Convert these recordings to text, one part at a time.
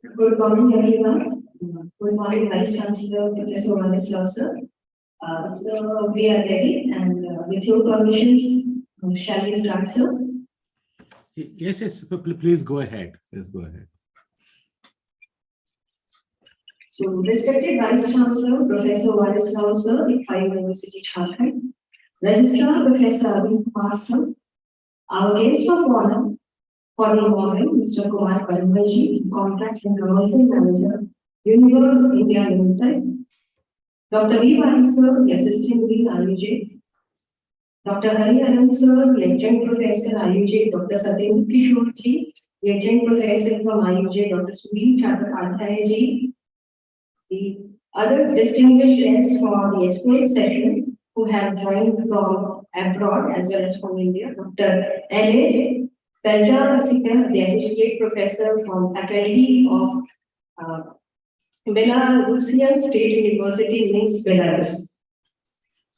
Good morning, everyone. Good morning, Vice Chancellor, Professor Wanislav, sir. So we are ready, and with your permissions, shall we start, sir? Yes. Please go ahead. Please go ahead. So, respected Vice Chancellor, Professor Wanislav, sir, IPA University, Jharkhand. Registrar, Professor Arvind Kumar, sir. Our guest of honor for the morning, Mr. Kumar Parambaji, Contract and Commercial Manager, Unilever India Limited. Dr. V. Varik, sir, the Assistant Dean, IUJ. Dr. Hari Anand, sir, Adjunct Professor, IUJ. Dr. Satyendra Kishore ji, Adjunct Professor from IUJ. Dr. Subir Chattopadhyay ji. The other distinguished guests for the expert session who have joined from abroad as well as from India. Dr. L.A. Pelja, the Associate Professor from Faculty of Belarusian State University, Minsk, Belarus.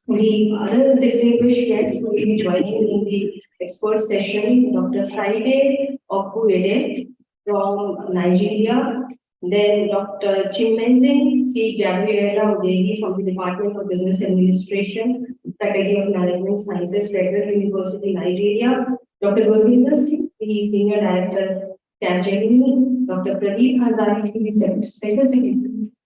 The other distinguished guests who will be joining in the expert session, Dr. Friday Okuede from Nigeria, then Dr. Chimenzing C. Gabriela Udegi from the Department of Business Administration, Faculty of Management Sciences, Federal University, Nigeria, Dr. Gurvinder Singh, the Senior Director, Capgemini, Dr. Pradeep Hazari, the Special Secretary,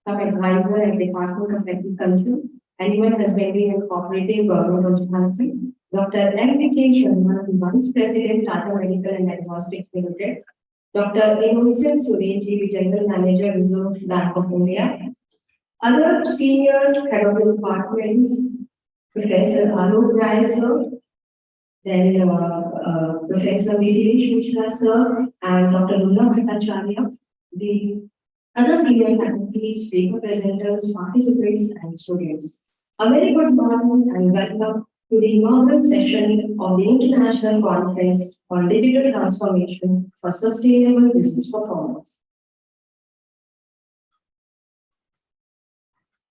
Advisor at Department of Agriculture, Animal Husbandry and Cooperative Government of Jharkhand, Dr. M. V. Sharma, the Vice President, Tata Medical and Diagnostics Limited, Dr. Innocent Sureji, the General Manager, Reserve Bank of India, other senior head of the departments, Professor Alok Rai, sir, then Professor Viresh Mishra, sir, and Dr. Luna Bhattacharya, the other senior faculty, speaker presenters, participants, and students. A very good morning and welcome to the inaugural session of the International Conference on Digital Transformation for Sustainable Business Performance.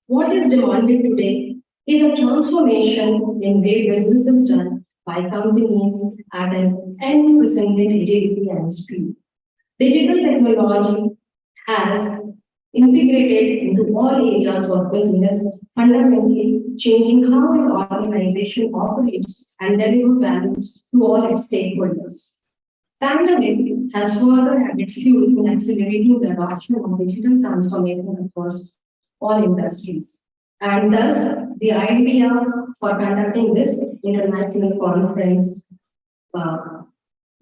What is demanded today is a transformation in way business is done by companies at an unprecedented agility and speed. Digital technology has integrated into all areas of business, fundamentally changing how an organization operates and delivers values to all its stakeholders. Pandemic has further added fuel in accelerating the adoption of digital transformation across all industries. And thus, the idea for conducting this international conference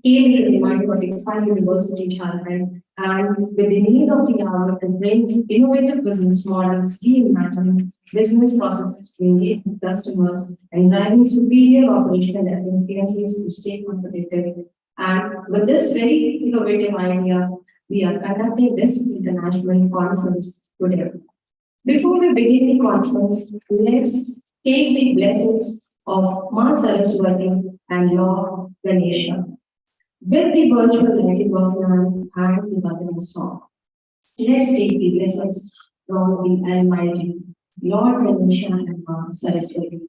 came into the mind of IPA University, Jharkhand, and with the need of the hour to bring innovative business models, reimagining business processes to engage with customers, and driving superior operational efficiencies to stay competitive. And with this very innovative idea, we are conducting this international conference today. Before we begin the conference, let's take the blessings of Ma Saraswati and Lord Ganesha. With the virtual lighting of land and the Bhagavad song, let's take the blessings from the Almighty, Lord Ganesha and Ma Saraswati.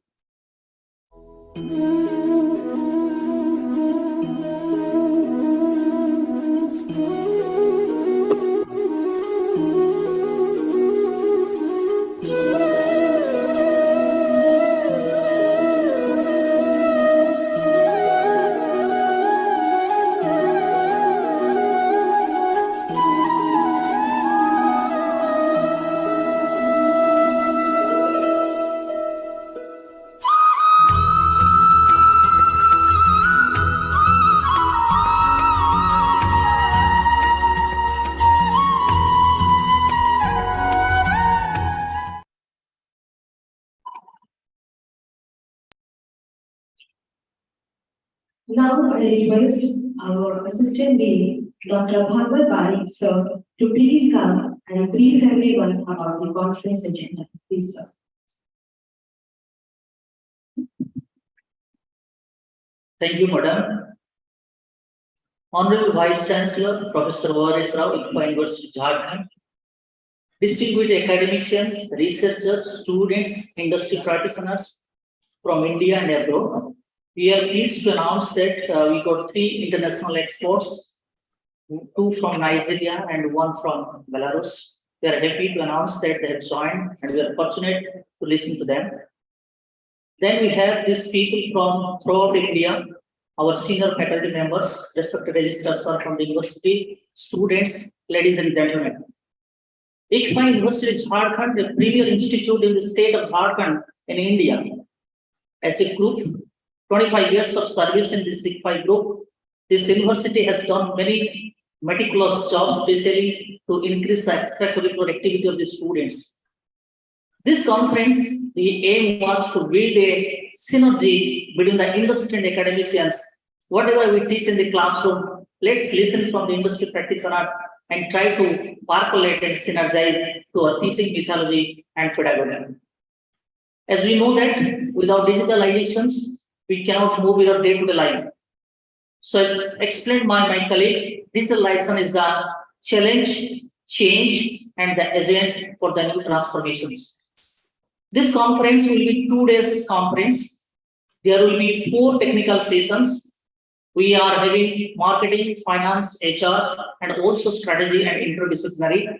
Now I request our Assistant Dean, Dr. Bhagwat Barik, sir, to please come and brief everyone about the conference agenda. Please, sir. Thank you, Madam. Honorable Vice Chancellor, Professor Varis Rao, IPA University, Jharkhand. Distinguished academicians, researchers, students, industry practitioners from India and abroad. We are pleased to announce that we got 3 international experts two from Nigeria and one from Belarus. We are happy to announce that they have joined and we are fortunate to listen to them. Then we have these people from throughout India, our senior faculty members, respected registrars are from the university, students, ladies and gentlemen. ICMA University Jharkhand, the premier institute in the state of Jharkhand in India. As a group, 25 years of service in this ICMA group, this university has done many meticulous jobs, especially to increase the extracurricular activity of the students. This conference, the aim was to build a synergy between the industry and academicians. Whatever we teach in the classroom, let's listen from the industry practitioner and try to percolate and synergize to our teaching methodology and pedagogy. As we know that without digitalizations, we cannot move with our day-to-day life. So as explained by my colleague, digitalization is the challenge, change, and the agent for the new transformations. This conference will be 2 days conference. There will be 4 technical sessions. We are having marketing, finance, HR, and also strategy and interdisciplinary.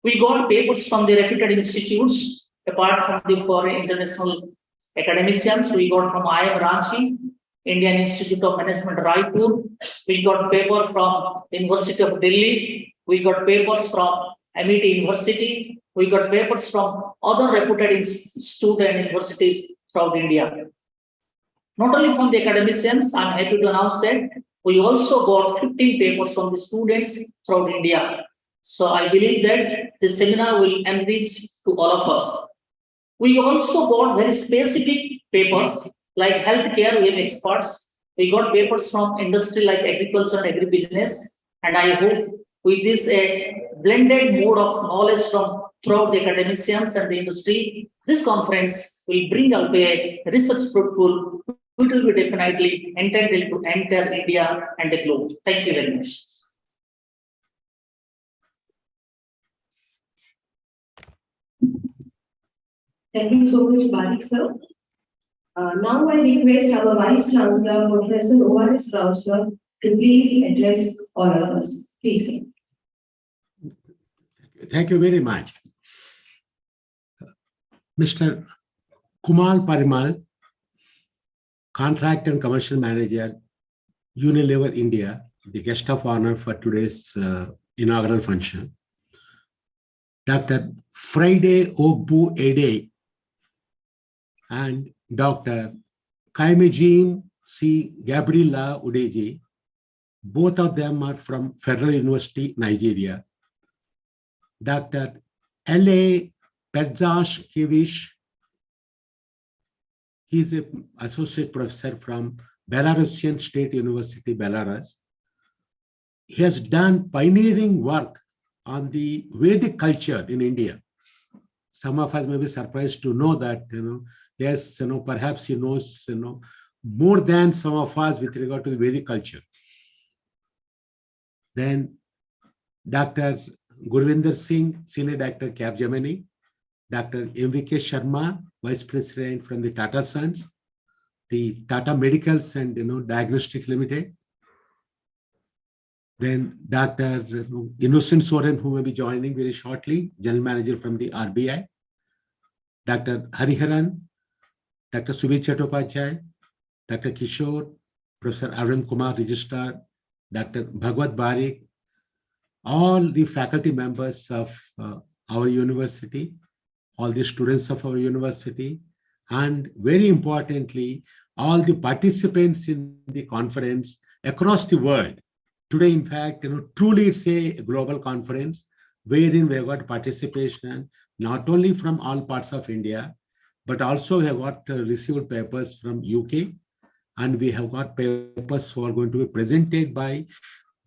We got papers from the reputed institutes, apart from the foreign international academicians. We got from IIM Ranchi, Indian Institute of Management, Raipur. We got paper from University of Delhi. We got papers from MIT University. We got papers from other reputed institutes and universities throughout India. Not only from the academicians, I'm happy to announce that we also got 15 papers from the students throughout India. So I believe that this seminar will enrich to all of us. We also got very specific papers like healthcare, we have experts. We got papers from industry like agriculture and agribusiness. And I hope with this a blended mode of knowledge from throughout the academicians and the industry, this conference will bring out a research fruitful, which will be definitely intended to enter India and the globe. Thank you very much. Thank you so much, Barik sir. Now I request our Vice Chancellor, Professor O.R.S. Rao sir, to please address all of us. Please, sir. Thank you very much. Mr. Kumal Parimal, Contract and Commercial Manager, Unilever India, the guest of honor for today's inaugural function. Dr. Friday Ogbu Ede and Dr. Kaimejim C. Gabriela Udeji, both of them are from Federal University, Nigeria. Dr. L.A. Perzash Kivish, he's an associate professor from Belarusian State University, Belarus. He has done pioneering work on the Vedic culture in India. Some of us may be surprised to know that, yes, perhaps he knows, more than some of us with regard to the Vedic culture. Then Dr. Gurvinder Singh, Senior Director, Capgemini. Dr. M.V.K. Sharma, Vice President from the Tata Sons, the Tata Medicals and Diagnostics Limited. Then Dr. Innocent Soren, who may be joining very shortly, General Manager from the RBI. Dr. Hariharan, Dr. Subir Chattopadhyay, Dr. Kishore, Professor Arvind Kumar, Registrar, Dr. Bhagwat Barik, all the faculty members of our university, all the students of our university, and very importantly, all the participants in the conference across the world. Today, in fact, truly it's a global conference wherein we have got participation not only from all parts of India, but also we have got received papers from UK, and we have got papers who are going to be presented by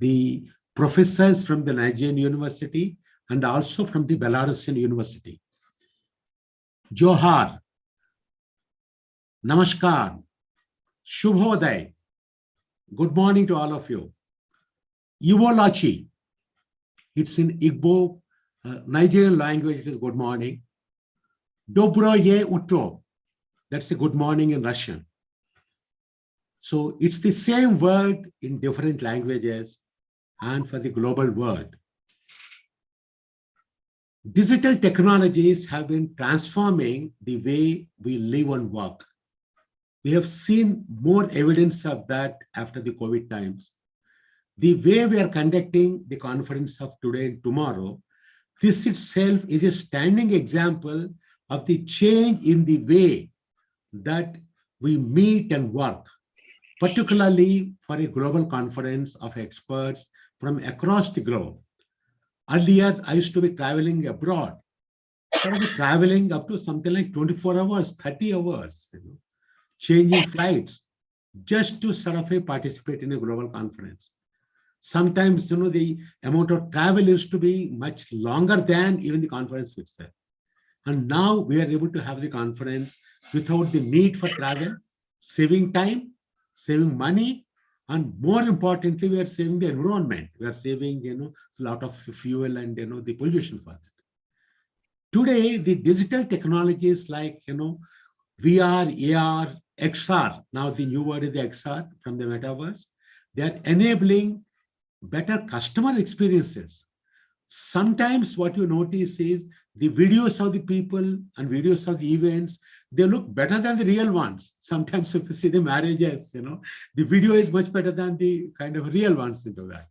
the professors from the Nigerian University and also from the Belarusian University. Johar, Namaskar, Shubhodaya, good morning to all of you. Iwolachi, it's in Igbo, Nigerian language, it is good morning. Dobro ye utro, that's a good morning in Russian. So it's the same word in different languages. and for the global world. Digital technologies have been transforming the way we live and work. We have seen more evidence of that after the COVID times. The way we are conducting the conference of today and tomorrow, this itself is a standing example of the change in the way that we meet and work, particularly for a global conference of experts from across the globe. Earlier, I used to be traveling abroad. I was traveling up to something like 24 hours, 30 hours, changing flights just to sort of participate in a global conference. Sometimes, the amount of travel used to be much longer than even the conference itself. And now we are able to have the conference without the need for travel, saving time, saving money, and more importantly, we are saving the environment. We are saving, a lot of fuel and, the pollution for it. Today, the digital technologies like, VR, AR, XR, now the new word is the XR from the metaverse, they are enabling better customer experiences. Sometimes what you notice is the videos of the people and videos of the events, they look better than the real ones. Sometimes if you see the marriages, the video is much better than the kind of real ones into that.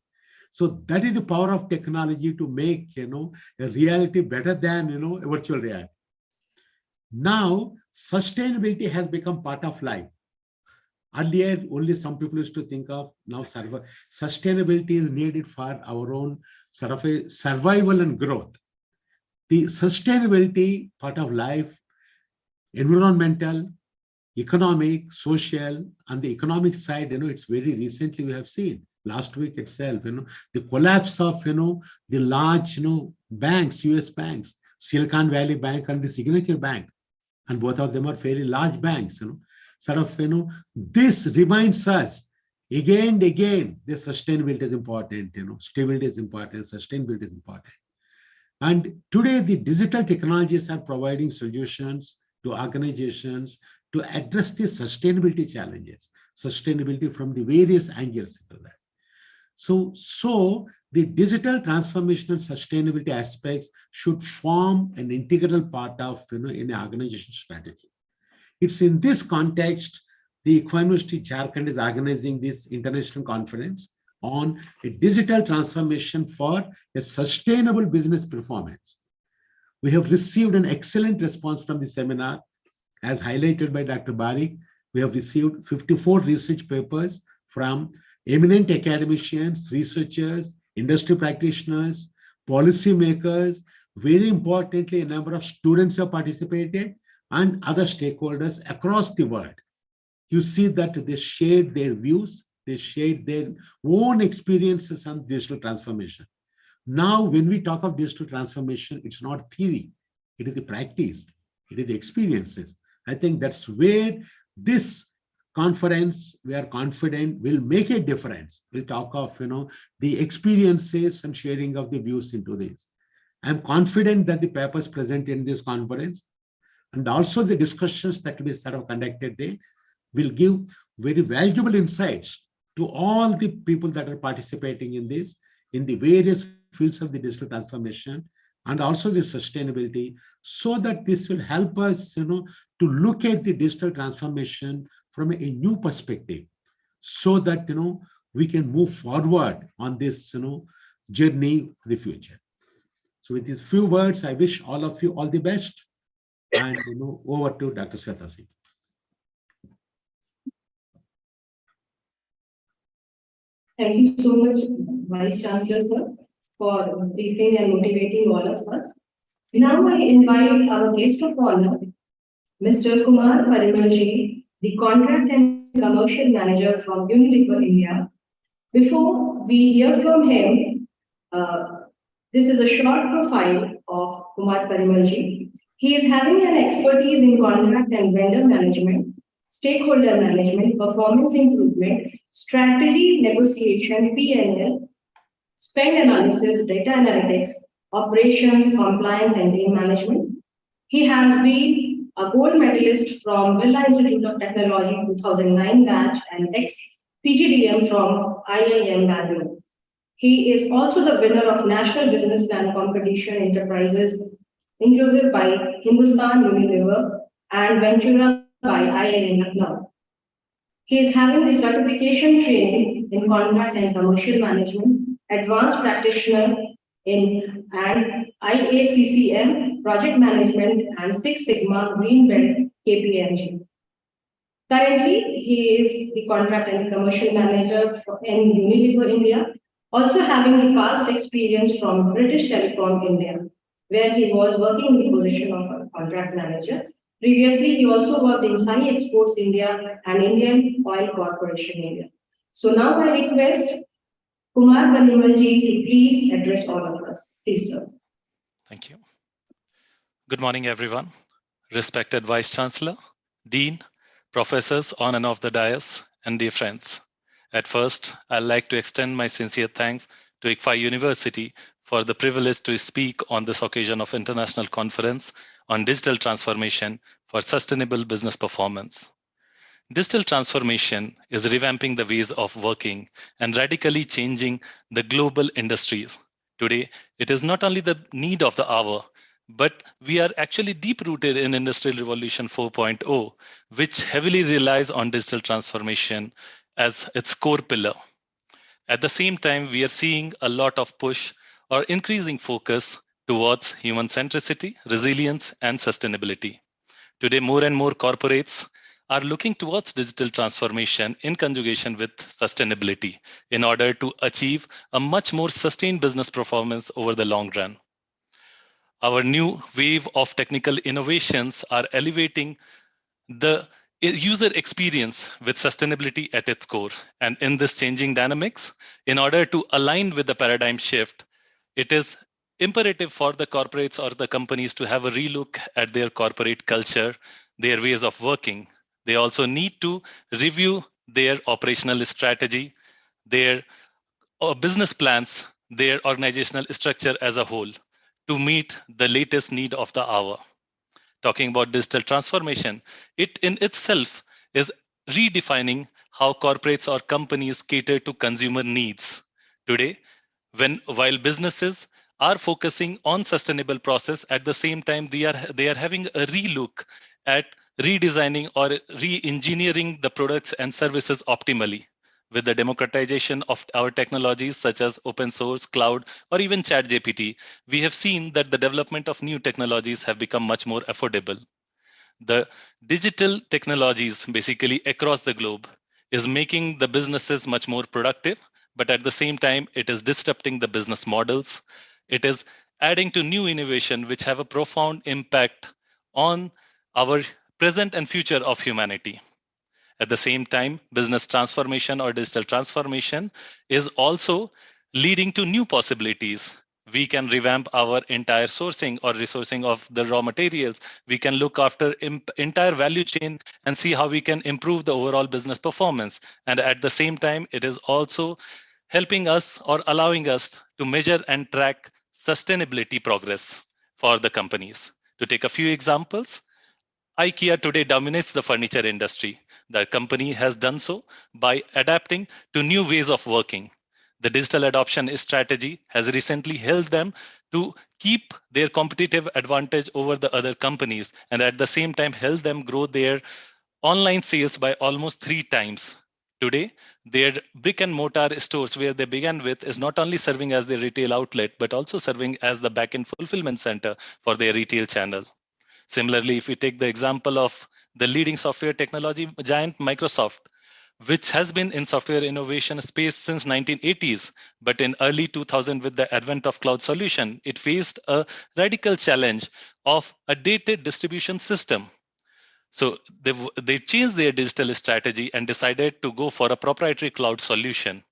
So that is the power of technology to make, a reality better than, a virtual reality. Now, sustainability has become part of life. Earlier, only some people used to think of, now sustainability is needed for our own sort of a survival and growth. The sustainability part of life, environmental, economic, social, and the economic side, it's very recently we have seen. Last week itself, the collapse of, the large, banks, US banks, Silicon Valley Bank and the Signature Bank. And both of them are fairly large banks, this reminds us again and again, the sustainability is important, stability is important, sustainability is important. And today the digital technologies are providing solutions to organizations to address the sustainability challenges, sustainability from the various angles into that. So the digital transformation and sustainability aspects should form an integral part of, in an organization strategy. It's in this context, the Eco University Jharkhand is organizing this international conference on a digital transformation for a sustainable business performance. We have received an excellent response from the seminar, as highlighted by Dr. Barik. We have received 54 research papers from eminent academicians, researchers, industry practitioners, policymakers. Very importantly, a number of students have participated and other stakeholders across the world. You see that they shared their views, they shared their own experiences on digital transformation. Now, when we talk of digital transformation, it's not theory, it is the practice, it is the experiences. I think that's where this conference, we are confident, will make a difference. We'll talk of, the experiences and sharing of the views into this. I'm confident that the papers presented in this conference and also the discussions that will be sort of conducted there will give very valuable insights to all the people that are participating in this, in the various fields of the digital transformation and also the sustainability, so that this will help us, to look at the digital transformation from a new perspective, so that, we can move forward on this, journey for the future. So with these few words, I wish all of you all the best. And over to Dr. Sweta Singh. Thank you so much, Vice Chancellor, sir, for briefing and motivating all of us. Now I invite our guest of honor, Mr. Kumar Parimalji, the Contract and Commercial Manager from Unilever India. Before we hear from him, this is a short profile of Kumar Parimalji. He is having an expertise in contract and vendor management, stakeholder management, performance improvement, strategy, negotiation, P&L, spend analysis, data analytics, operations, compliance, and team management. He has been a gold medalist from Birla Institute of Technology 2009 batch and ex-PGDM from IIM Bangalore. He is also the winner of National Business Plan Competition Enterprises inclusive by Hindustan Unilever and Ventura by IIM Lucknow. He is having the certification training in contract and commercial management, advanced practitioner in and IACCM project management and Six Sigma Green Belt KPMG. Currently, he is the contract and commercial manager in Unilever India, also having the past experience from British Telecom India, where he was working in the position of a contract manager. Previously, he also worked in Sunny Exports India and Indian Oil Corporation India. So now I request Kumar Kanimalji to please address all of us. Please, sir. Thank you. Good morning, everyone. Respected Vice Chancellor, Dean, professors on and off the dais, and dear friends. At first, I'd like to extend my sincere thanks to ICFA University for the privilege to speak on this occasion of International Conference on Digital Transformation for Sustainable Business Performance. Digital transformation is revamping the ways of working and radically changing the global industries. Today, it is not only the need of the hour, but we are actually deep-rooted in Industrial Revolution 4.0, which heavily relies on digital transformation as its core pillar. At the same time, we are seeing a lot of push or increasing focus towards human centricity, resilience, and sustainability. Today, more and more corporates are looking towards digital transformation in conjugation with sustainability in order to achieve a much more sustained business performance over the long run. Our new wave of technical innovations are elevating the user experience with sustainability at its core. And in this changing dynamics, in order to align with the paradigm shift, it is imperative for the corporates or the companies to have a relook at their corporate culture, their ways of working. They also need to review their operational strategy, their business plans, their organizational structure as a whole to meet the latest need of the hour. Talking about digital transformation, it in itself is redefining how corporates or companies cater to consumer needs. Today, while businesses are focusing on sustainable process, at the same time they are having a relook at redesigning or re-engineering the products and services optimally. With the democratization of our technologies such as open source, cloud, or even ChatGPT, we have seen that the development of new technologies have become much more affordable. The digital technologies basically across the globe is making the businesses much more productive, but at the same time, it is disrupting the business models. It is adding to new innovation, which have a profound impact on our present and future of humanity. At the same time, business transformation or digital transformation is also leading to new possibilities. We can revamp our entire sourcing or resourcing of the raw materials. We can look after entire value chain and see how we can improve the overall business performance. And at the same time, it is also helping us or allowing us to measure and track sustainability progress for the companies. To take a few examples, IKEA today dominates the furniture industry. The company has done so by adapting to new ways of working. The digital adoption strategy has recently helped them to keep their competitive advantage over the other companies and at the same time help them grow their online sales by almost 3 times. Today, their brick and mortar stores where they began with is not only serving as their retail outlet, but also serving as the back-end fulfillment center for their retail channel. Similarly, if we take the example of the leading software technology giant Microsoft, which has been in software innovation space since 1980s, but in early 2000 with the advent of cloud solution, it faced a radical challenge of a dated distribution system. So they changed their digital strategy and decided to go for a proprietary cloud solution.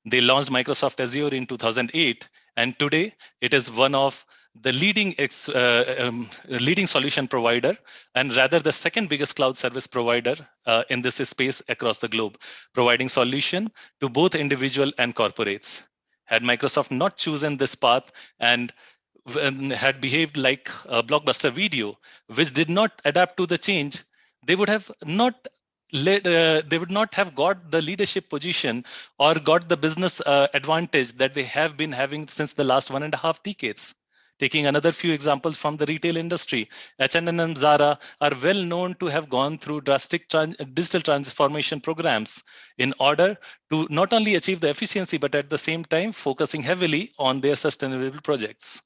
They launched Microsoft Azure in 2008, and today it is one of the leading solution provider, and rather the second biggest cloud service provider in this space across the globe, providing solution to both individual and corporates. Had Microsoft not chosen this path and had behaved like a Blockbuster Video, which did not adapt to the change, they would have not they would not have got the leadership position or got the business advantage that they have been having since the last 1.5 decades. Taking another few examples from the retail industry, H&M and Zara are well known to have gone through drastic digital transformation programs in order to not only achieve the efficiency, but at the same time focusing heavily on their sustainable projects.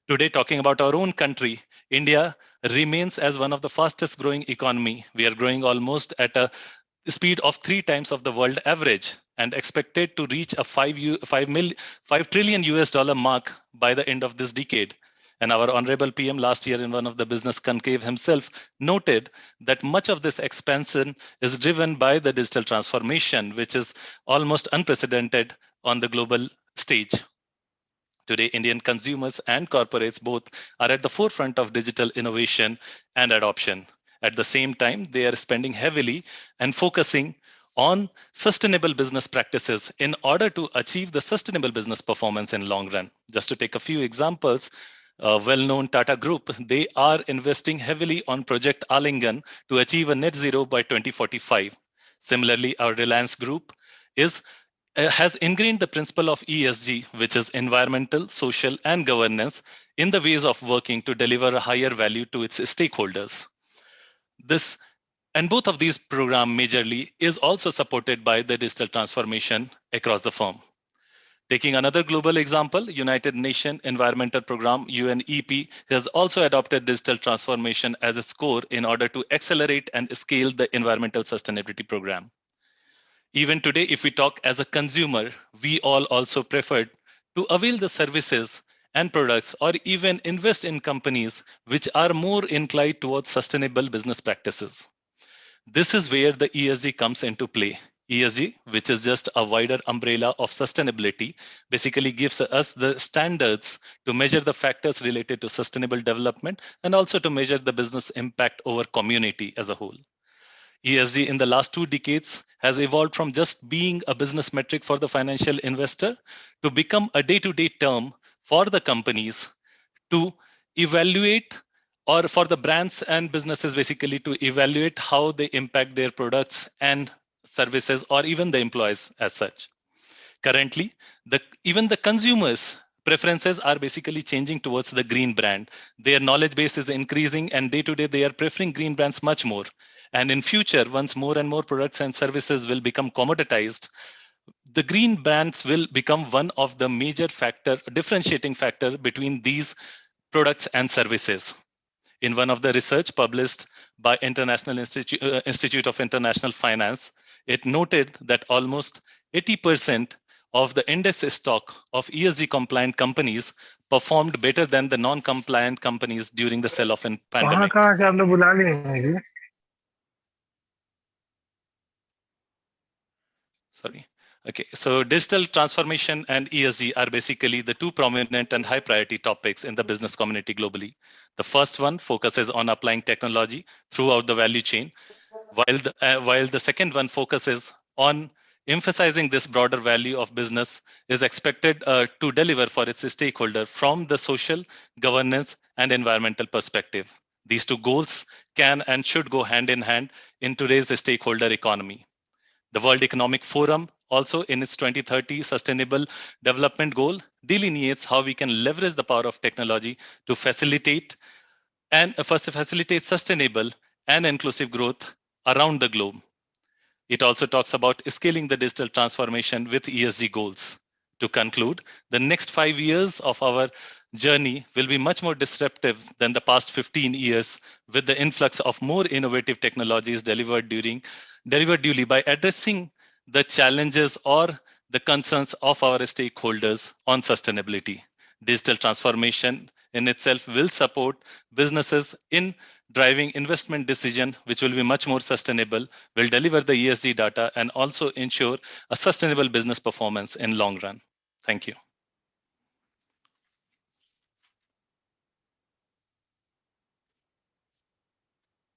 Today, talking about our own country, India remains as one of the fastest growing economy. We are growing almost at a speed of 3 times of the world average and expected to reach a 5 trillion US dollar mark by the end of this decade. And our honorable PM last year in one of the business conclave himself noted that much of this expansion is driven by the digital transformation, which is almost unprecedented on the global stage. Today, Indian consumers and corporates both are at the forefront of digital innovation and adoption. At the same time, they are spending heavily and focusing on sustainable business practices in order to achieve the sustainable business performance in long run. Just to take a few examples, well-known Tata Group, they are investing heavily on Project Alingan to achieve a net zero by 2045. Similarly, our Reliance Group has ingrained the principle of ESG, which is environmental, social, and governance, in the ways of working to deliver a higher value to its stakeholders. Both of these programs majorly is also supported by the digital transformation across the firm. Taking another global example, United Nations Environmental Programme, UNEP, has also adopted digital transformation as its core in order to accelerate and scale the environmental sustainability program. Even today, if we talk as a consumer, we all also prefer to avail the services and products or even invest in companies which are more inclined towards sustainable business practices. This is where the ESG comes into play. ESG, which is just a wider umbrella of sustainability, basically gives us the standards to measure the factors related to sustainable development and also to measure the business impact over community as a whole. ESG in the last 2 decades has evolved from just being a business metric for the financial investor to become a day-to-day term for the companies to evaluate, or for the brands and businesses basically to evaluate how they impact their products and services or even the employees as such. Currently, even the consumers' preferences are basically changing towards the green brand. Their knowledge base is increasing and day to day they are preferring green brands much more. And in future, once more and more products and services will become commoditized, the green brands will become one of the major differentiating factor between these products and services. In one of the research published by International Institute of International Finance, it noted that almost 80% of the index stock of ESG compliant companies performed better than the non-compliant companies during the sell-off and pandemic. Sorry. Okay, so digital transformation and ESG are basically the 2 prominent and high priority topics in the business community globally. The first one focuses on applying technology throughout the value chain, while the second one focuses on emphasizing this broader value of business is expected to deliver for its stakeholder from the social, governance, and environmental perspective. These 2 goals can and should go hand in hand in today's stakeholder economy. The World Economic Forum, also in its 2030 Sustainable Development Goal, delineates how we can leverage the power of technology to facilitate sustainable and inclusive growth around the globe. It also talks about scaling the digital transformation with ESG goals. To conclude, the next 5 years of our journey will be much more disruptive than the past 15 years, with the influx of more innovative technologies delivered duly by addressing the challenges or the concerns of our stakeholders on sustainability. Digital transformation in itself will support businesses in driving investment decision, which will be much more sustainable, will deliver the ESG data, and also ensure a sustainable business performance in long run. Thank you.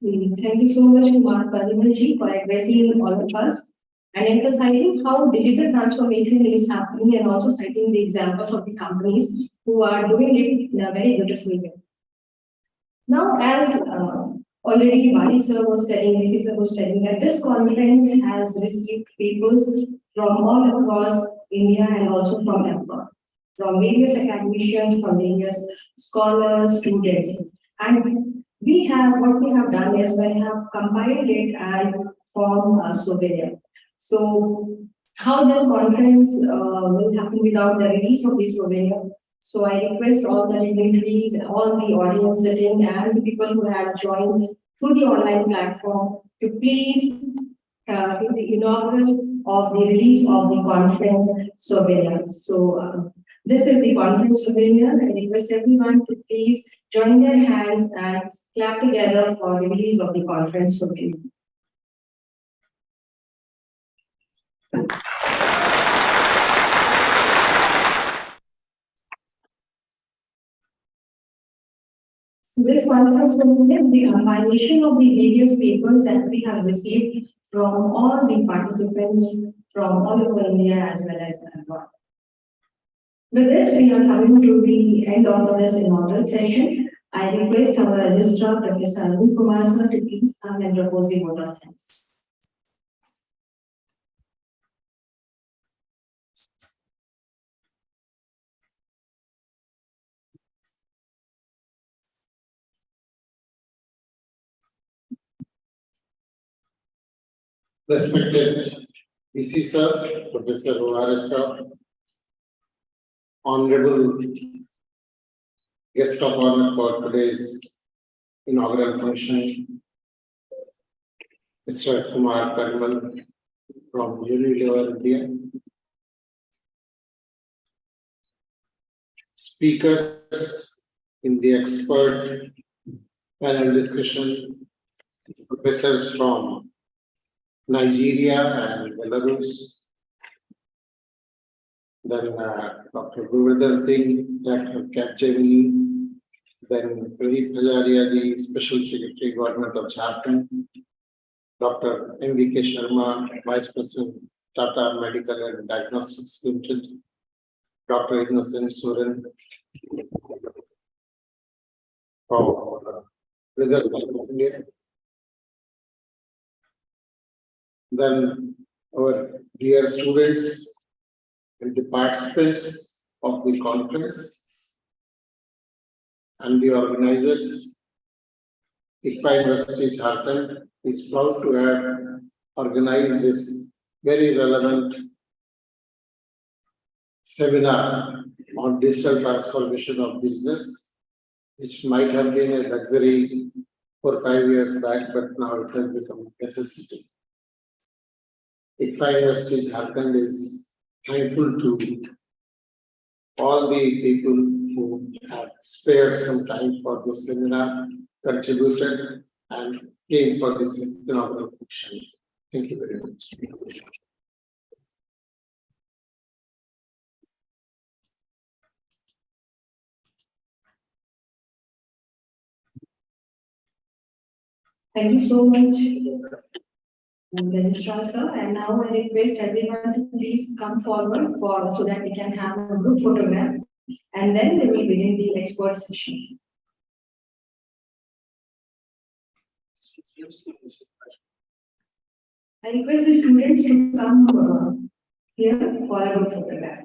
Thank you so much, Kumar Padimalji, for addressing all of us and emphasizing how digital transformation is happening and also citing the examples of the companies who are doing it in a very beautiful way. Now, as already Bali sir was telling, VC sir was telling that this conference has received papers from all across India and also from abroad, from various academicians, from various scholars, students. And what we have done is we have compiled it and formed a souvenir. So how this conference will happen without the release of this souvenir. So I request all the dignitaries, all the audience sitting and the people who have joined through the online platform to please in the inaugural of the release of the conference souvenir. So this is the conference souvenir. I request everyone to please join their hands and clap together for the release of the conference souvenir. This conference souvenir is the compilation of the various papers that we have received from all the participants from all over India as well as abroad. With this, we are coming to the end of this inaugural session. I request our registrar, Professor Arun Kumar sir, to please come and propose the vote of thanks. Respected VC sir, Professor Rohares sir, honorable guest of honor for today's inaugural function, Mr. Kumar Karmal from Unilever India. Speakers in the expert panel discussion, professors from Nigeria and Belarus, then Dr. Gurvinder Singh, Dr. Capgemini, then Pradeep Bhajaria, the Special Secretary Government of Jharkhand, Dr. M.V.K. Sharma, Vice President, Tata Medical and Diagnostics Limited, Dr. Innocent Soren from Reserve Bank of India. Then our dear students and the participants of the conference and the organizers. ICFA University Jharkhand is proud to have organized this very relevant seminar on digital transformation of business, which might have been a luxury 4 or 5 years back, but now it has become a necessity. ICFA University Jharkhand is thankful to all the people who have spared some time for this seminar, contributed, and came for this inaugural function. Thank you very much. Thank you so much, Registrar sir. And now I request everyone to please come forward so that we can have a group photograph, and then we will begin the expert session. I request the students to come here for a group photograph.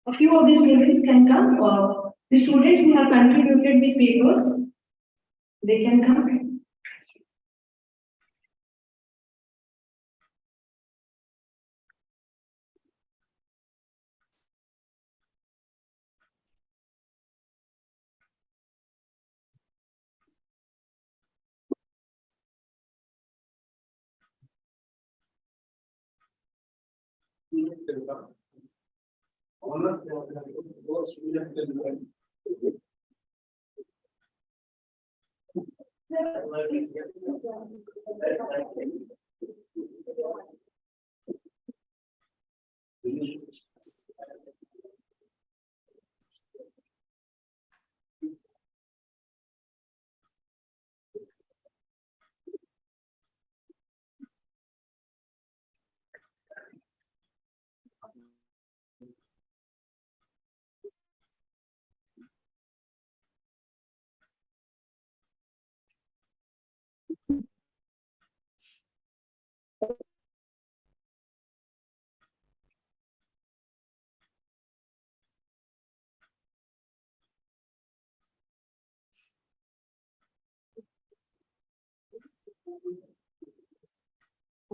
A few of the students can come, or the students who have contributed the papers, they can come.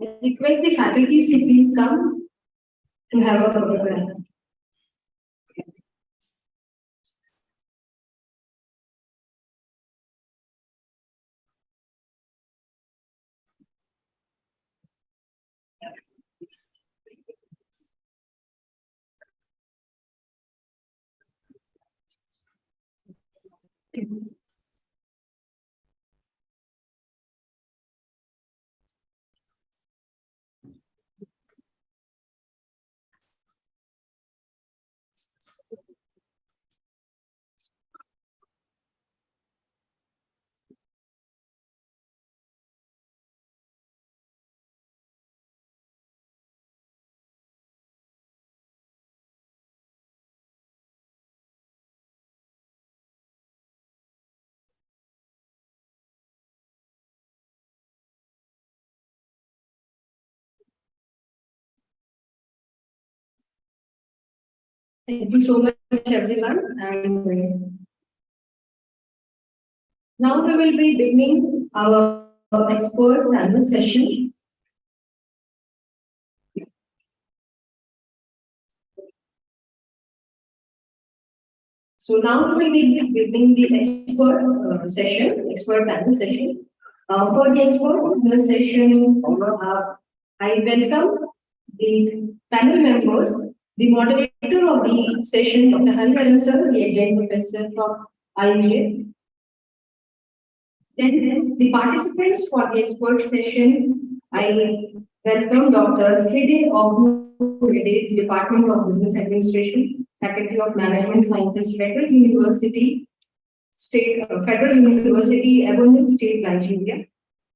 I request the faculties to please come to have a program. Thank you so much, everyone. And now we will be beginning our expert panel session. So now we will be beginning the expert panel session. For the expert panel session, I welcome the panel members, the moderator of the session, Dr. Hariharan sir, the adjunct professor from IUJ. Then the participants for the expert session, I welcome Dr. Friedrich Oglu, Department of Business Administration, Faculty of Management Sciences, Federal University, Ebonyi State, Nigeria.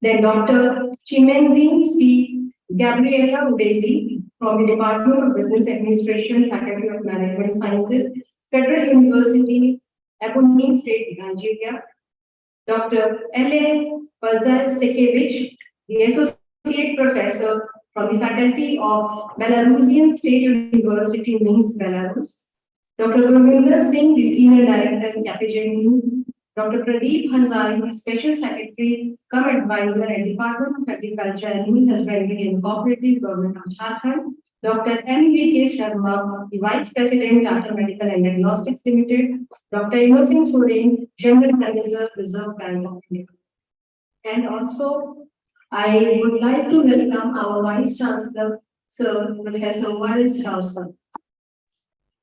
Then Dr. Chimenzin C. Gabriela Udesi from the Department of Business Administration, Faculty of Management Sciences, Federal University, Ebonyi State, Nigeria. Dr. L.A. Pazar-Sekevich, the Associate Professor from the Faculty of Belarusian State University, Minsk, Belarus. Dr. Gurvinder Singh, the Senior Director, Capgemini. Dr. Pradeep Hazari, the Special Secretary, Advisor at Department of Agriculture and New Husbandry and Cooperative Government of Jharkhand. Dr. M.V.K. Sharma, the Vice President, Tata Medical and Diagnostics Limited. Dr. Innocent Soren, General Manager, Reserve Bank of India. And also, I would like to welcome our Vice Chancellor, Sir Professor Wallace Rao.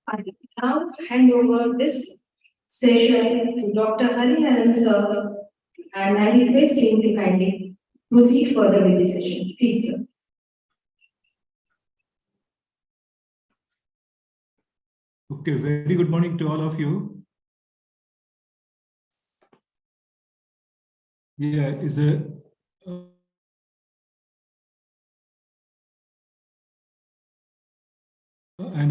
I now hand over this session to Dr. Hariharan sir, and I request him to kindly proceed further with the session. Please, sir. Okay, very good morning to all of you. Yeah, is an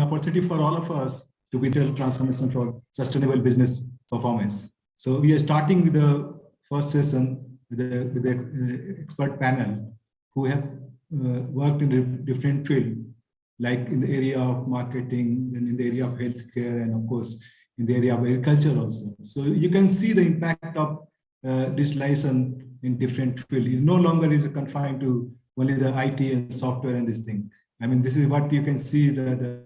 opportunity for all of us to be digital transformation for sustainable business performance. So we are starting with the first session with the expert panel who have worked in different fields, like in the area of marketing, and in the area of healthcare, and of course in the area of agriculture also. So you can see the impact of digitalization in different fields. It no longer is confined to only the IT and software and this thing. I mean, this is what you can see the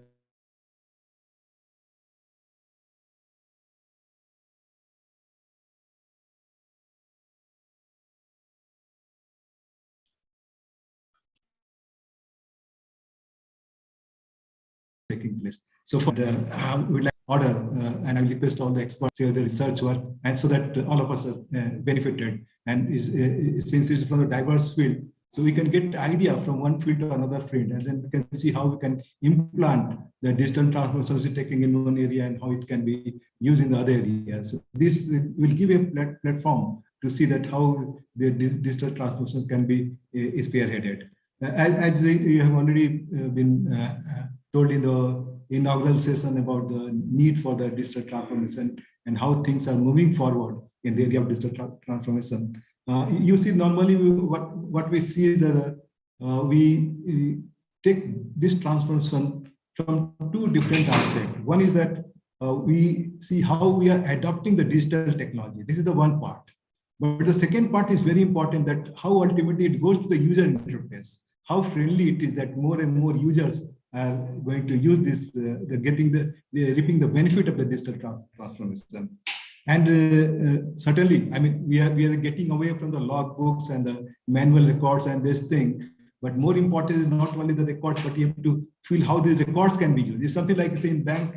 taking place. So for the we'd like order and I request all the experts here, the research work, and so that all of us are benefited. And since it's from a diverse field, so we can get idea from one field to another field, and then we can see how we can implant the digital transformation taking in one area and how it can be used in the other areas. So this will give a platform to see that how the digital transformation can be spearheaded. As you have already been told in the inaugural session about the need for the digital transformation and how things are moving forward in the area of digital transformation. You see, normally what we see is that we take this transformation from two different aspects. One is that we see how we are adopting the digital technology. This is the one part. But the second part is very important, that how ultimately it goes to the user interface. how friendly it is that more and more users are going to use this, they're reaping the benefit of the digital transformation. And certainly, I mean, we are getting away from the logbooks and the manual records and this thing. But more important is not only the records, but you have to feel how these records can be used. It's something like, say, in bank,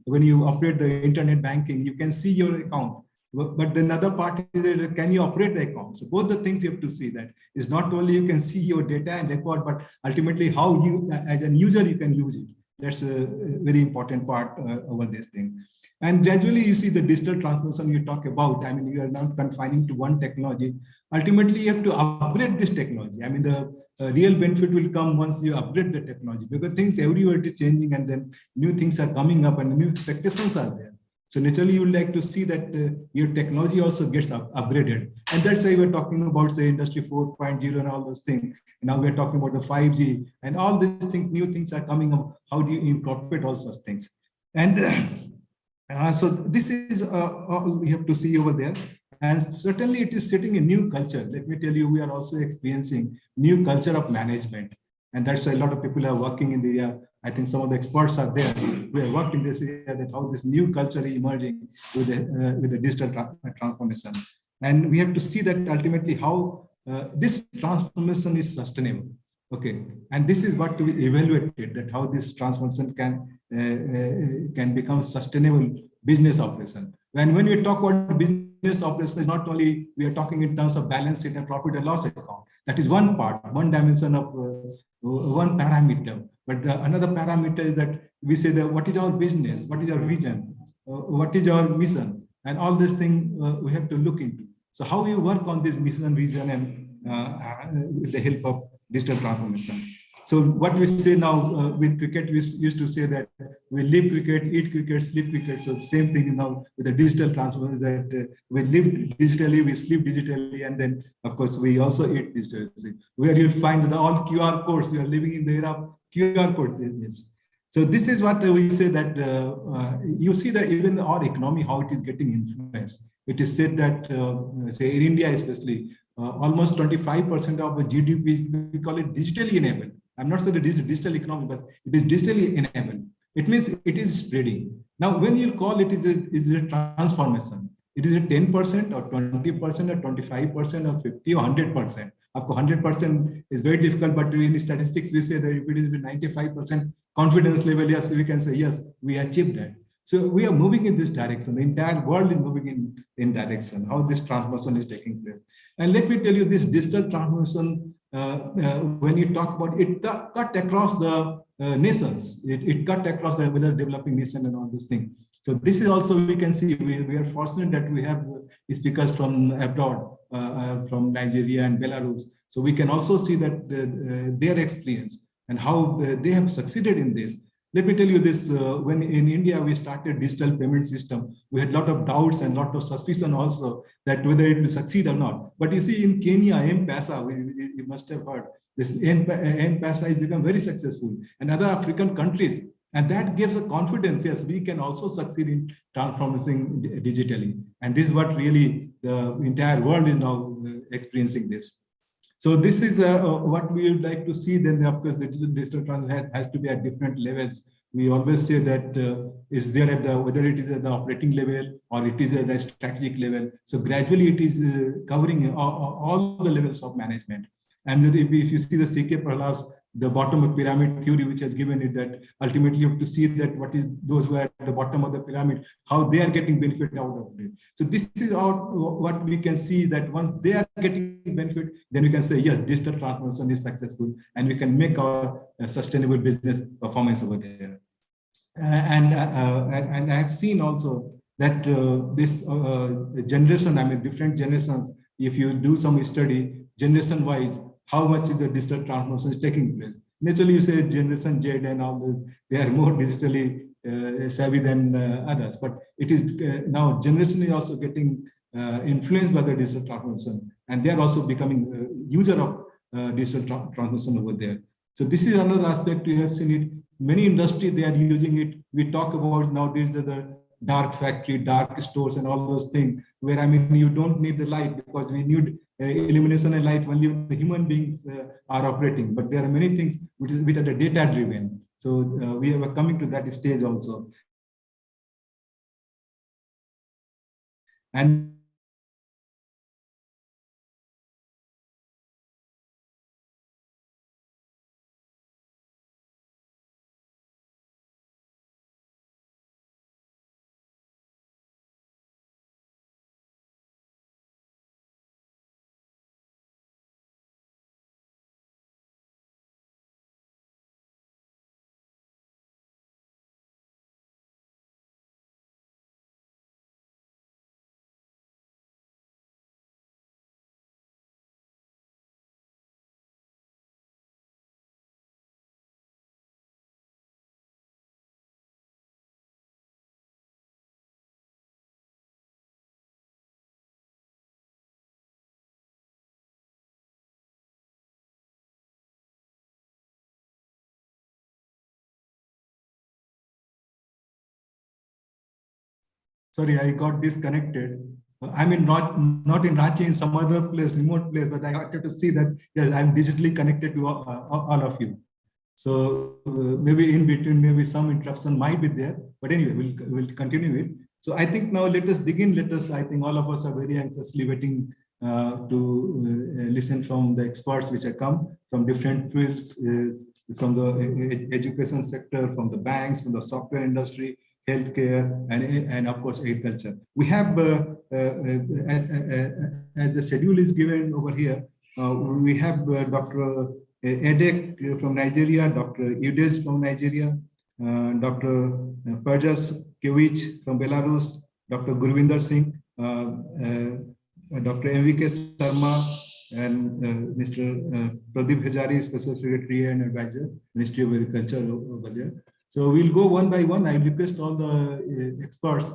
when you operate the internet banking, you can see your account. But the other part is that can you operate the account? So both the things you have to see that it's not only you can see your data and record, but ultimately how you, as a user, you can use it. That's a very important part over this thing. And gradually you see the digital transformation you talk about. I mean, you are not confining to one technology. Ultimately, you have to upgrade this technology. I mean, the real benefit will come once you upgrade the technology, because things everywhere is changing and then new things are coming up and new expectations are there. So naturally, you would like to see that your technology also gets upgraded. And that's why we're talking about, say, Industry 4.0 and all those things. Now we're talking about the 5G and all these things, new things are coming up. How do you incorporate all such things? And so this is all we have to see over there. And certainly it is setting a new culture. Let me tell you, we are also experiencing new culture of management. And that's why a lot of people are working in the area. I think some of the experts are there. We have worked in this area, that how this new culture is emerging with the digital transformation. And we have to see that ultimately how this transformation is sustainable. Okay, and this is what we evaluated, that how this transformation can become sustainable business operation. And when we talk about business operation, not only we are talking in terms of balance sheet and profit and loss account. That is one part, one dimension of one parameter. But another parameter is that we say that what is our business, what is our vision, what is our mission, and all these things we have to look into. So how we work on this mission and vision and with the help of digital transformation. So what we say now with cricket, we used to say that we live cricket, eat cricket, sleep cricket. So the same thing now with the digital transformation, that we live digitally, we sleep digitally, and then of course we also eat digitally. Where you find all QR codes, we are living in the era of QR code business. So this is what we say, that you see that even our economy, how it is getting influenced. It is said that, say in India especially, almost 25% of the GDP is, we call it digitally enabled. I'm not saying the digital economy, but it is digitally enabled. It means it is spreading. Now, when you call it is a transformation, it is a 10% or 20% or 25% or 50 or 100%. Of course, 100% is very difficult, but in statistics, we say that if it is with 95% confidence level, yes, we can say, yes, we achieved that. So we are moving in this direction. The entire world is moving in direction, how this transformation is taking place. And let me tell you, this digital transformation, when you talk about it, cut across the nations. It cut across the whether developing nation and all those things. So this is also, we can see, we are fortunate that we have speakers from abroad, from Nigeria and Belarus. So we can also see that their experience and how they have succeeded in this. Let me tell you this, when in India we started digital payment system, we had a lot of doubts and a lot of suspicion also that whether it will succeed or not. But you see in Kenya, M-Pesa, you must have heard, this M-Pesa has become very successful, and other African countries. And that gives a confidence, yes, we can also succeed in transforming digitally. And this is what really the entire world is now experiencing this. So this is what we would like to see. Then, of course, the digital transformation has to be at different levels. We always say that is there at the, whether it is at the operating level or it is at the strategic level. So gradually it is covering all the levels of management. And if you see the C.K. Prahal's, the bottom of pyramid theory, which has given it that ultimately you have to see that what is those who are at the bottom of the pyramid, how they are getting benefit out of it. So this is what we can see, that once they are getting benefit, then we can say, yes, digital transformation is successful and we can make our sustainable business performance over there. And I have seen also that this generation, I mean, different generations, if you do some study, generation wise, how much is the digital transformation is taking place. Naturally, you say Generation Z and all those, they are more digitally savvy than others, but it is now generation is also getting influenced by the digital transformation, and they are also becoming user of digital transformation over there. So this is another aspect we have seen it. Many industries, they are using it. We talk about nowadays the dark factory, dark stores, and all those things, where I mean, you don't need the light because we need illumination and light only when the human beings are operating. But there are many things which are the data driven. So we are coming to that stage also. And sorry, I got disconnected. I mean, not in Ranchi, in some other place, remote place, but I wanted to see that, yes, I'm digitally connected to all of you. So maybe in between, maybe some interruption might be there, but anyway, we'll continue it. So I think now let us begin. I think all of us are very anxiously waiting to listen from the experts which have come from different fields, from the education sector, from the banks, from the software industry, healthcare, and of course agriculture. We have, as the schedule is given over here, we have Dr. Edek from Nigeria, Dr. Udes from Nigeria, Dr. Perjas Kevich from Belarus, Dr. Gurvinder Singh, Dr. MVK Sharma, and Mr. Pradeep Hajari, Special Secretary and Advisor, Ministry of Agriculture over there. So we'll go one by one. I request all the experts.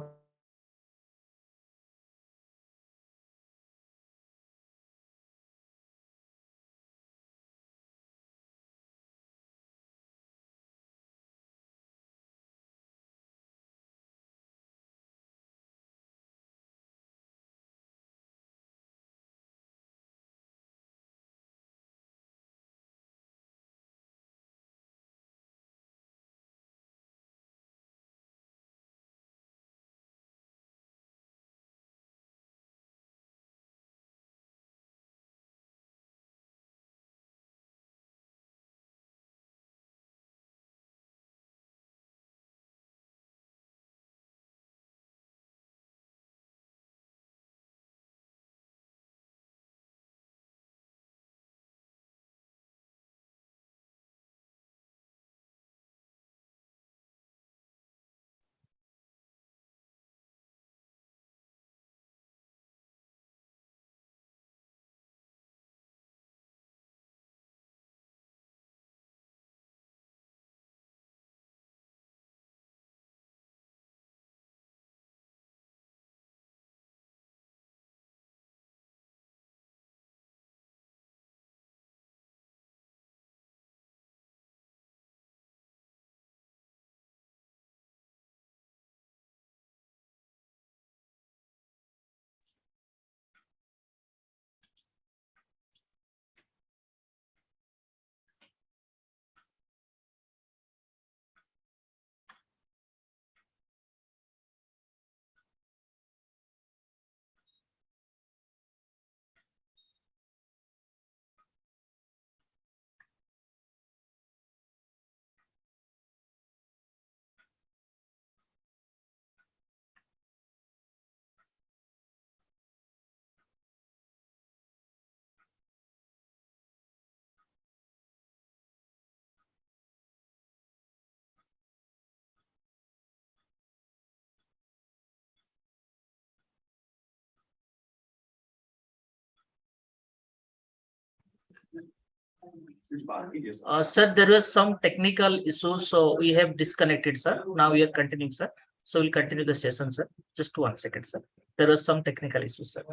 Sir, there was some technical issues, so we have disconnected, sir. Now we are continuing, sir. So we'll continue the session, sir. Just 1 second, sir. There was some technical issues, sir.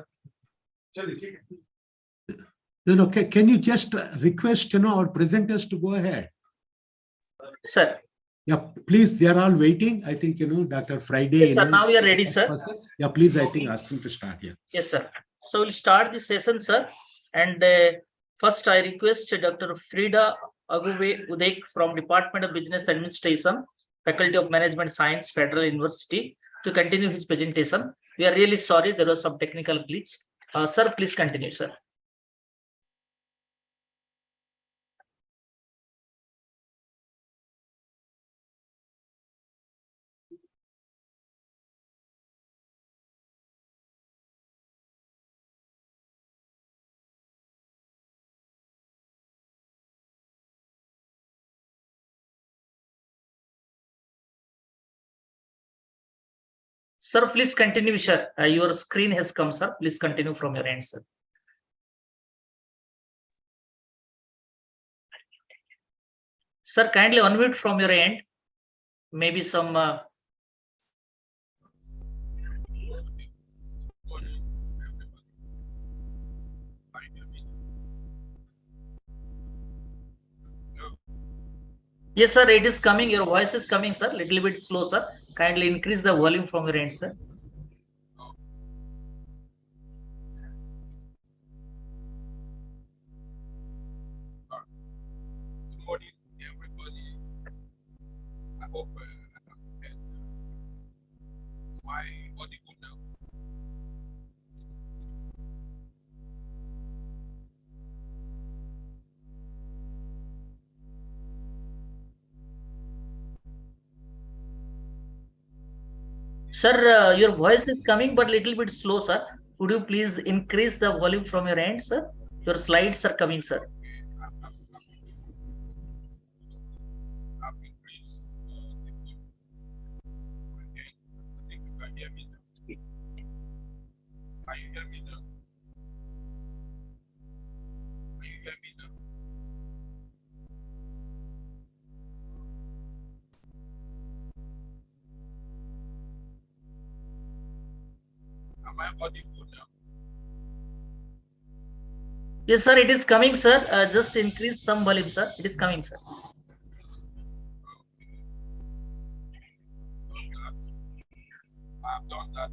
No, can you just request, our presenters to go ahead? Sir, Yeah, please, they are all waiting. I think, Dr. Friday. Yes, sir. Now we are ready, sir. Yeah, please, I think ask him to start here. Yes, sir. So we'll start the session, sir. And first, I request Dr. Frida Aguve Udek from Department of Business Administration, Faculty of Management Science, Federal University, to continue his presentation. We are really sorry, there was some technical glitch. Sir, please continue, sir. Sir, please continue, sir. Your screen has come, sir. Please continue from your end, sir. Sir, kindly unmute from your end. Maybe some. Yes, sir, it is coming. Your voice is coming, sir. Little bit slow, sir. Kindly increase the volume from your end, sir. Good morning, everybody. I hope my audible now. Sir, your voice is coming, but little bit slow, sir. Could you please increase the volume from your end, sir? Your slides are coming, sir. I've increased the volume. Okay, I think you can hear me now. Can you hear me now? Can you hear me now? Am I audible now? Yes, sir, it is coming, sir. Just increase some volume, sir. It is coming, sir. I've done that.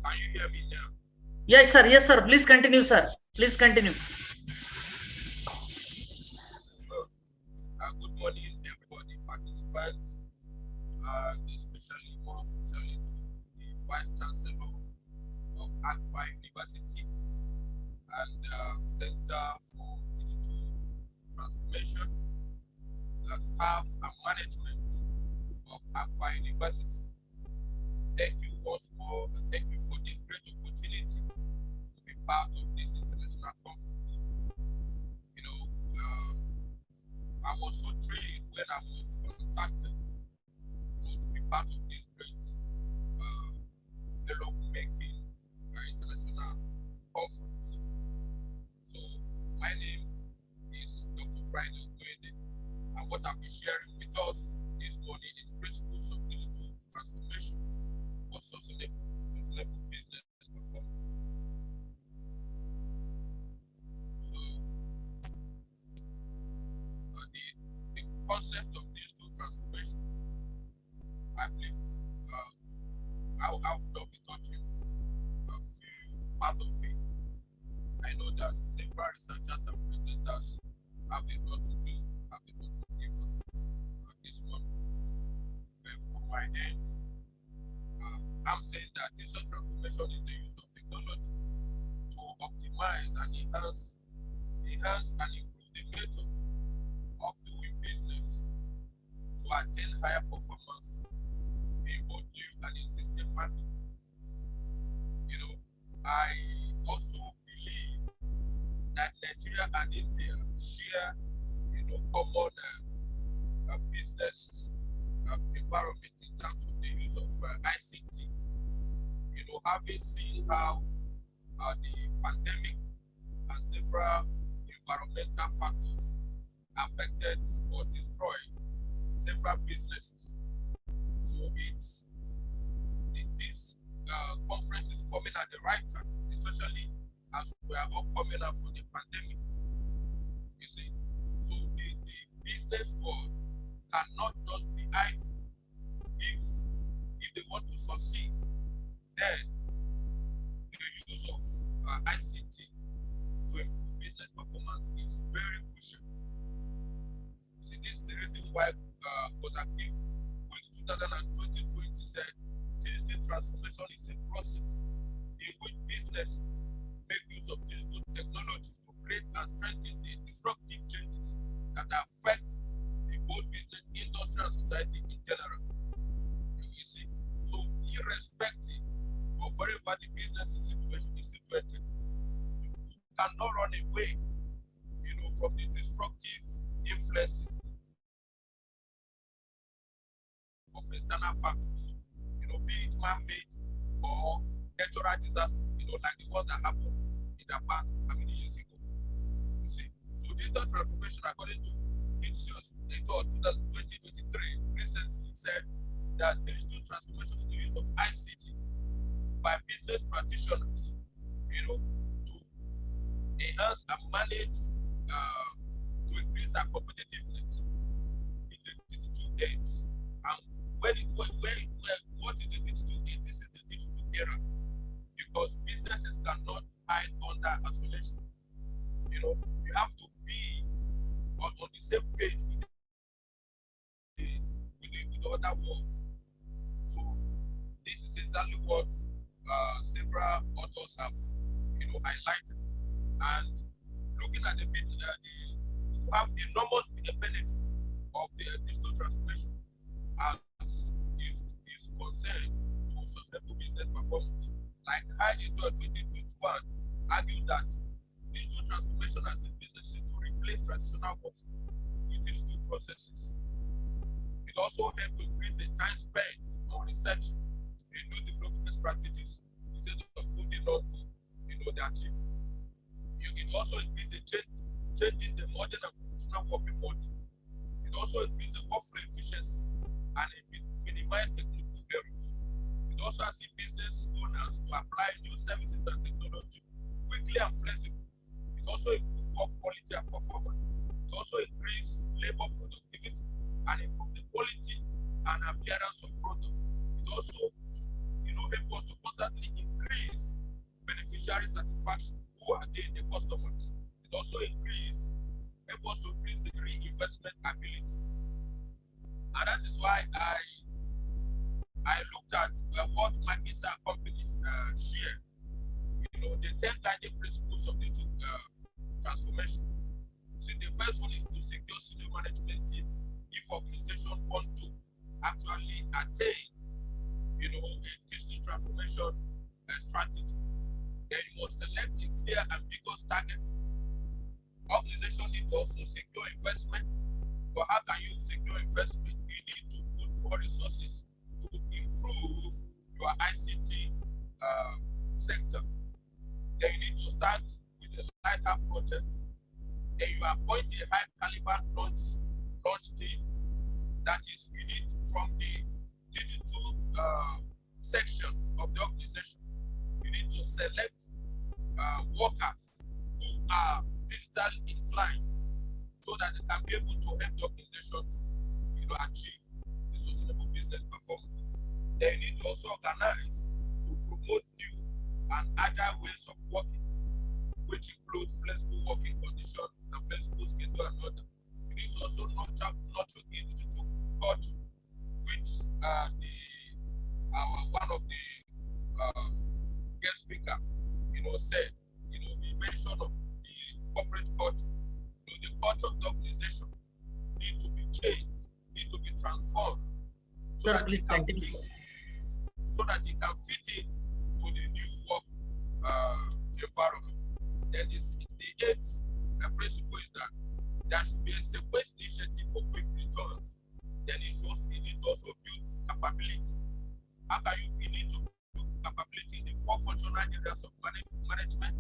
Can you hear me now? Yes, sir. Yes, sir. Please continue, sir. Please continue. Good morning, everybody, participants, especially more officially to the Vice Chancellor of Alpha University and Center for Digital Transformation, the staff and management of Alpha University. Thank you once more, and thank you for this great opportunity to be part of this international conference. You know, I was so thrilled when I was contacted, to be part of this great making international conference. So my name is Dr. Friday Okwede, and what I'll be sharing with us this morning is principles of digital transformation for sustainable business performance. So the concept of digital transformation, I believe, I'll be touching a few part of it. I know that several researchers and presenters have a lot to do, have a lot to give us this morning. But from my end, I'm saying that digital transformation is the use of technology to optimize and enhance and improve the method of doing business to attain higher performance in both new and existing markets. You know, I also believe that Nigeria and India share, common business environment in terms of the use of ICT. Having seen how the pandemic and several environmental factors affected or destroyed several businesses. So this conference is coming at the right time, especially as we are all coming out from the pandemic. You see, so the business world cannot just be idle. If they want to succeed, then the use of ICT to improve business performance is very crucial. See, this is the reason why Kozaki with 2020 said digital transformation is a process in which businesses make use of digital technologies to create and strengthen the disruptive changes that affect the whole business, industry, and society in general. You see, so irrespective of wherever the business situation is situated, you cannot run away, from the disruptive influences of external factors, be it man-made or natural disasters, like the one that happened in Japan many years ago. You see, so digital transformation, according to Kitsios, 2023, recently said that digital transformation is the use of ICT by business practitioners, to enhance and manage, to increase their competitiveness in the digital age. And what is the digital age? This is the digital era, because businesses cannot hide under isolation. You have to be on the same page with the other world. So this is exactly what several authors have, highlighted. And looking at you have enormous benefit of the digital transformation as is concerned to sustainable business performance. Like High in 2021 argued that digital transformation as a business is to replace traditional work with digital processes. It also helped to increase the time spent on research and new development strategies instead of holding on to, their team. It also increased the changing the modern and professional working model. It also increased the workflow efficiency and it minimized technical errors. It also has business owners to apply new services and technology quickly and flexibly. It also improved work quality and performance. It also increased labor productivity and improved the quality and appearance of product. It also, helped us to constantly increase beneficiary satisfaction. Who are the customers? It also helped us to increase the reinvestment ability. And that is why I looked at what markets and companies share. The 10 guiding principles of digital transformation. See, the first one is to secure senior management team if organization want to actually attain, a digital transformation strategy. Then you must select a clear, ambiguous target. Organization need to also secure investment. But how can you secure investment? You need to put more resources to improve your ICT sector. Then you need to start with a lighter project. Then you appoint a high caliber launch team. That is, you need from the digital section of the organization. You need to select workers who are digital inclined so that they can be able to help the organization to, achieve the sustainable business performance. They need to also organize to promote new and agile ways of working, which include flexible working conditions and flexible schedule and order. It is also nurture a digital culture, which one of the guest speaker, said, he mentioned of the corporate culture. The culture of the organization need to be changed, need to be transformed, so that it can fit in to the new work environment. Then the eighth principle is that there should be a sequence initiative for quick returns. Then it need to also build capability. You need to build capability in the four functional areas of management.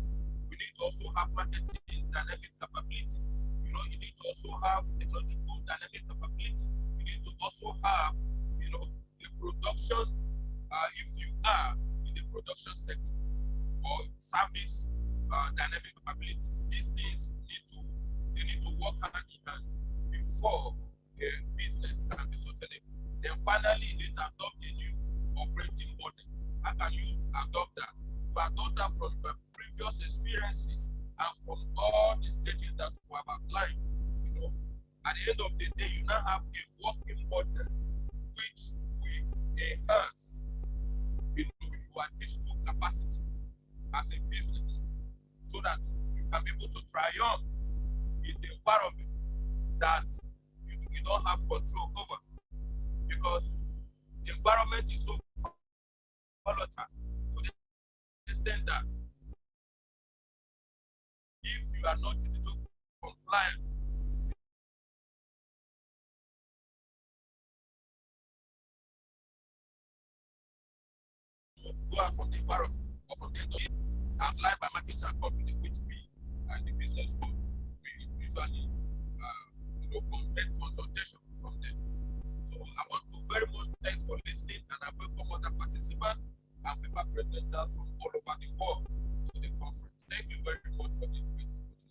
We need to also have marketing dynamic capability. You need to also have technological dynamic capability. You need to also have, the production, if you are in the production sector or service dynamic capability. These things need to they need to work hand in hand before a business can be sustainable. Then finally, you need to adopt a new operating model. How can you adopt that? You adopt that from your previous experiences and from all the stages that you have applied. You know, at the end of the day, you now have a working model which will enhance, you know, your digital capacity as a business, so that you can be able to triumph in the environment that you don't have control over, because the environment is so volatile to the extent that if you are not digital compliant, go out from the environment or from the end of it, outlined by markets and company, which we and the business world, we usually get consultation from them. So I want to very much thank for listening, and I welcome other participants and paper presenters from all over the world to the conference. Thank you very much for this great opportunity.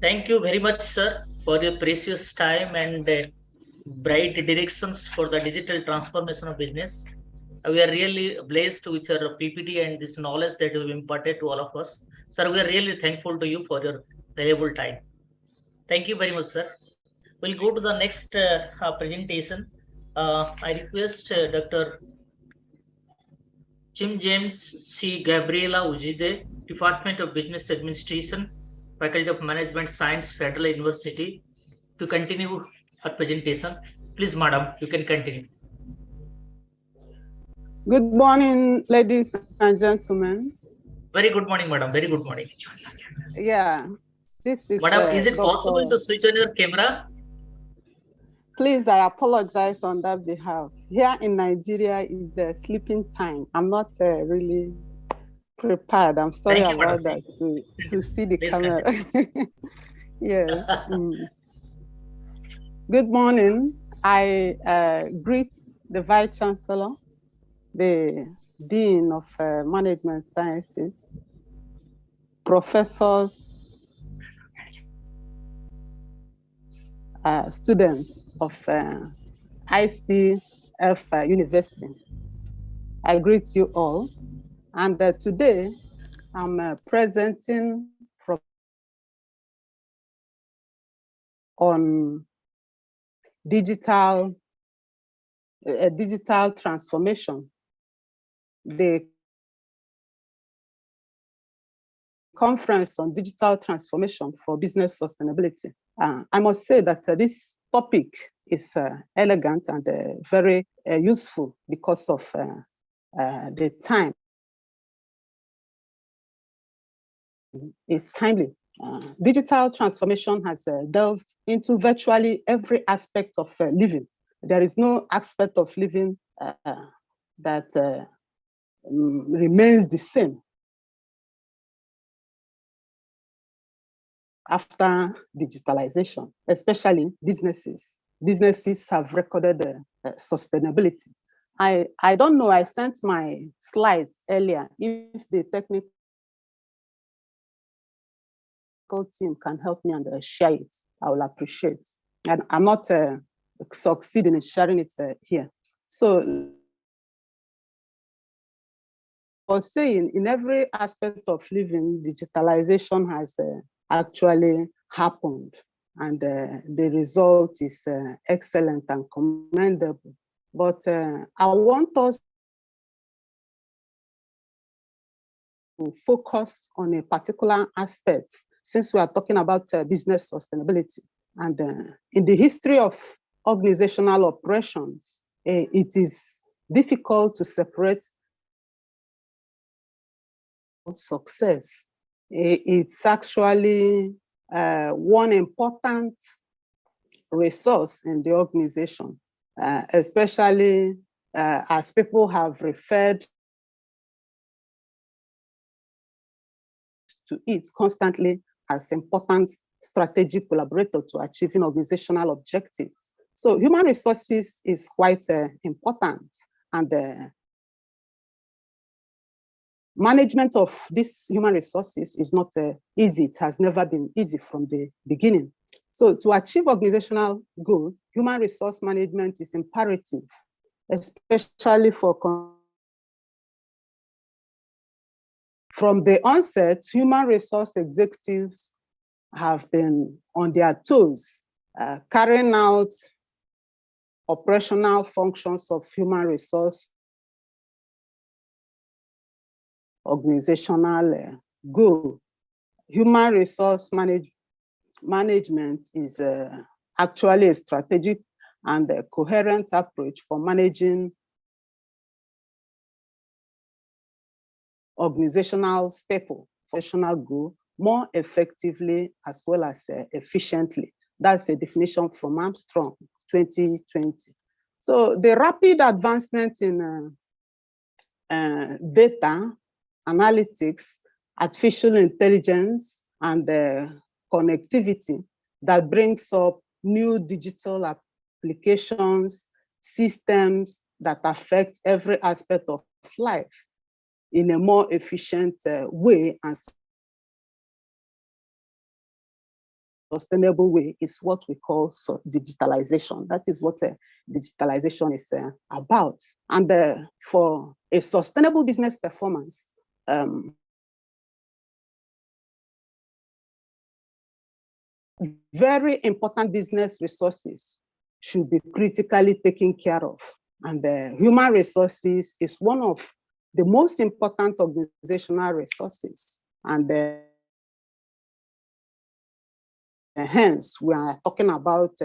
Thank you very much, sir, for your precious time and bright directions for the digital transformation of business. We are really blessed with your PPT and this knowledge that you have imparted to all of us. Sir, we are really thankful to you for your valuable time. Thank you very much, sir. We'll go to the next presentation. I request Dr. Jim James C. Gabriela Ujide, Department of Business Administration, Faculty of Management Science, Federal University, to continue her presentation. Please, madam, you can continue. Good morning, ladies and gentlemen. Very good morning, madam. Very good morning. Yeah, this is. Madam, is it Dr. possible to switch on your camera? Please, I apologize on that behalf. Here in Nigeria is sleeping time. I'm not really prepared. I'm sorry about that to see the camera. Yes. Good morning. I greet the Vice Chancellor, the Dean of Management Sciences, professors, students of ICF University. I greet you all. And today I'm presenting on digital transformation. The conference on digital transformation for business sustainability. I must say that this topic is elegant and very useful because of the time. It's timely. Digital transformation has delved into virtually every aspect of living. There is no aspect of living that remains the same after digitalization, especially businesses. Businesses have recorded sustainability. I don't know, I sent my slides earlier. If the technical team can help me and share it, I will appreciate. And I'm not succeeding in sharing it here. So, I was saying, in every aspect of living, digitalization has actually happened, and the result is excellent and commendable. But I want us to focus on a particular aspect, since we are talking about business sustainability. And in the history of organizational operations, it is difficult to separate success. It's actually one important resource in the organization, especially as people have referred to it constantly as important strategic collaborator to achieving organizational objectives. So human resources is quite important, and management of these human resources is not easy. It has never been easy from the beginning. So to achieve organizational goal, human resource management is imperative, especially for from the onset, human resource executives have been on their toes, carrying out operational functions of human resource organizational goal. Human resource management is actually a strategic and a coherent approach for managing organizational people, professional goal more effectively as well as efficiently. That's a definition from Armstrong, 2020. So the rapid advancement in data analytics, artificial intelligence, and connectivity that brings up new digital applications, systems that affect every aspect of life in a more efficient way and sustainable way is what we call digitalization. That is what digitalization is about. And for a sustainable business performance, very important business resources should be critically taken care of. And human resources is one of the most important organizational resources. And hence, we are talking about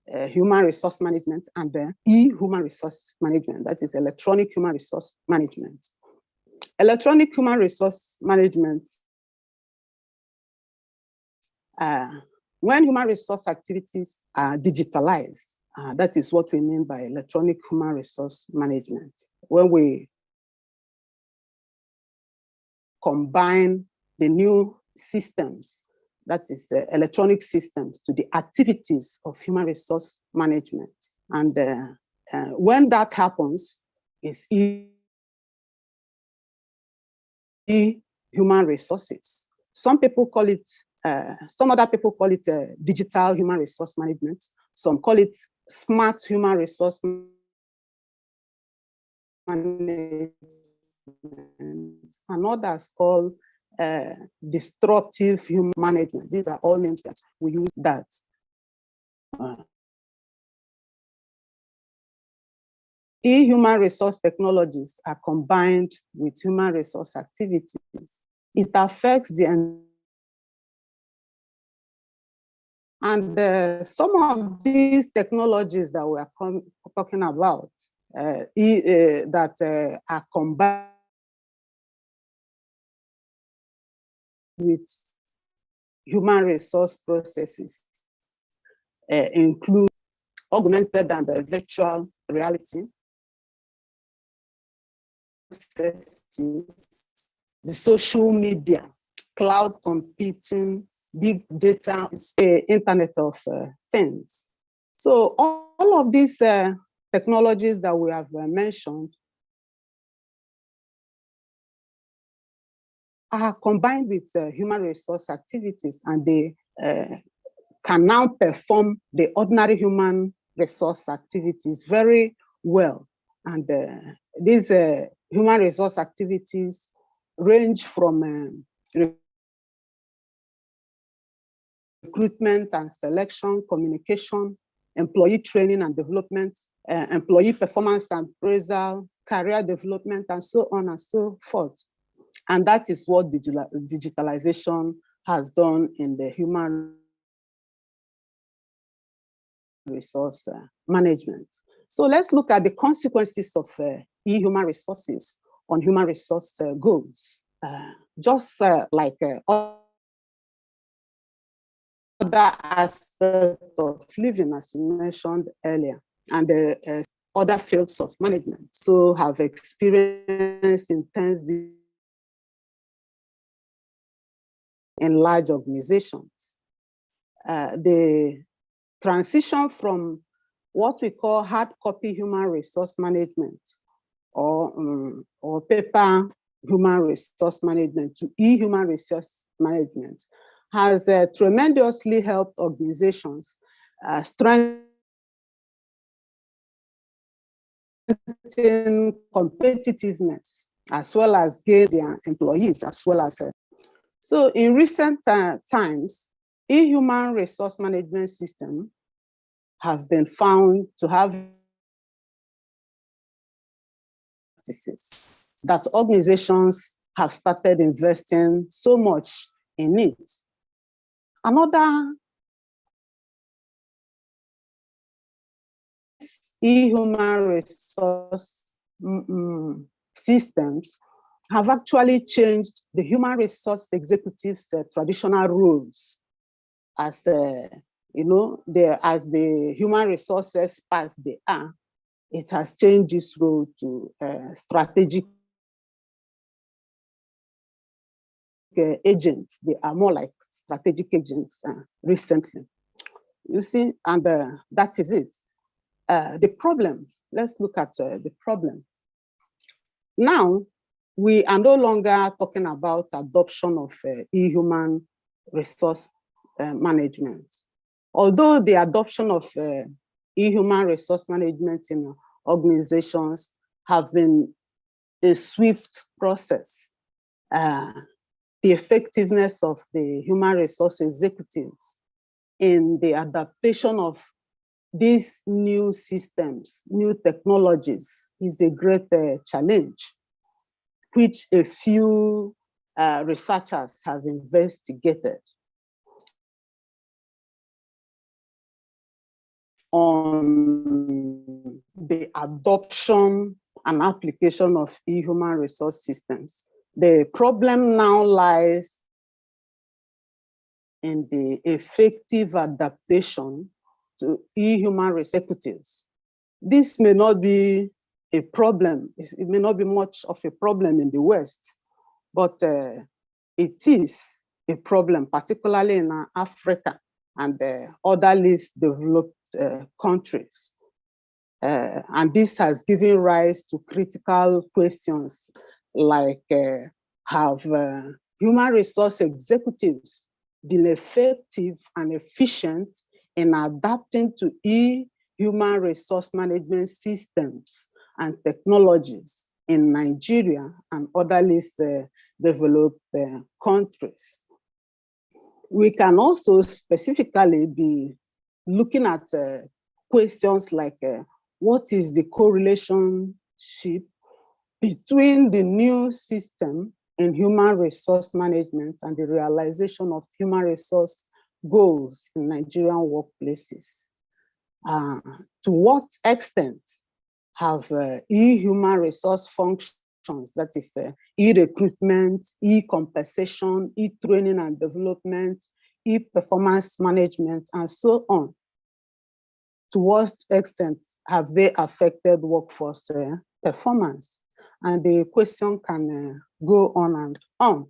human resource management and e-human resource management, that is electronic human resource management. Electronic human resource management, when human resource activities are digitalized, that is what we mean by electronic human resource management. When we combine the new systems, that is electronic systems, to the activities of human resource management. And when that happens, it's human resources. Some people call it, some other people call it digital human resource management. Some call it smart human resource management, and others call destructive human management. These are all names that we use that. E-human resource technologies are combined with human resource activities. It affects the and some of these technologies that we are talking about that are combined with human resource processes include augmented and virtual reality, the social media, cloud computing, big data, Internet of Things. So all of these technologies that we have mentioned are combined with human resource activities, and they can now perform the ordinary human resource activities very well. And these human resource activities range from recruitment and selection, communication, employee training and development, employee performance and appraisal, career development, and so on and so forth. And that is what digitalization has done in the human resource management. So let's look at the consequences of e-human resources on human resource goals. Just like other aspects of living, as you mentioned earlier, and other fields of management, so have experienced intense in large organizations. The transition from what we call hard copy human resource management or paper human resource management to e-human resource management has tremendously helped organizations strengthen competitiveness as well as gain their employees as well as. So in recent times, e-human resource management system have been found to have practices that organizations have started investing so much in it. Another e-human resource systems have actually changed the human resource executives' traditional roles as as the human resource experts they are. It has changed this role to strategic agents. They are more like strategic agents recently. You see, and that is it. The problem, let's look at the problem. Now, we are no longer talking about adoption of e-human resource management. Although the adoption of e-human resource management in organizations have been a swift process, the effectiveness of the human resource executives in the adaptation of these new systems, new technologies is a great challenge, which a few researchers have investigated on the adoption and application of e-human resource systems. The problem now lies in the effective adaptation to e-human executives. This may not be a problem. It may not be much of a problem in the West, but it is a problem, particularly in Africa and other least developed countries. And this has given rise to critical questions like, have human resource executives been effective and efficient in adapting to e-human resource management systems and technologies in Nigeria and other least developed countries? We can also specifically be looking at questions like what is the correlationship between the new system in human resource management and the realization of human resource goals in Nigerian workplaces? To what extent have e-human resource functions, that is e-recruitment, e-compensation, e-training and development, e-performance management, and so on, to what extent have they affected workforce performance? And the question can go on and on.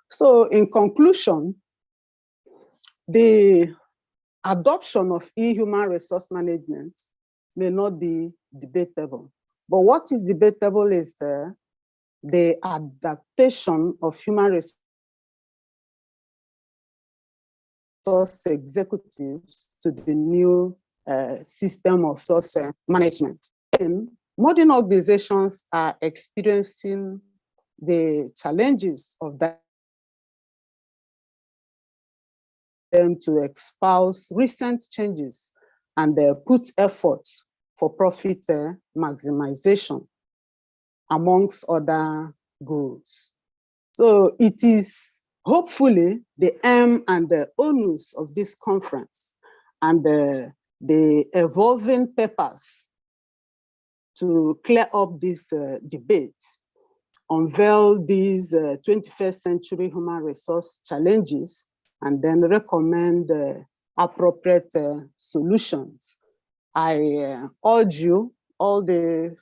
So in conclusion, the adoption of e-human resource management may not be debatable. But what is debatable is the adaptation of human resource executives to the new system of resource management. And modern organizations are experiencing the challenges of that, them to espouse recent changes and put efforts for profit maximization amongst other goals. So it is hopefully the aim and the onus of this conference and the evolving papers to clear up this debate, unveil these 21st century human resource challenges, and then recommend appropriate solutions. I urge you, all the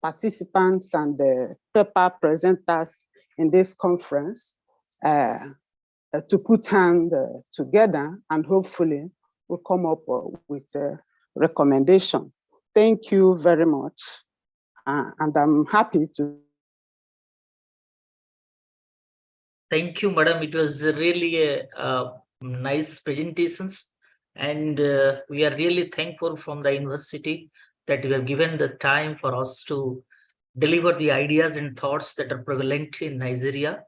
participants and the paper presenters in this conference, to put hand together, and hopefully we'll come up with a recommendation. Thank you very much. And I'm happy to. Thank you, madam. It was really a nice presentations, and we are really thankful from the university that you have given the time for us to deliver the ideas and thoughts that are prevalent in Nigeria.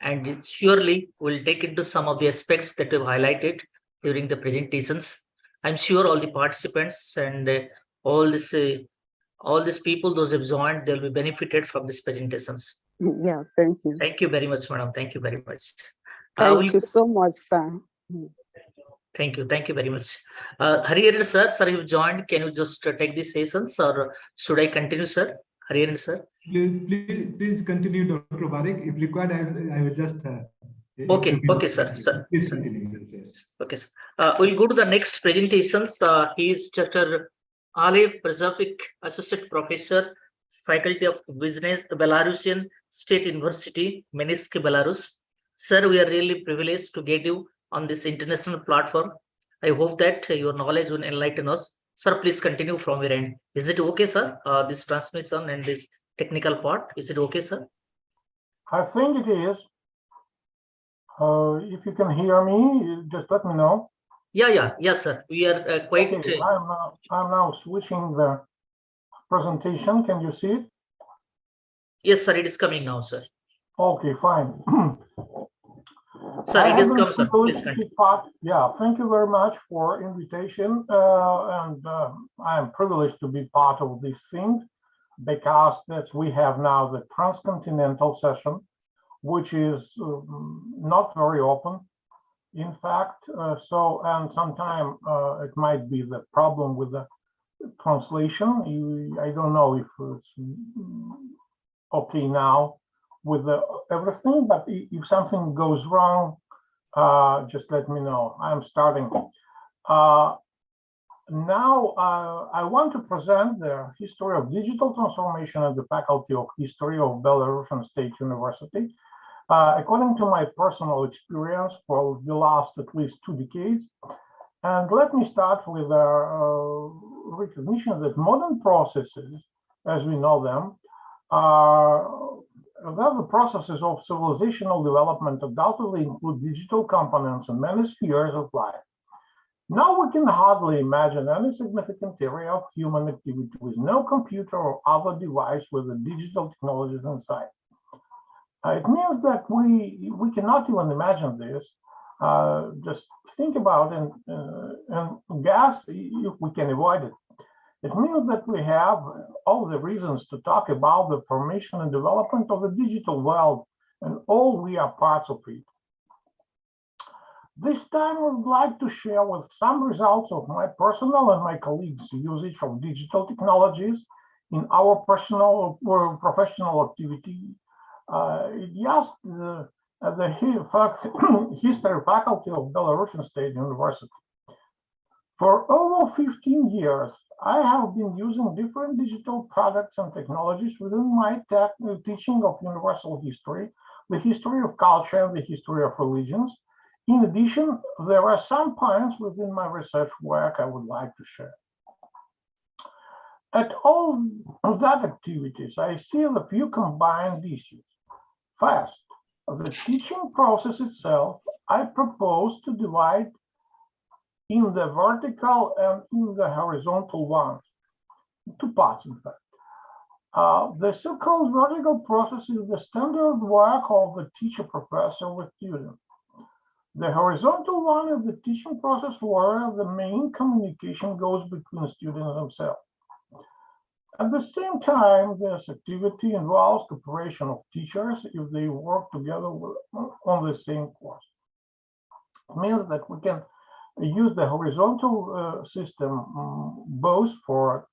And it surely will take into some of the aspects that we've highlighted during the presentations. I'm sure all the participants and all these people, those who have joined, they'll be benefited from these presentations. Yeah, thank you. Thank you very much, madam. Thank you very much. Thank you so much, sir. Thank you. Thank you very much. Hariharan sir, you've joined. Can you just take these sessions, or should I continue, sir? Hariharan sir. Please continue, Dr. Barik. If required, I will just. Okay, sir. Please continue. Yes. Okay, sir. We'll go to the next presentations. He is Dr. Ale Przavic, Associate Professor, Faculty of Business, Belarusian State University, Minsk, Belarus. Sir, we are really privileged to get you on this international platform. I hope that your knowledge will enlighten us. Sir, please continue from your end. Is it okay, sir? This transmission and this technical part, is it okay, sir? I think it is. If you can hear me, just let me know. Yes, sir. We are quite. Okay, I'm now switching the presentation. Can you see it? Yes, sir. It is coming now, sir. Okay, fine. Sir, it is come, sir. Please continue. Yeah, thank you very much for invitation, and I am privileged to be part of this thing, because we have now the transcontinental session, which is not very open, in fact. And sometimes it might be the problem with the translation. I don't know if it's okay now with everything, but if something goes wrong, just let me know. I'm starting. Now, I want to present the history of digital transformation at the Faculty of History of Belarusian State University. According to my personal experience for the last at least 2 decades. And let me start with a recognition that modern processes, as we know them, the processes of civilizational development undoubtedly include digital components in many spheres of life. Now we can hardly imagine any significant area of human activity with no computer or other device with the digital technologies inside. It means that we cannot even imagine this. Just think about it and guess if we can avoid it. It means that we have all the reasons to talk about the formation and development of the digital world, and all we are parts of it. This time I would like to share with some results of my personal and my colleagues' usage of digital technologies in our personal or professional activity. Just at the History Faculty of Belarusian State University. For over 15 years, I have been using different digital products and technologies within my teaching of universal history, the history of culture, and the history of religions. In addition, there are some points within my research work I would like to share. At all of that activities, I see a few combined issues. First, the teaching process itself, I propose to divide in the vertical and in the horizontal ones, 2 parts in fact. The so-called vertical process is the standard work of the teacher-professor with student. The horizontal one is the teaching process where the main communication goes between students themselves. At the same time, this activity involves cooperation of teachers if they work together on the same course. It means that we can use the horizontal system both for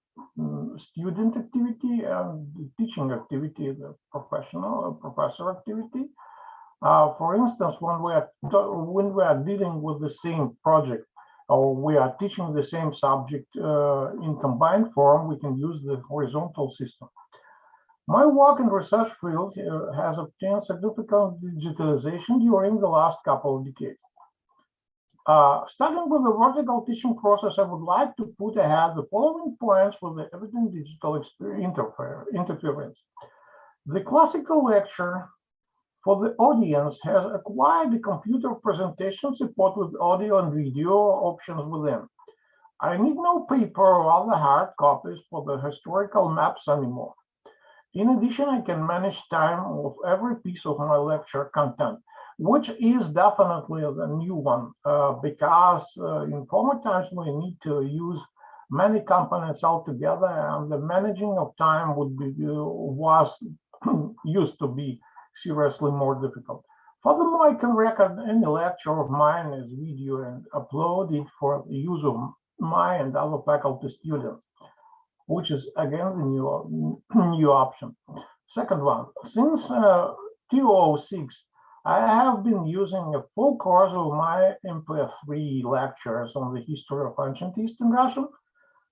student activity and the teaching activity, the professor activity. For instance, when we are dealing with the same project, or we are teaching the same subject in combined form, we can use the horizontal system. My work in research field has obtained significant digitalization during the last couple of decades. Starting with the vertical teaching process, I would like to put ahead the following points for the evident digital interference. The classical lecture for the audience has acquired the computer presentation support with audio and video options within. I need no paper or other hard copies for the historical maps anymore. In addition, I can manage time of every piece of my lecture content, which is definitely the new one, because in former times we need to use many components altogether, and the managing of time was used to be seriously more difficult. Furthermore, I can record any lecture of mine as video and upload it for the use of my and other faculty students, which is again the new option. Second one, since 2006, I have been using a full course of my MP3 lectures on the history of ancient Eastern Russian.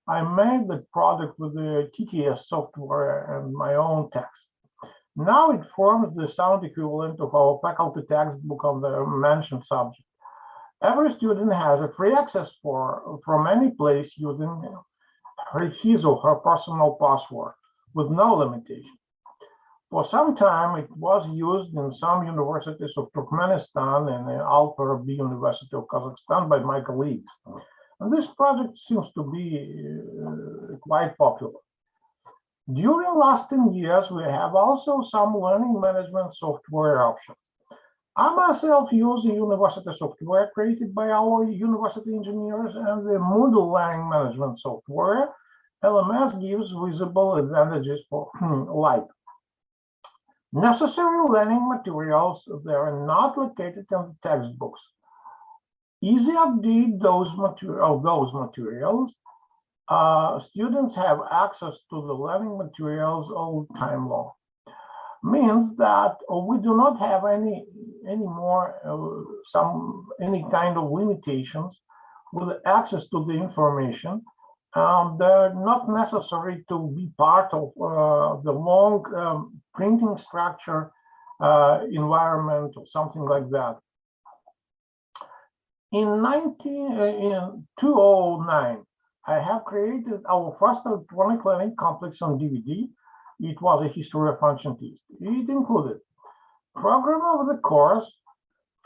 I made the product with the TTS software and my own text. Now it forms the sound equivalent of our faculty textbook on the mentioned subject. Every student has a free access from any place using his or her personal password with no limitation. For some time, it was used in some universities of Turkmenistan and the Alper-B University of Kazakhstan by my colleagues. And this project seems to be quite popular. During last 10 years, we have also some learning management software options. I myself use the university software created by our university engineers and the Moodle learning management software. LMS gives visible advantages for like necessary learning materials. They are not located in the textbooks. Easy update those materials. Students have access to the learning materials all time long. Means that we do not have any more any kind of limitations with access to the information. They're not necessary to be part of the long printing structure environment or something like that. In 2009, I have created our first electronic learning complex on DVD. It was a history of ancient East. It included program of the course,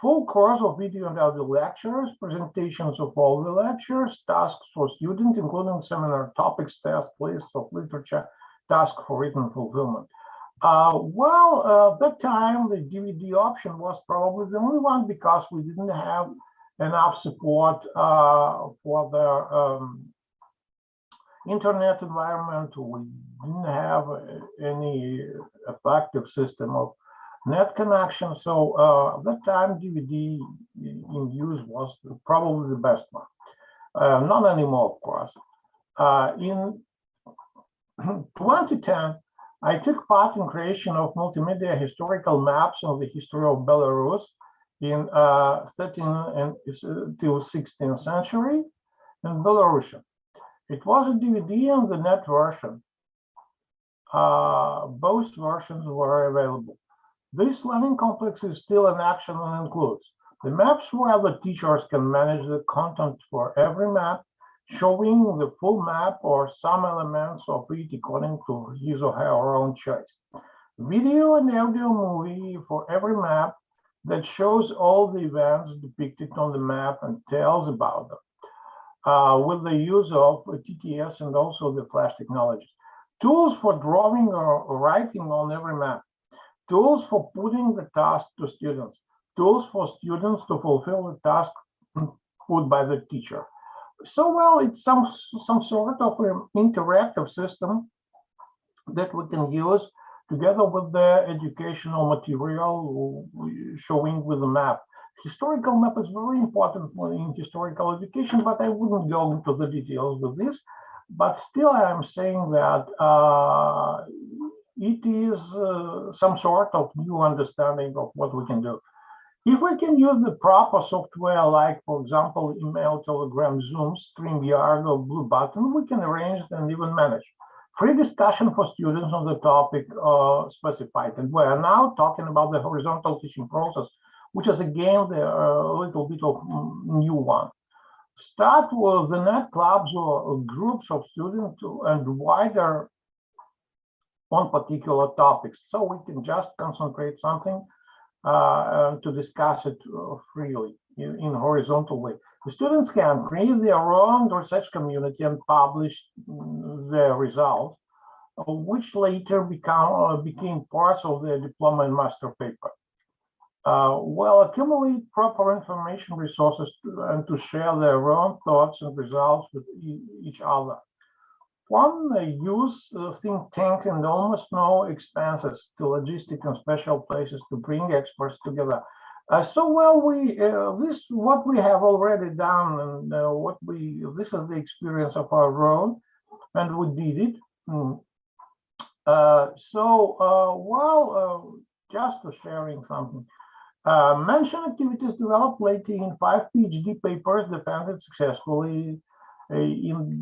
full course of video and audio lectures, presentations of all the lectures, tasks for students, including seminar topics, tests, lists of literature, tasks for written fulfillment. At that time, the DVD option was probably the only one because we didn't have enough support for the internet environment. We didn't have any effective system of net connection. So at that time, DVD in use was probably the best one. Not anymore, of course. In 2010, I took part in creation of multimedia historical maps of the history of Belarus in 13th till 16th century in Belarusian. It was a DVD and the net version. Both versions were available. This learning complex is still in action and includes the maps where the teachers can manage the content for every map, showing the full map or some elements of it according to his or her own choice. Video and audio movie for every map that shows all the events depicted on the map and tells about them. With the use of TTS and also the flash technologies. Tools for drawing or writing on every map. Tools for putting the task to students. Tools for students to fulfill the task put by the teacher. So, well, it's some sort of an interactive system that we can use together with the educational material showing with the map. Historical map is very important in historical education, but I wouldn't go into the details with this. But still, I'm saying that it is some sort of new understanding of what we can do. If we can use the proper software, like, for example, email, Telegram, Zoom, StreamYard, or Blue Button, we can arrange and even manage Free discussion for students on the topic specified. And we are now talking about the horizontal teaching process, which is again a little bit of new one. Start with the net clubs or groups of students and wider on particular topics. So we can just concentrate something to discuss it freely in horizontal way. The students can create their own research community and publish their results, which later became parts of their diploma and master paper. Well, accumulate proper information resources and to share their own thoughts and results with each other. One, use think tank and almost no expenses to logistic and special places to bring experts together. This what we have already done, and this is the experience of our own, and we did it. Just sharing something. Mentioned activities developed lately in 5 PhD papers defended successfully in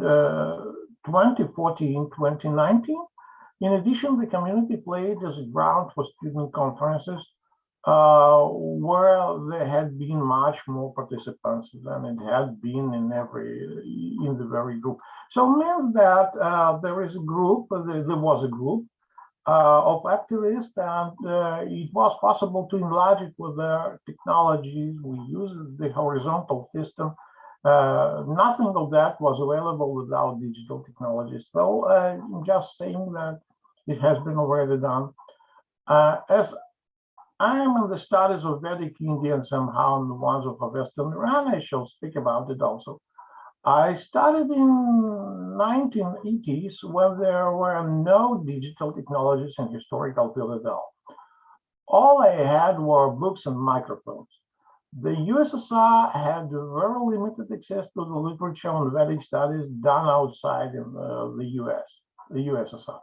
2014-2019. In addition, the community played as a ground for student conferences where there had been much more participants than it had been in the very group. So it means that there was a group of activists, and it was possible to enlarge it with the technologies. We use the horizontal system. Nothing of that was available without digital technologies. So I'm just saying that it has been already done. As I am in the studies of Vedic India and somehow in the ones of Western Iran, I shall speak about it also. I started in 1980s when there were no digital technologies in historical field at all. All I had were books and microphones. The USSR had very limited access to the literature on Vedic studies done outside in the USSR.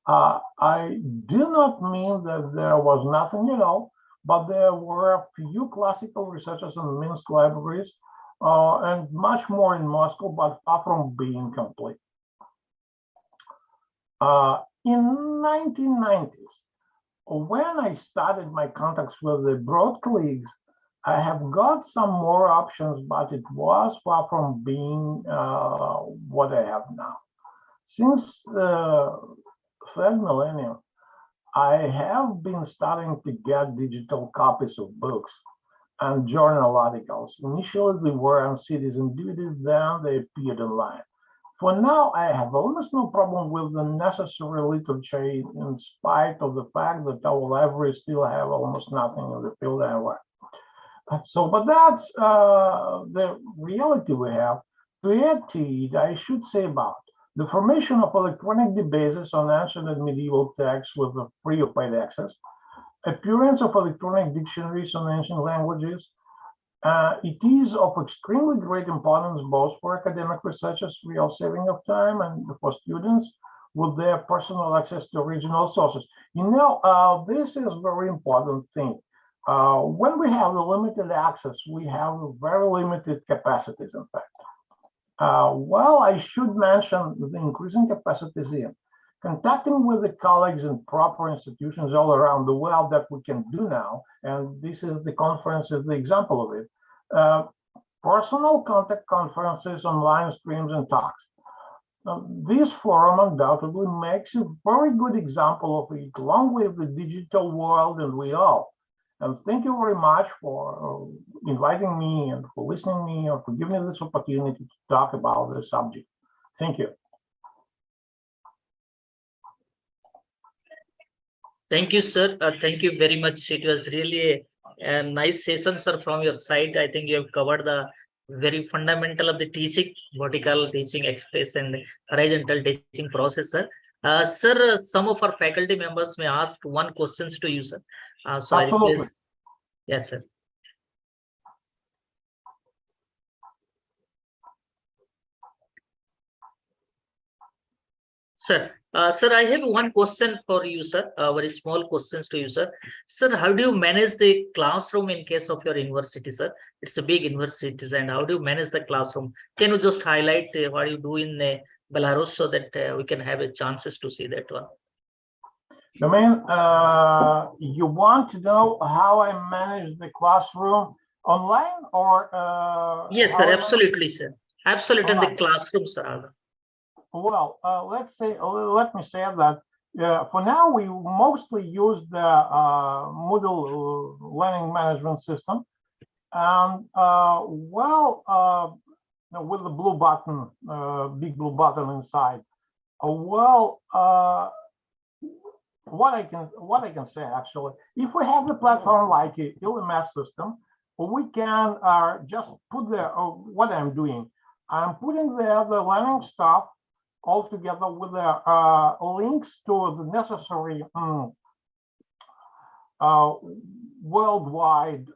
I do not mean that there was nothing at all, but there were a few classical researchers in Minsk libraries and much more in Moscow, but far from being complete. In 1990s, when I started my contacts with the broad colleagues, I have got some more options, but it was far from being what I have now. Since the third millennium, I have been starting to get digital copies of books and journal articles. Initially, they were on CDs and DVDs, then they appeared online. For now, I have almost no problem with the necessary literature, in spite of the fact that our libraries still have almost nothing in the field I work. So, but that's the reality we have. To add to it, I should say about the formation of electronic databases on ancient and medieval texts with the free or paid access, appearance of electronic dictionaries on ancient languages. It is of extremely great importance both for academic researchers, real saving of time, and for students with their personal access to original sources. You know, this is a very important thing. When we have the limited access, we have very limited capacities, in fact. Well, I should mention the increasing capacities in contacting with the colleagues in proper institutions all around the world that we can do now, and this is the conference is the example of it. Personal contact conferences, online streams, and talks. This forum undoubtedly makes a very good example of it. Long live the digital world and we all. And thank you very much for inviting me and for listening to me or for giving me this opportunity to talk about the subject. Thank you. Thank you, sir. Thank you very much. It was really a nice session, sir, from your side. I think you have covered the very fundamental of the teaching, vertical teaching, express, and horizontal teaching process, sir. Sir, some of our faculty members may ask one questions to you, sir. So absolutely. Yes, sir. Sir, Sir, I have one question for you, sir. Very small questions to you, sir. Sir, how do you manage the classroom in case of your university, sir? It's a big university, and how do you manage the classroom? Can you just highlight what you do in Belarus so that we can have a chances to see that one? You mean, you want to know how I manage the classroom online or? Yes, how sir. I- Absolutely, sir. Absolutely, in the Alright. classroom, sir. Well, let's say, let me say that for now, we mostly use the Moodle learning management system. And with the blue button, big blue button inside. What I can say actually, if we have the platform like a LMS system, we can just put there what I'm doing. I'm putting there the learning stuff all together with the links to the necessary worldwide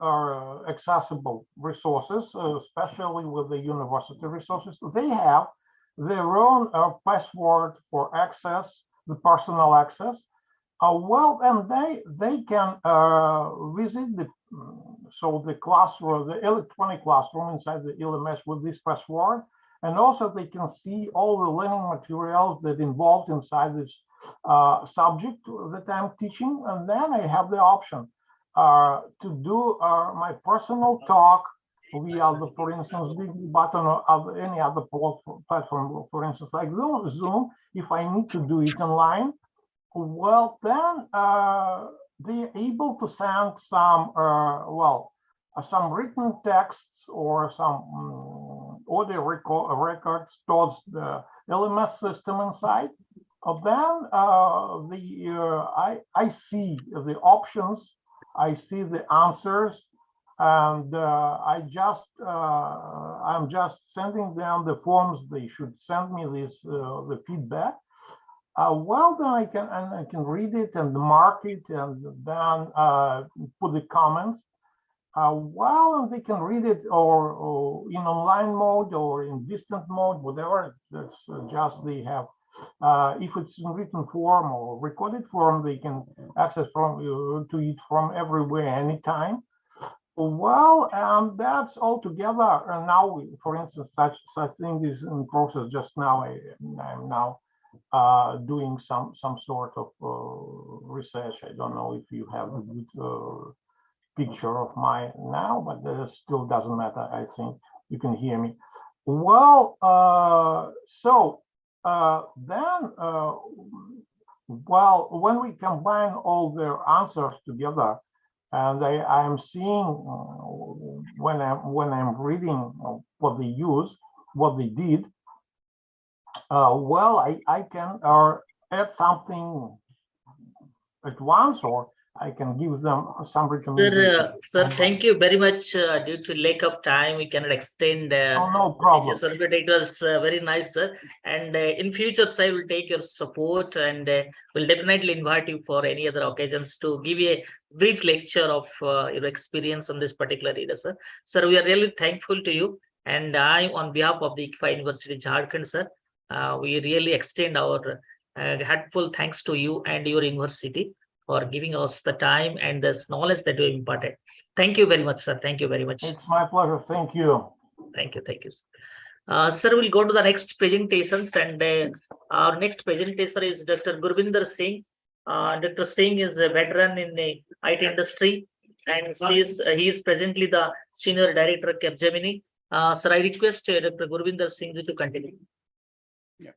accessible resources, especially with the university resources. They have their own password for access, the personal access. And they can visit the classroom, the electronic classroom inside the LMS with this password, and also they can see all the learning materials that involved inside this subject that I'm teaching. And then I have the option to do my personal talk via the, for instance, big button or any other platform, for instance, like Zoom, if I need to do it online. Well, then they're able to send some, some written texts or some audio records towards the LMS system inside. Then I see the options, I see the answers, and I'm just sending them the forms. They should send me this the feedback. Then I can read it and mark it, and then put the comments. And they can read it or in online mode or in distant mode, whatever. That's just they have. If it's in written form or recorded form, they can access to it from everywhere, anytime. And that's all together. And now, for instance, such thing is in process just now. I'm now doing some sort of research. I don't know if you have a good picture of mine now, but that still doesn't matter. I think you can hear me. When we combine all their answers together, and I am seeing when I'm reading what they use, what they did. I can add something at once, or I can give them some recommendation. Sir, thank you very much. Due to lack of time, we cannot extend no problem. sir, but it was very nice, sir. And in future, sir, I will take your support and will definitely invite you for any other occasions to give you a brief lecture of your experience on this particular area, sir. Sir, we are really thankful to you. And I, on behalf of the ICFA University Jharkhand, sir, we really extend our heartfelt thanks to you and your university for giving us the time and this knowledge that you imparted. Thank you very much, sir. Thank you very much. It's my pleasure. Thank you. Thank you. Thank you. Sir, we'll go to the next presentations, and our next presenter is Dr. Gurvinder Singh. Dr. Singh is a veteran in the IT industry, and he is presently the Senior Director at Capgemini. Sir, I request Dr. Gurvinder Singh to continue. Yeah.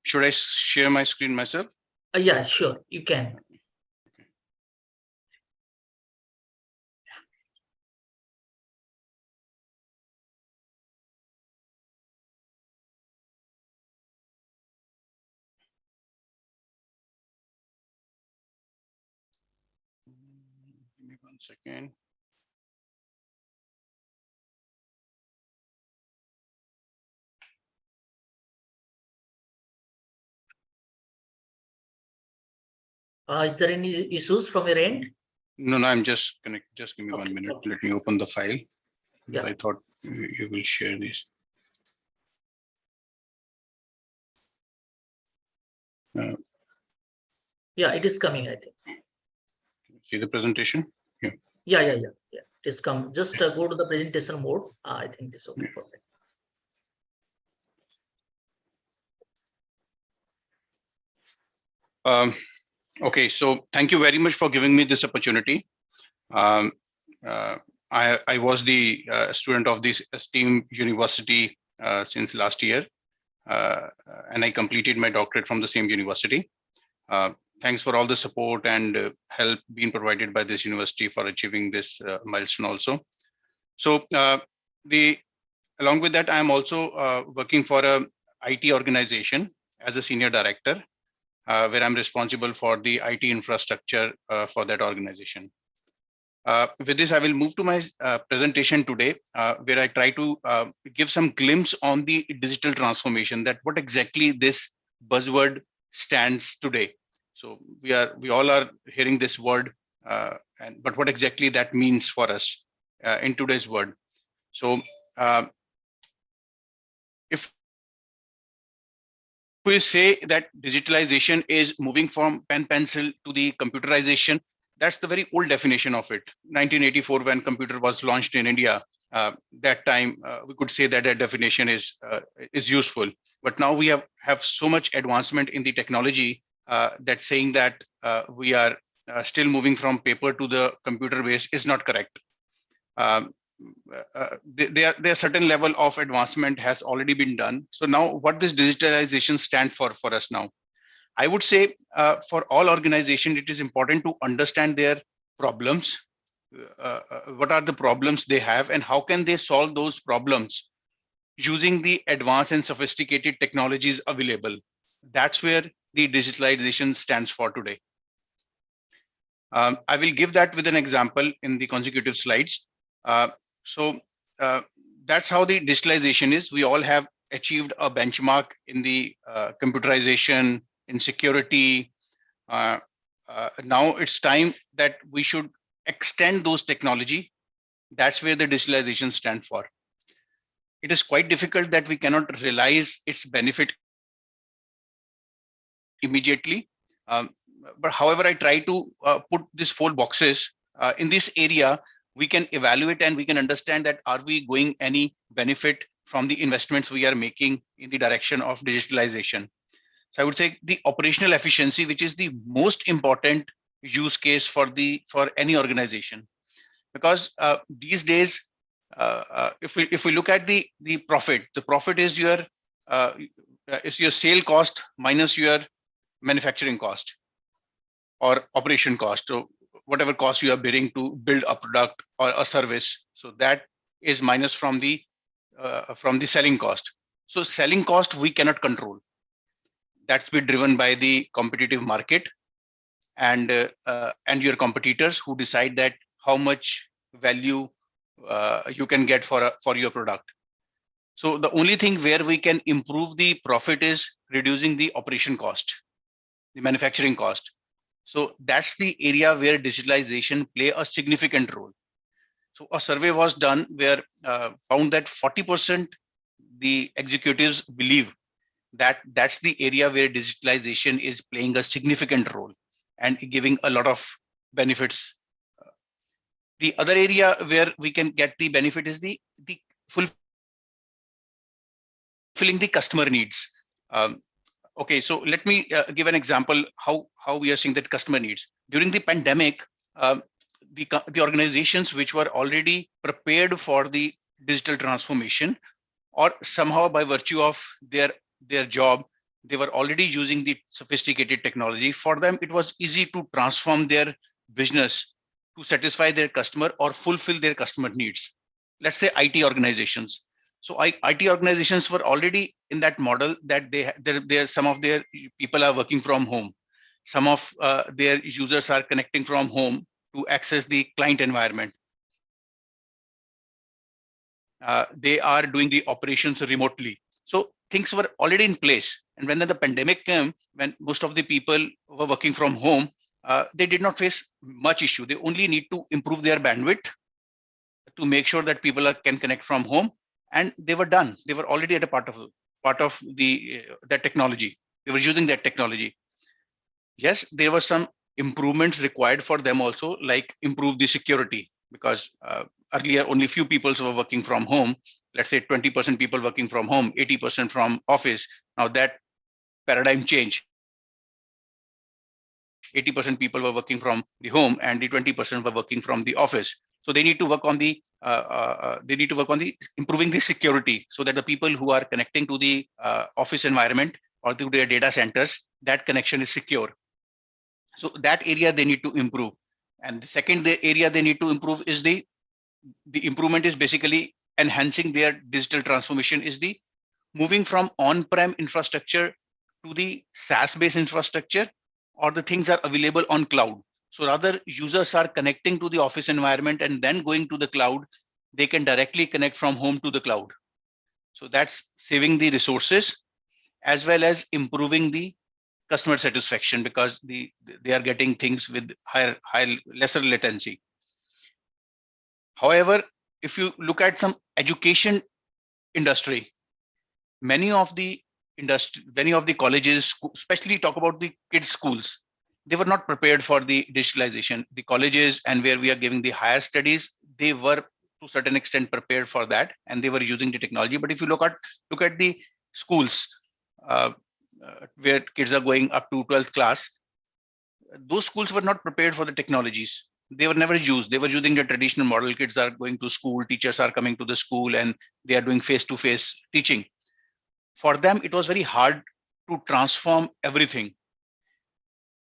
Should I share my screen myself? Yeah, sure, you can. Give me 1 second. Is there any issues from your end? No, I'm just connect. Just give me Okay. 1 minute. Let me open the file. Yeah. I thought you will share this. Yeah, it is coming, I think. See the presentation? Yeah. It is come. Just go to the presentation mode. I think it's okay. Perfect. Okay, so thank you very much for giving me this opportunity. Um, I was the student of this esteemed university since last year, and I completed my doctorate from the same university. Thanks for all the support and help being provided by this university for achieving this milestone also. So along with that, I am also working for a IT organization as a senior director, where I'm responsible for the IT infrastructure for that organization. With this, I will move to my presentation today, where I try to give some glimpse on the digital transformation, that what exactly this buzzword stands today. So we all are hearing this word, but what exactly that means for us in today's world. So if we say that digitalization is moving from pen pencil to the computerization, that's the very old definition of it. 1984, when computer was launched in India, that time we could say that definition is useful. But now we have so much advancement in the technology that saying that we are still moving from paper to the computer base is not correct. There certain level of advancement has already been done. So now what does digitalization stand for us now? I would say for all organizations, it is important to understand their problems. What are the problems they have and how can they solve those problems using the advanced and sophisticated technologies available. That's where the digitalization stands for today. I will give that with an example in the consecutive slides. So that's how the digitalization is. We all have achieved a benchmark in the computerization, in security. Now it's time that we should extend those technology. That's where the digitalization stands for. It is quite difficult that we cannot realize its benefit immediately. But however, I try to put these 4 boxes in this area. We can evaluate and we can understand that are we going any benefit from the investments we are making in the direction of digitalization. So I would say the operational efficiency, which is the most important use case for any organization, because these days, if we look at the profit, the profit is your sale cost minus your manufacturing cost or operation cost. So whatever cost you are bearing to build a product or a service, so that is minus from the selling cost. So selling cost we cannot control. That's been driven by the competitive market and your competitors who decide that how much value you can get for your product. So the only thing where we can improve the profit is reducing the operation cost, the manufacturing cost. So that's the area where digitalization play a significant role. So a survey was done where found that 40% the executives believe that that's the area where digitalization is playing a significant role and giving a lot of benefits. The other area where we can get the benefit is the fulfilling the customer needs. Okay, so let me give an example how we are seeing that customer needs. During the pandemic, the organizations which were already prepared for the digital transformation, or somehow by virtue of their job, they were already using the sophisticated technology. For them, it was easy to transform their business to satisfy their customer or fulfill their customer needs. Let's say IT organizations. So IT organizations were already in that model that some of their people are working from home. Some of their users are connecting from home to access the client environment. They are doing the operations remotely. So things were already in place. And when the pandemic came, when most of the people were working from home, they did not face much issue. They only need to improve their bandwidth to make sure that people can connect from home, and they were done. They were already at a part of the that technology. They were using that technology. Yes, there were some improvements required for them also, like improve the security, because earlier only few people were working from home. Let's say 20% people working from home, 80% from office. Now that paradigm changed. 80% people were working from the home and the 20% were working from the office. So they need to work on the improving the security, so that the people who are connecting to the office environment or to their data centers, that connection is secure. So that area they need to improve. And the second area they need to improve is the improvement is basically enhancing their digital transformation, is the moving from on-prem infrastructure to the SaaS-based infrastructure, or the things are available on cloud. So rather, users are connecting to the office environment and then going to the cloud. They can directly connect from home to the cloud. So that's saving the resources as well as improving the customer satisfaction, because they are getting things with lesser latency. However, if you look at some education industry, many of the colleges, especially talk about the kids schools, they were not prepared for the digitalization. The colleges and where we are giving the higher studies, they were to a certain extent prepared for that, and they were using the technology. But if you look at the schools where kids are going up to 12th class, those schools were not prepared for the technologies. They were never used. They were using the traditional model. Kids are going to school, teachers are coming to the school, and they are doing face-to-face teaching. For them, it was very hard to transform everything.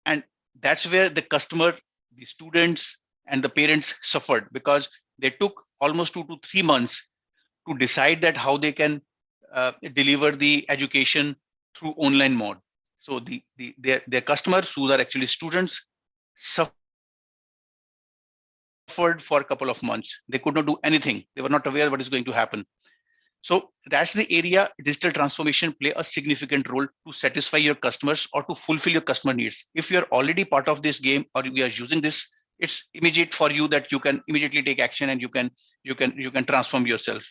And that's where the customer, the students, and the parents suffered, because they took almost 2 to 3 months to decide that how they can deliver the education through online mode. So their customers, who are actually students, suffered for a couple of months. They could not do anything. They were not aware what is going to happen. So that's the area digital transformation play a significant role to satisfy your customers or to fulfill your customer needs. If you're already part of this game or we are using this, it's immediate for you that you can immediately take action and you can transform yourself.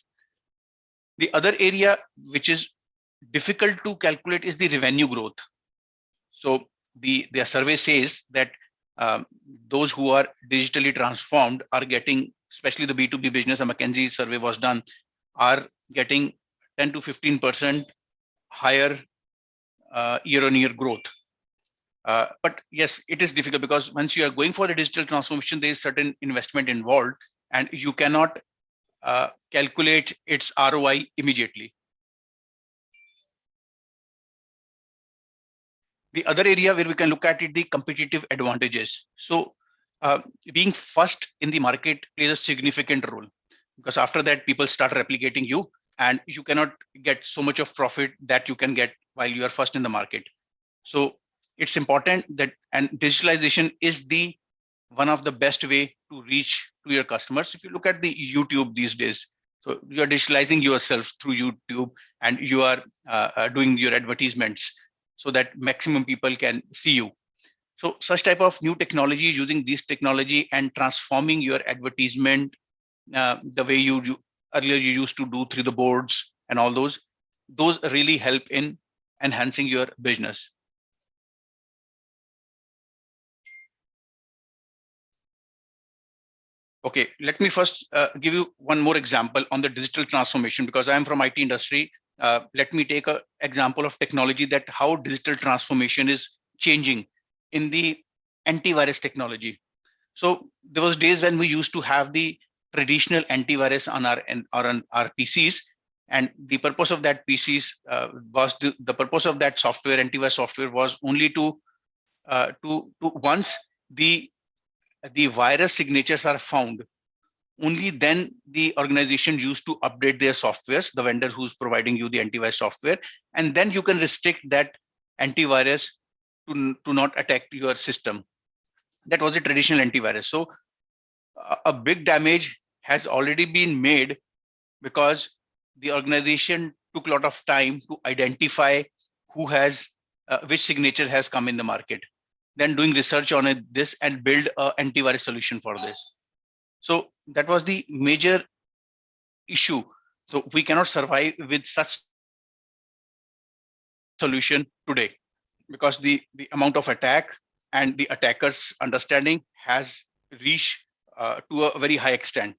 The other area which is difficult to calculate is the revenue growth. So their survey says that those who are digitally transformed are getting, especially the B2B business, a McKinsey survey was done, are getting 10 to 15% higher year-on-year growth. But yes, it is difficult, because once you are going for a digital transformation, there is certain investment involved, and you cannot calculate its ROI immediately. The other area where we can look at it, the competitive advantages. So being first in the market plays a significant role, because after that, people start replicating you, and you cannot get so much of profit that you can get while you are first in the market. So it's important that, and digitalization is the one of the best way to reach to your customers. If you look at the YouTube these days, so you are digitalizing yourself through YouTube, and you are doing your advertisements so that maximum people can see you. So such type of new technology, using this technology and transforming your advertisement the way earlier you used to do through the boards and all those really help in enhancing your business. Okay, let me first give you one more example on the digital transformation, because I am from IT industry. Let me take an example of technology, that how digital transformation is changing in the antivirus technology. So there was days when we used to have the traditional antivirus on our PCs, and the purpose of that PCs was the purpose of that software, antivirus software, was only to once the virus signatures are found, only then the organization used to update their softwares, the vendor who's providing you the antivirus software, and then you can restrict that antivirus to not attack your system. That was a traditional antivirus. So a big damage has already been made, because the organization took a lot of time to identify who has which signature has come in the market, then doing research on this and build an antivirus solution for this. So that was the major issue. So we cannot survive with such solution today. because the amount of attack and the attacker's understanding has reached to a very high extent.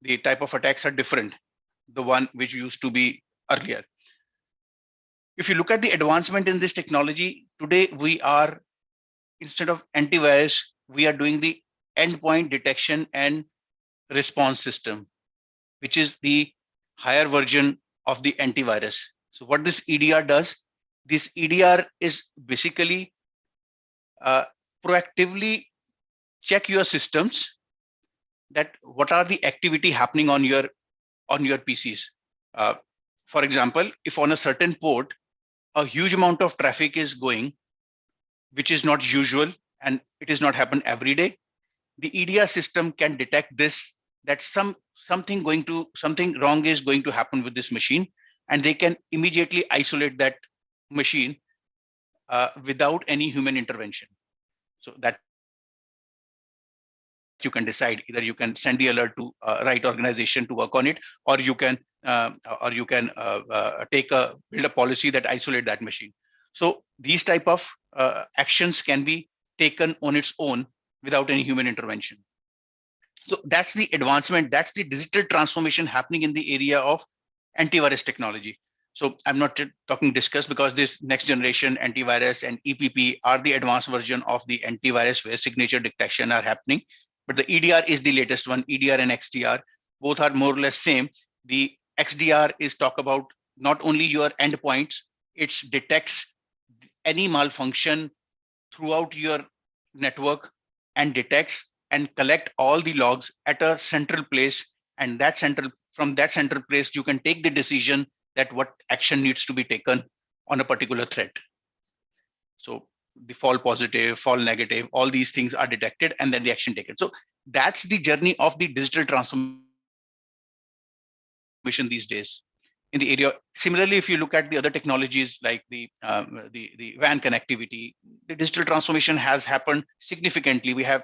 The type of attacks are different, the one which used to be earlier. If you look at the advancement in this technology, today we are, instead of antivirus, we are doing the endpoint detection and response system, which is the higher version of the antivirus. So what this EDR does, this EDR is basically proactively check your systems, that what are the activity happening on your PCs. For example, if on a certain port, a huge amount of traffic is going, which is not usual, and it is not happen every day, the EDR system can detect this, that something wrong is going to happen with this machine, and they can immediately isolate that machine without any human intervention. So that you can decide, either you can send the alert to right organization to work on it, or you can build a policy that isolate that machine. So these type of actions can be taken on its own without any human intervention. So that's the advancement, that's the digital transformation happening in the area of antivirus technology. So I'm not discuss because this next generation antivirus and EPP are the advanced version of the antivirus where signature detection are happening. But the EDR is the latest one, EDR and XDR. Both are more or less same. The XDR is talk about not only your endpoints, it detects any malfunction throughout your network and detects and collect all the logs at a central place. And from that central place, you can take the decision that what action needs to be taken on a particular threat. So the fall positive, fall negative, all these things are detected and then the action taken. So that's the journey of the digital transformation these days in the area. Similarly, if you look at the other technologies like the WAN connectivity, the digital transformation has happened significantly. We have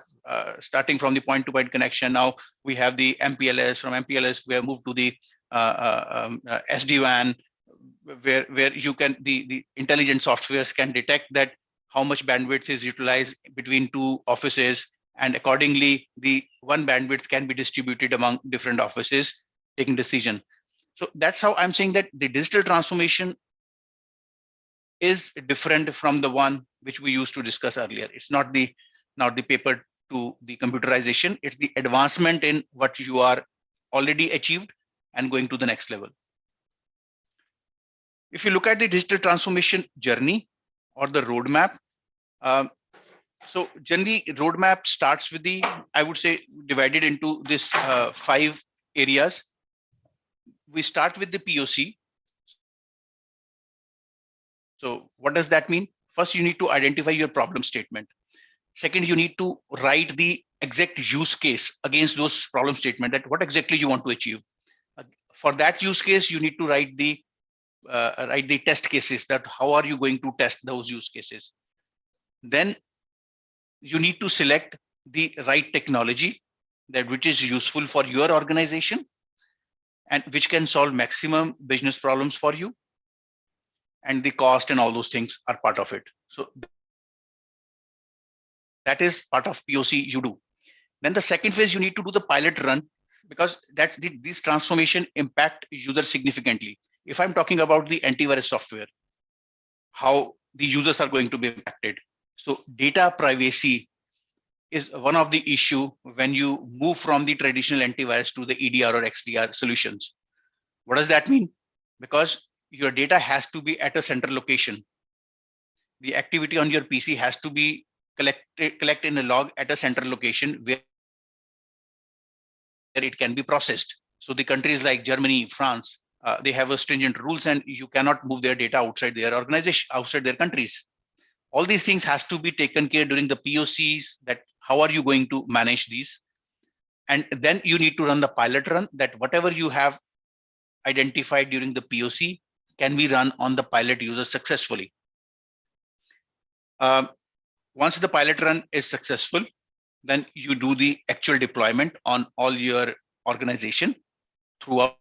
starting from the point-to-point connection. Now we have the MPLS. From MPLS, we have moved to the SD-WAN, where you can the intelligent softwares can detect that how much bandwidth is utilized between two offices, and accordingly the one bandwidth can be distributed among different offices taking decision. So that's how I'm saying that the digital transformation is different from the one which we used to discuss earlier. It's not the paper to the computerization, it's the advancement in what you are already achieved and going to the next level. If you look at the digital transformation journey or the roadmap, so generally roadmap starts with the, I would say, divided into this 5 areas. We start with the POC. So what does that mean? First, you need to identify your problem statement. Second, you need to write the exact use case against those problem statement, that what exactly you want to achieve. For that use case, you need to write the test cases, that how are you going to test those use cases. Then you need to select the right technology that which is useful for your organization and which can solve maximum business problems for you. And the cost and all those things are part of it. So that is part of POC you do. Then the second phase, you need to do the pilot run, because that's this transformation impact user significantly. If I'm talking about the antivirus software, how the users are going to be impacted. So data privacy is one of the issue when you move from the traditional antivirus to the EDR or XDR solutions. What does that mean? Because your data has to be at a central location. The activity on your PC has to be collected in a log at a central location where it can be processed. So the countries like Germany, France, they have a stringent rules, and you cannot move their data outside their organization, outside their countries. All these things has to be taken care during the POCs, that how are you going to manage these? And then you need to run the pilot run, that whatever you have identified during the POC can be run on the pilot user successfully. Once the pilot run is successful, then you do the actual deployment on all your organization throughout.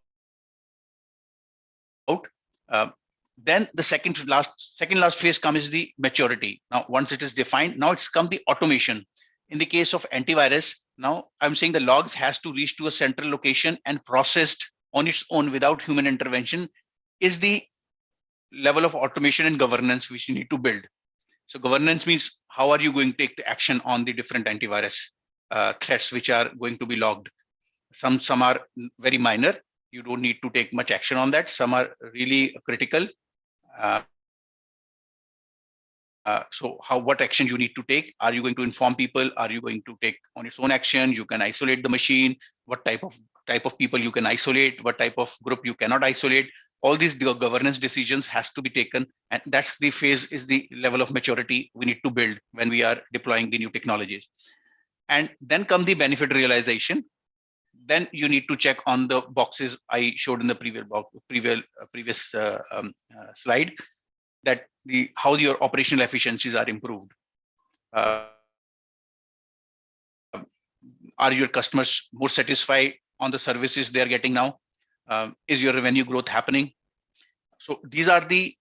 Then the second last phase comes the maturity. Now, once it is defined, now it's come the automation. In the case of antivirus, now I'm saying the logs has to reach to a central location and processed on its own without human intervention is the level of automation and governance which you need to build. So governance means how are you going to take the action on the different antivirus threats which are going to be logged. Some are very minor. You don't need to take much action on that. Some are really critical. So what actions you need to take? Are you going to inform people? Are you going to take on its own action? You can isolate the machine. What type of people you can isolate? What type of group you cannot isolate? All these governance decisions has to be taken, and that's the phase, is the level of maturity we need to build when we are deploying the new technologies. And then come the benefit realization. Then you need to check on the boxes I showed in the previous slide, that how your operational efficiencies are improved. Are your customers more satisfied on the services they are getting now? Is your revenue growth happening? So these are the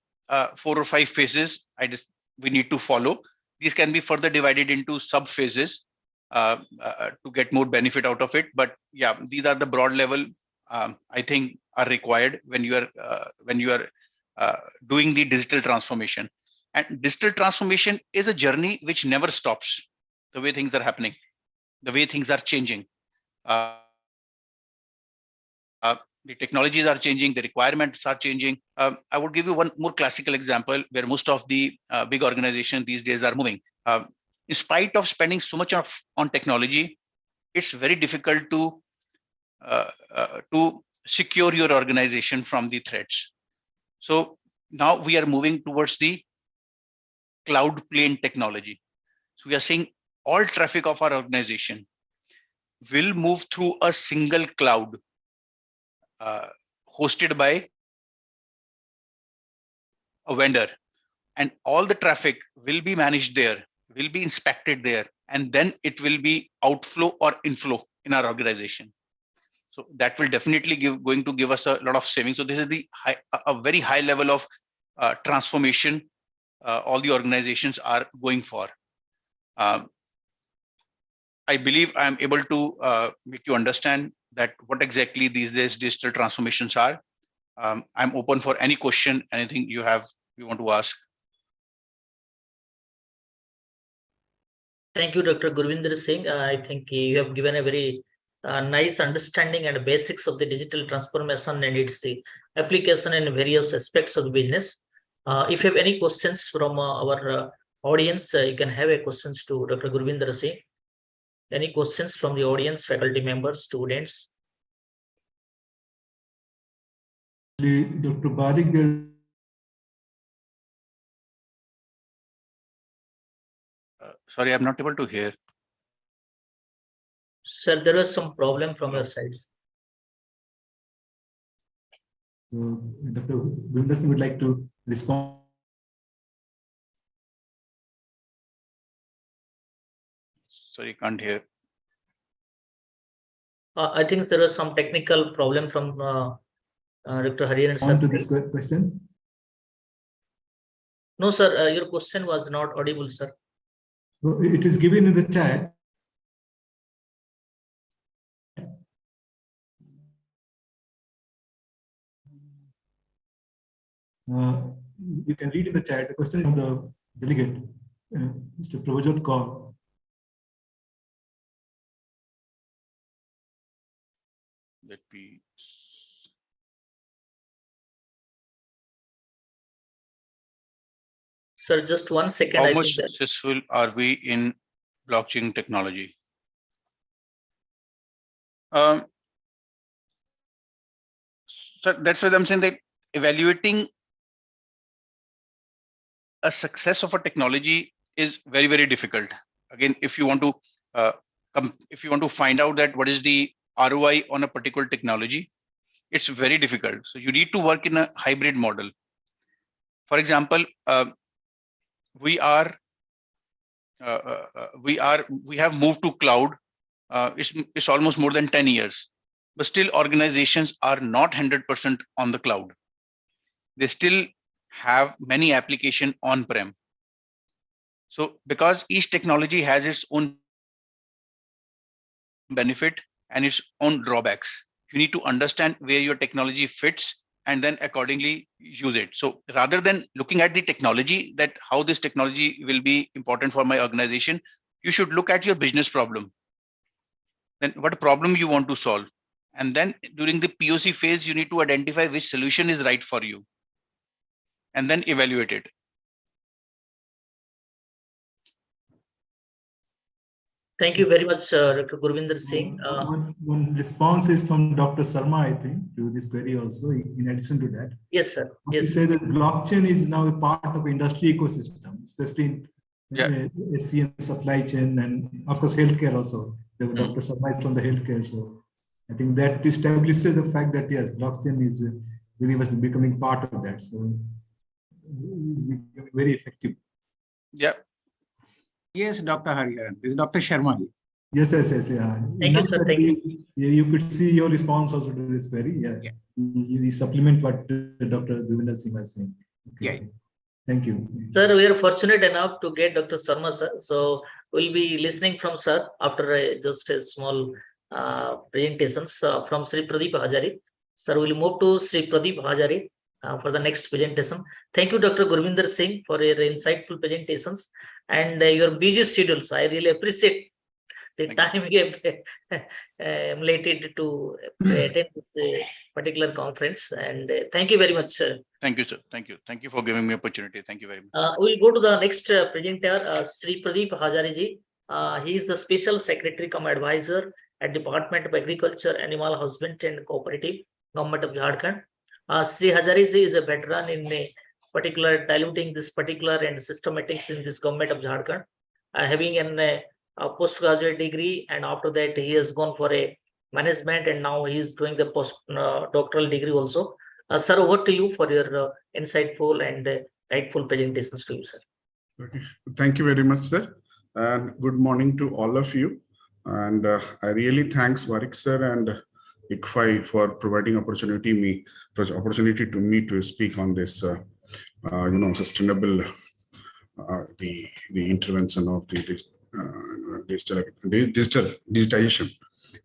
4 or 5 phases we need to follow. These can be further divided into sub phases to get more benefit out of it. But yeah, these are the broad level I think are required when you are doing the digital transformation. And digital transformation is a journey which never stops. The way things are happening, the way things are changing. The technologies are changing, the requirements are changing. I would give you one more classical example where most of the big organizations these days are moving. In spite of spending so much on technology, it's very difficult to secure your organization from the threats. So now we are moving towards the cloud plane technology. So we are seeing all traffic of our organization will move through a single cloud hosted by a vendor, and all the traffic will be managed there, will be inspected there, and then it will be outflow or inflow in our organization. So that will definitely going to give us a lot of savings. So this is a very high level of transformation all the organizations are going for. I believe I am able to make you understand that what exactly these days digital transformations are. I'm open for any question, anything you want to ask. Thank you, Dr. Gurvinder Singh. I think you have given a very nice understanding and basics of the digital transformation and its application in various aspects of the business. If you have any questions from our audience, you can have a questions to Dr. Gurvinder Singh. Any questions from the audience, faculty members, students? Dr. Barik, Sorry, I'm not able to hear. Sir, there was some problem from your sides. So Dr. Gurvinder Singh would like to respond. Sorry, can't hear. I think there was some technical problem from Dr. Hariharan sir. On to this question. No, sir, your question was not audible, sir. It is given in the chat. You can read in the chat. The question from the delegate, Mr. Pravajot Kaur. Let me. Sir, just 1 second. How much successful are we in blockchain technology? So that's what I'm saying, that evaluating a success of a technology is very, very difficult. Again, if you want to find out that what is the ROI on a particular technology, it's very difficult. So you need to work in a hybrid model. For example, we have moved to cloud. It's almost more than 10 years, but still organizations are not 100% on the cloud. They still have many application on-prem. So because each technology has its own benefit and its own drawbacks, you need to understand where your technology fits and then accordingly use it. So rather than looking at the technology, that how this technology will be important for my organization, you should look at your business problem. Then what problem you want to solve. And then during the POC phase, you need to identify which solution is right for you and then evaluate it. Thank you very much, Dr. Gurvinder Singh. One response is from Dr. Sharma, I think, to this query also, in addition to that. Yes, sir. He Yes. said that blockchain is now a part of industry ecosystem, especially in SCM supply chain and of course healthcare also. Dr. Sharma is from the healthcare, so I think that establishes the fact that yes, blockchain is very much becoming part of that. So it's becoming very effective. Yeah. Yes, Dr. Hariharan. This is Dr. Sharma. Yes. Yeah. Thank you, sir. Thank you. You could see your response also to this query. Yeah. You supplement what Dr. Gurvinder Singh was saying. Okay. Yeah. Thank you. Sir, we are fortunate enough to get Dr. Sharma, sir. So we'll be listening from sir after just a small presentations from Sri Pradeep Hajari. Sir, we'll move to Sri Pradeep Hajari for the next presentation. Thank you, Dr. Gurvinder Singh, for your insightful presentations and your busy schedules. I really appreciate the time you have emulated to attend this particular conference. And thank you very much, sir. Thank you, sir. Thank you. Thank you for giving me opportunity. Thank you very much. We'll go to the next presenter, Sri Pradeep Hajari ji. He is the Special Secretary cum Advisor at Department of Agriculture, Animal Husbandry and Cooperative, Government of Jharkhand. Sri Hajari ji is a veteran in particular diluting this particular and systematics in this Government of Jharkhand, having a postgraduate degree, and after that he has gone for a management, and now he is doing the post-doctoral degree also. Sir, over to you for your insightful and rightful presentations to you, sir. Okay. Thank you very much, sir. And good morning to all of you. And I really thanks Warik sir and ICFI for providing opportunity to me to speak on this, sustainable, the intervention of the digitization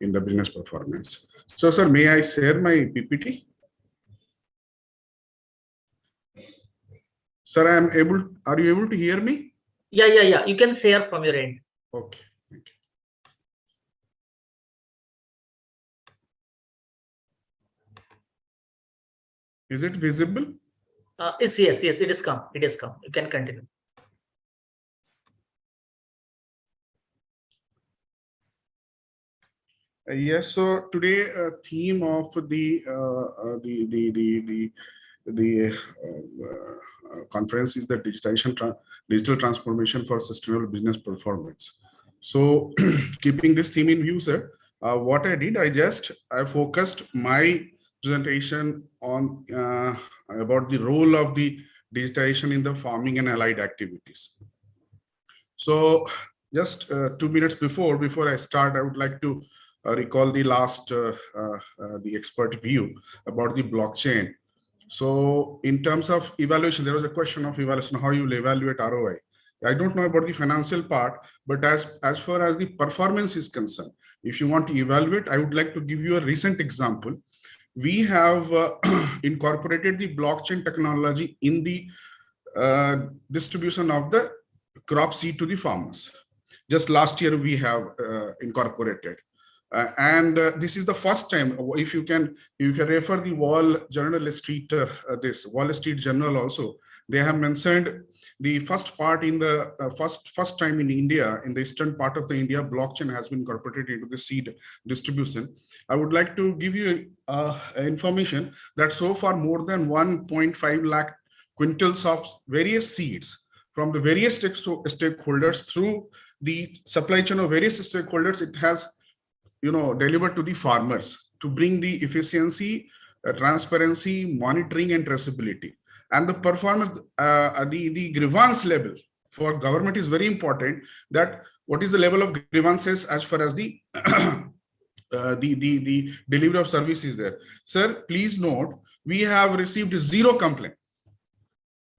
in the business performance. So, sir, may I share my PPT? Sir, are you able to hear me? Yeah. You can share from your end. Okay. Thank you. Is it visible? Yes, it is come. It has come. You can continue. Yes. So today, theme of the conference is the digital transformation for sustainable business performance. So, keeping this theme in view, sir, what I did, I focused my presentation on about the role of the digitization in the farming and allied activities. So, just 2 minutes before I start, I would like to recall the last the expert view about the blockchain. So in terms of evaluation, there was a question of evaluation, how you will evaluate ROI. I don't know about the financial part, but as far as the performance is concerned, if you want to evaluate, I would like to give you a recent example. We have incorporated the blockchain technology in the distribution of the crop seed to the farmers. Just last year, we have incorporated. And this is the first time. If you can refer the Wall Street Journal also. They have mentioned the first part in the first time in India, in the eastern part of the India, blockchain has been incorporated into the seed distribution. I would like to give you information that so far more than 1.5 lakh quintals of various seeds from the various stakeholders through the supply chain of various stakeholders, it has delivered to the farmers to bring the efficiency, transparency, monitoring, and traceability. And the performance, the grievance level for government is very important. That what is the level of grievances as far as the the delivery of service is there. Sir, please note, we have received 0 complaint.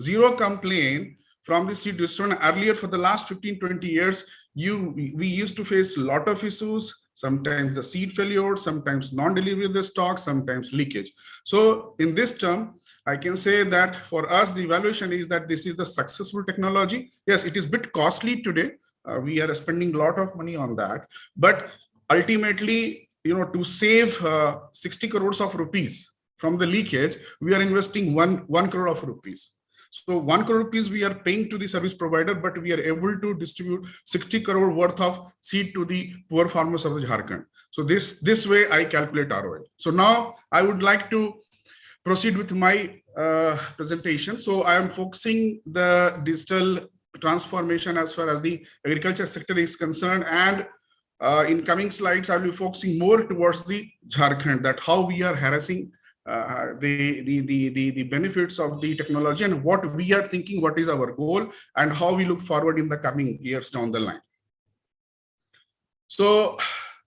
zero complaint from the seed restaurant. Earlier, for the last 15-20 years, we used to face a lot of issues, sometimes the seed failure, sometimes non-delivery of the stock, sometimes leakage. So in this term, I can say that for us, the evaluation is that this is the successful technology. Yes, it is a bit costly today. We are spending a lot of money on that, but ultimately, to save 60 crores of rupees from the leakage, we are investing 1 crore of rupees. So 1 crore rupees we are paying to the service provider, but we are able to distribute 60 crore worth of seed to the poor farmers of the Jharkhand. So this way I calculate ROI. So now I would like to proceed with my presentation. So I am focusing the digital transformation as far as the agriculture sector is concerned, and in coming slides I will be focusing more towards the Jharkhand, that how we are harnessing the benefits of the technology and what we are thinking, what is our goal, and how we look forward in the coming years down the line. So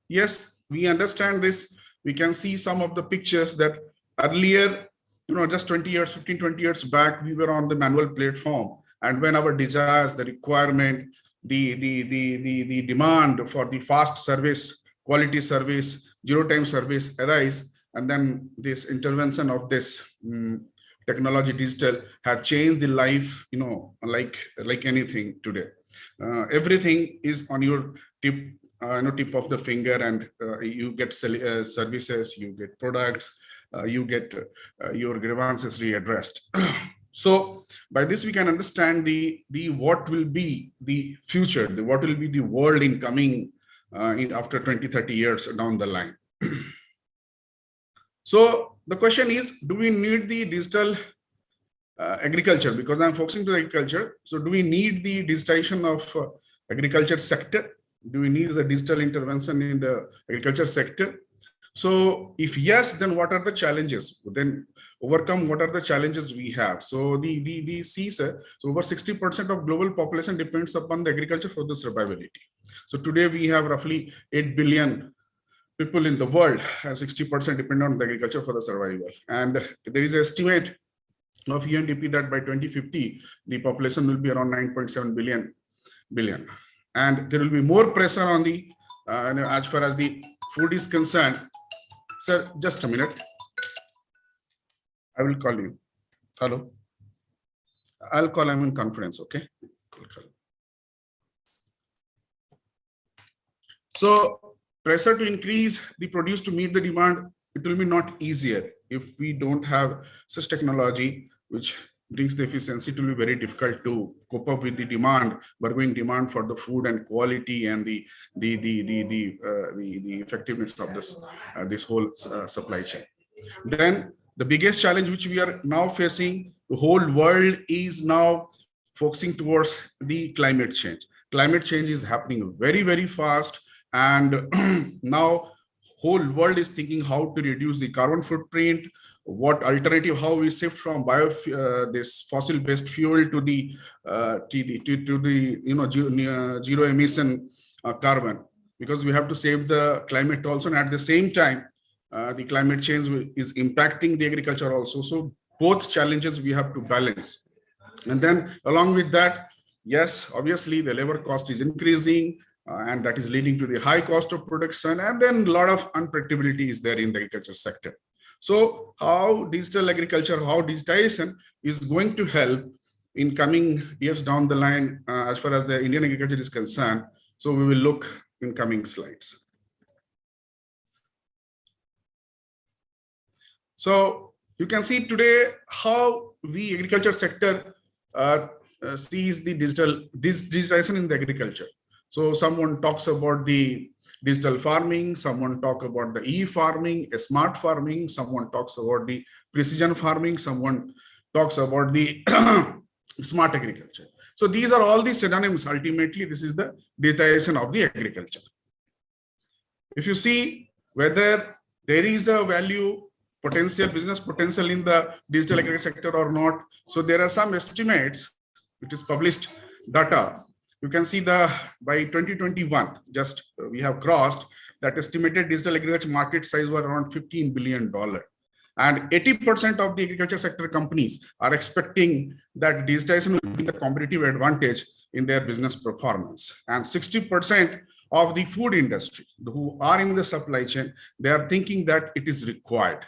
yes, we understand this. We can see some of the pictures that earlier, just 20 years back, we were on the manual platform, and when our desires, the requirement, the demand for the fast service, quality service, zero time service arise, and then this intervention of this technology, digital, has changed the life, like anything today. Everything is on your tip of the finger, and you get services, you get products, you get your grievances readdressed. So by this we can understand the what will be the future, what will be the world in coming after 20-30 years down the line. So the question is, do we need the digital agriculture? Because I'm focusing to agriculture. So do we need the digitization of agriculture sector? Do we need the digital intervention in the agriculture sector? So if yes, then what are the challenges? Then overcome what are the challenges we have? So the so over 60% of global population depends upon the agriculture for the survivability. So today we have roughly 8 billion people in the world, and 60% depend on the agriculture for the survival. And there is an estimate of UNDP that by 2050, the population will be around 9.7 billion. And there will be more pressure on the, as far as the food is concerned. Sir, just a minute. I will call you. Hello. I'll call him in conference, okay? So pressure to increase the produce to meet the demand, it will be not easier if we don't have such technology which brings the efficiency. It will be very difficult to cope up with the demand, growing demand for the food and quality and the effectiveness of this whole supply chain. Then the biggest challenge which we are now facing, the whole world is now focusing towards the climate change. Climate change is happening very, very fast. And now whole world is thinking how to reduce the carbon footprint, what alternative, how we shift from this fossil-based fuel to the zero emission carbon, because we have to save the climate also, and at the same time the climate change is impacting the agriculture also. So both challenges we have to balance. And then along with that, yes, obviously the labor cost is increasing, and that is leading to the high cost of production, and then a lot of unpredictability is there in the agriculture sector. So how digital agriculture, how digitization is going to help in coming years down the line as far as the Indian agriculture is concerned. So we will look in coming slides. So you can see today how the agriculture sector sees the digitization in the agriculture. So someone talks about the digital farming, someone talk about the e-farming, smart farming, someone talks about the precision farming, someone talks about the smart agriculture. So these are all the synonyms. Ultimately, this is the digitization of the agriculture. If you see whether there is a value potential, business potential in the digital agriculture sector or not. So there are some estimates, which is published data. You can see by 2021, we have crossed that estimated digital agriculture market size was around $15 billion. And 80% of the agriculture sector companies are expecting that digitization will be the competitive advantage in their business performance. And 60% of the food industry who are in the supply chain, they are thinking that it is required.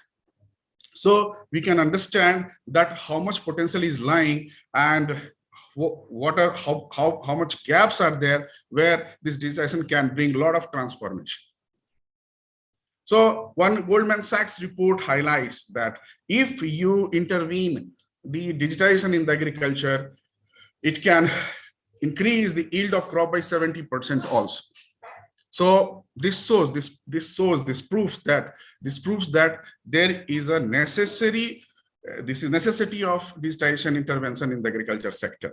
So we can understand that how much potential is lying and how much gaps are there where this digitization can bring a lot of transformation. So one Goldman Sachs report highlights that if you intervene the digitization in the agriculture, it can increase the yield of crop by 70% also. So this proves that there is a necessity of digitization intervention in the agriculture sector.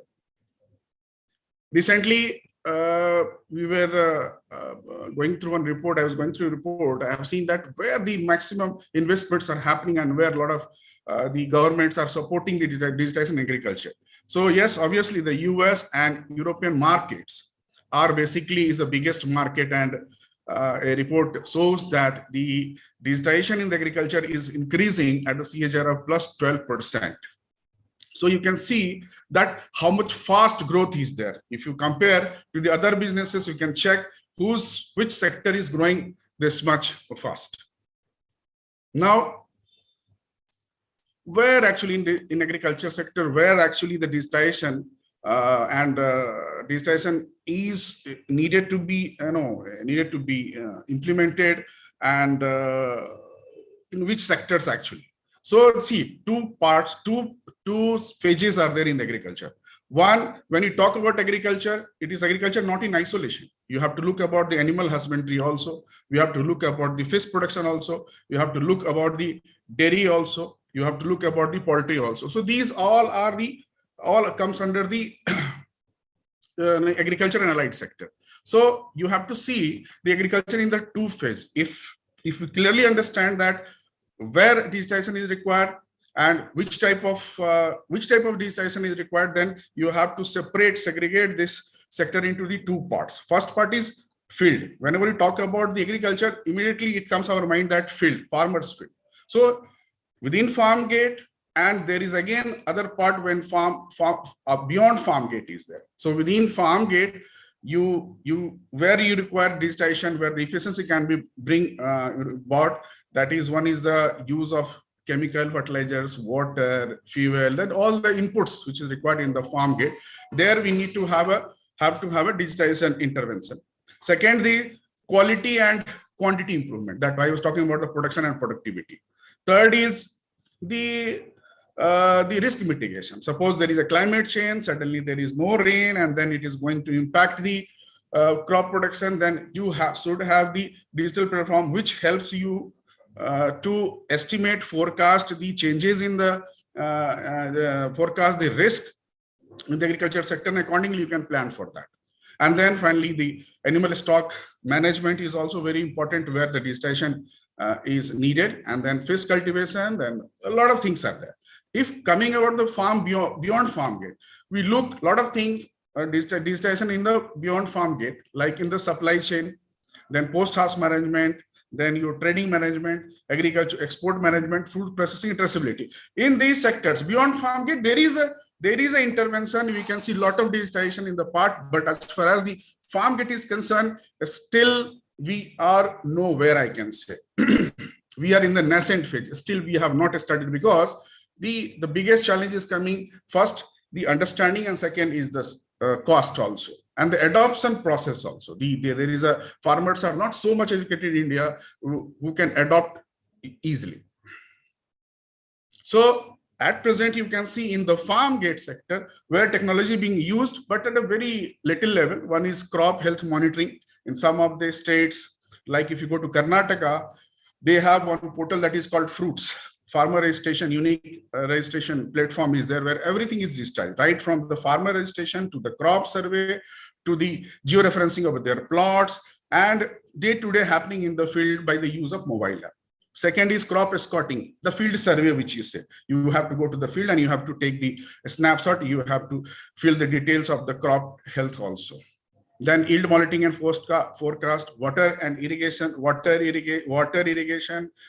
Recently, we were going through one report. I was going through a report. I have seen that where the maximum investments are happening and where a lot of the governments are supporting the digitization in agriculture. So yes, obviously the US and European markets are basically is the biggest market, and a report shows that the digitization in the agriculture is increasing at a CAGR of plus 12%. So you can see that how much fast growth is there. If you compare to the other businesses, you can check which sector is growing this much fast. Now, where actually in agriculture sector, where actually the digitization digitization is needed to be implemented, and in which sectors actually. So see, two phases are there in agriculture. One, when you talk about agriculture, it is agriculture not in isolation. You have to look about the animal husbandry also. You have to look about the fish production also. You have to look about the dairy also. You have to look about the poultry also. So these all comes under the agriculture and allied sector. So you have to see the agriculture in the two phase. If we clearly understand that where digitization is required and which type of digitization is required, then you have to segregate this sector into the two parts. First part is field. Whenever you talk about the agriculture, immediately it comes to our mind that field, farmers field. So within farm gate, and there is again other part when beyond farm gate is there. So within farm gate, where you require digitization, where the efficiency can be bought. That is, one is the use of chemical fertilizers, water, fuel, then all the inputs which is required in the farm gate. There we need to have a digitization intervention. Second, the quality and quantity improvement. That I was talking about the production and productivity. Third is the risk mitigation. Suppose there is a climate change, suddenly there is no rain, and then it is going to impact the crop production. Then you should have the digital platform which helps you to estimate, forecast the changes in the forecast the risk in the agriculture sector, and accordingly you can plan for that. And then finally, the animal stock management is also very important, where the digitization is needed. And then fish cultivation, then a lot of things are there. If coming about the farm beyond farm gate, we look a lot of things digitization in the beyond farm gate, like in the supply chain, then post-harvest management, then your trading management, agriculture export management, food processing, traceability. In these sectors beyond farm gate, there is an intervention. We can see a lot of digitization in the part, but as far as the farm gate is concerned, still we are nowhere, I can say. We are in the nascent phase. Still we have not started, because the biggest challenge is coming first, the understanding, and second is the cost also, and the adoption process also. Farmers are not so much educated in India who can adopt easily. So at present, you can see in the farm gate sector where technology being used, but at a very little level. One is crop health monitoring in some of the states. Like if you go to Karnataka, they have one portal that is called Fruits. Farmer registration, unique registration platform is there, where everything is digitized, right from the farmer registration to the crop survey to the georeferencing of their plots, and day-to-day happening in the field by the use of mobile app. Second is crop escorting, the field survey, which you say. You have to go to the field and you have to take the snapshot. You have to fill the details of the crop health also. Then yield monitoring and forecast, water irrigation,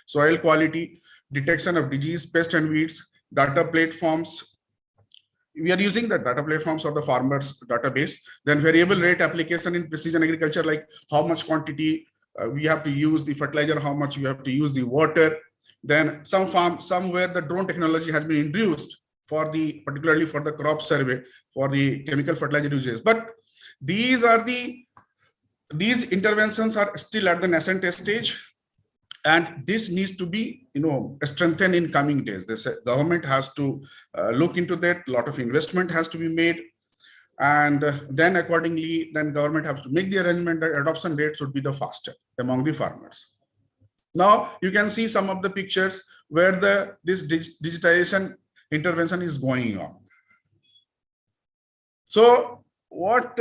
soil quality, detection of disease, pest and weeds, data platforms. We are using the data platforms of the farmers database, then variable rate application in precision agriculture, like how much quantity we have to use the fertilizer, how much we have to use the water. Then somewhere the drone technology has been introduced for the, particularly for the crop survey, for the chemical fertilizer uses. But these interventions are still at the nascent stage. And this needs to be, strengthened in coming days. The government has to look into that. A lot of investment has to be made, and then accordingly, then government has to make the arrangement that adoption rate should be the faster among the farmers. Now you can see some of the pictures where this digitization intervention is going on. So what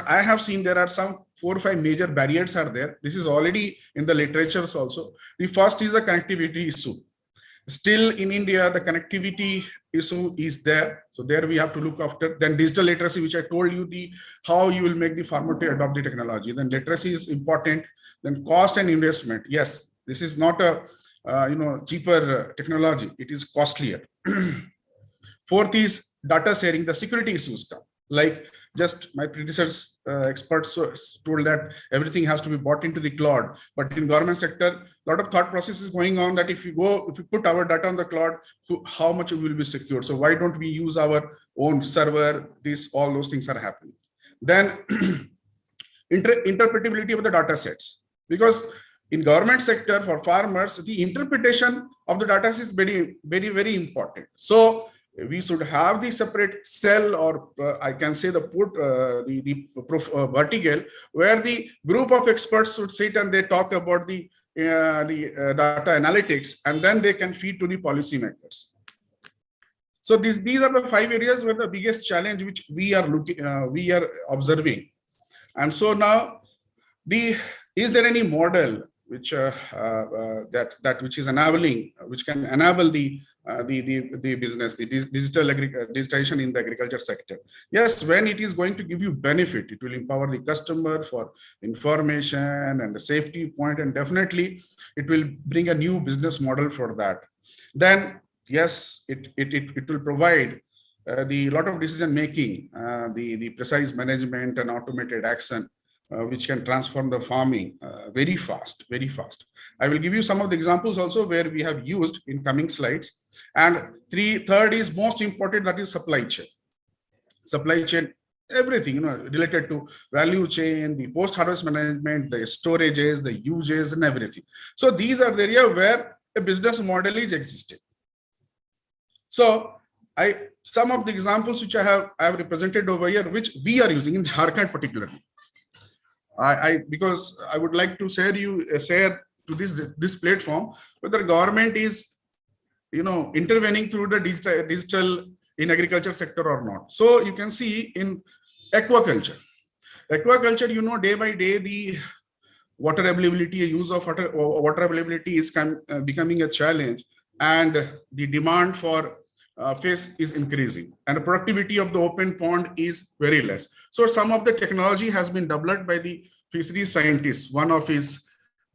I have seen, there are some 4 or 5 major barriers are there. This is already in the literatures also. The first is the connectivity issue. Still in India, the connectivity issue is there. So there we have to look after. Then digital literacy, which I told you, how you will make the farmer to adopt the technology. Then literacy is important. Then cost and investment. Yes, this is not a cheaper technology. It is costlier. Fourth is data sharing. The security issues come. Like just my predecessors, experts told that everything has to be bought into the cloud. But in government sector, a lot of thought process is going on that if we put our data on the cloud, how much it will be secured? So why don't we use our own server? All those things are happening. Then interpretability of the data sets, because in government sector for farmers, the interpretation of the data is very, very, very important. So we should have the separate cell, or I can say the vertical, where the group of experts should sit and they talk about the data analytics, and then they can feed to the policymakers. So these are the 5 areas where the biggest challenge which we are observing. And so now, is there any model which which is enabling, which can enable the business, the digitization in the agriculture sector? Yes, when it is going to give you benefit, it will empower the customer for information and the safety point, and definitely it will bring a new business model for that. Then yes, it will provide the lot of decision making, the precise management and automated action, which can transform the farming very fast, very fast. I will give you some of the examples also where we have used in coming slides. And third is most important, that is supply chain. Supply chain, everything related to value chain, the post-harvest management, the storages, the uses, and everything. So these are the area where a business model is existing. So some of the examples which I have represented over here, which we are using in Jharkhand particularly. Because I would like to share to this platform whether the government is intervening through the digital in agriculture sector or not. So you can see in aquaculture, day by day the water availability, use of water availability is becoming a challenge, and the demand for fish is increasing, and the productivity of the open pond is very less. So some of the technology has been developed by the fisheries scientists. One of his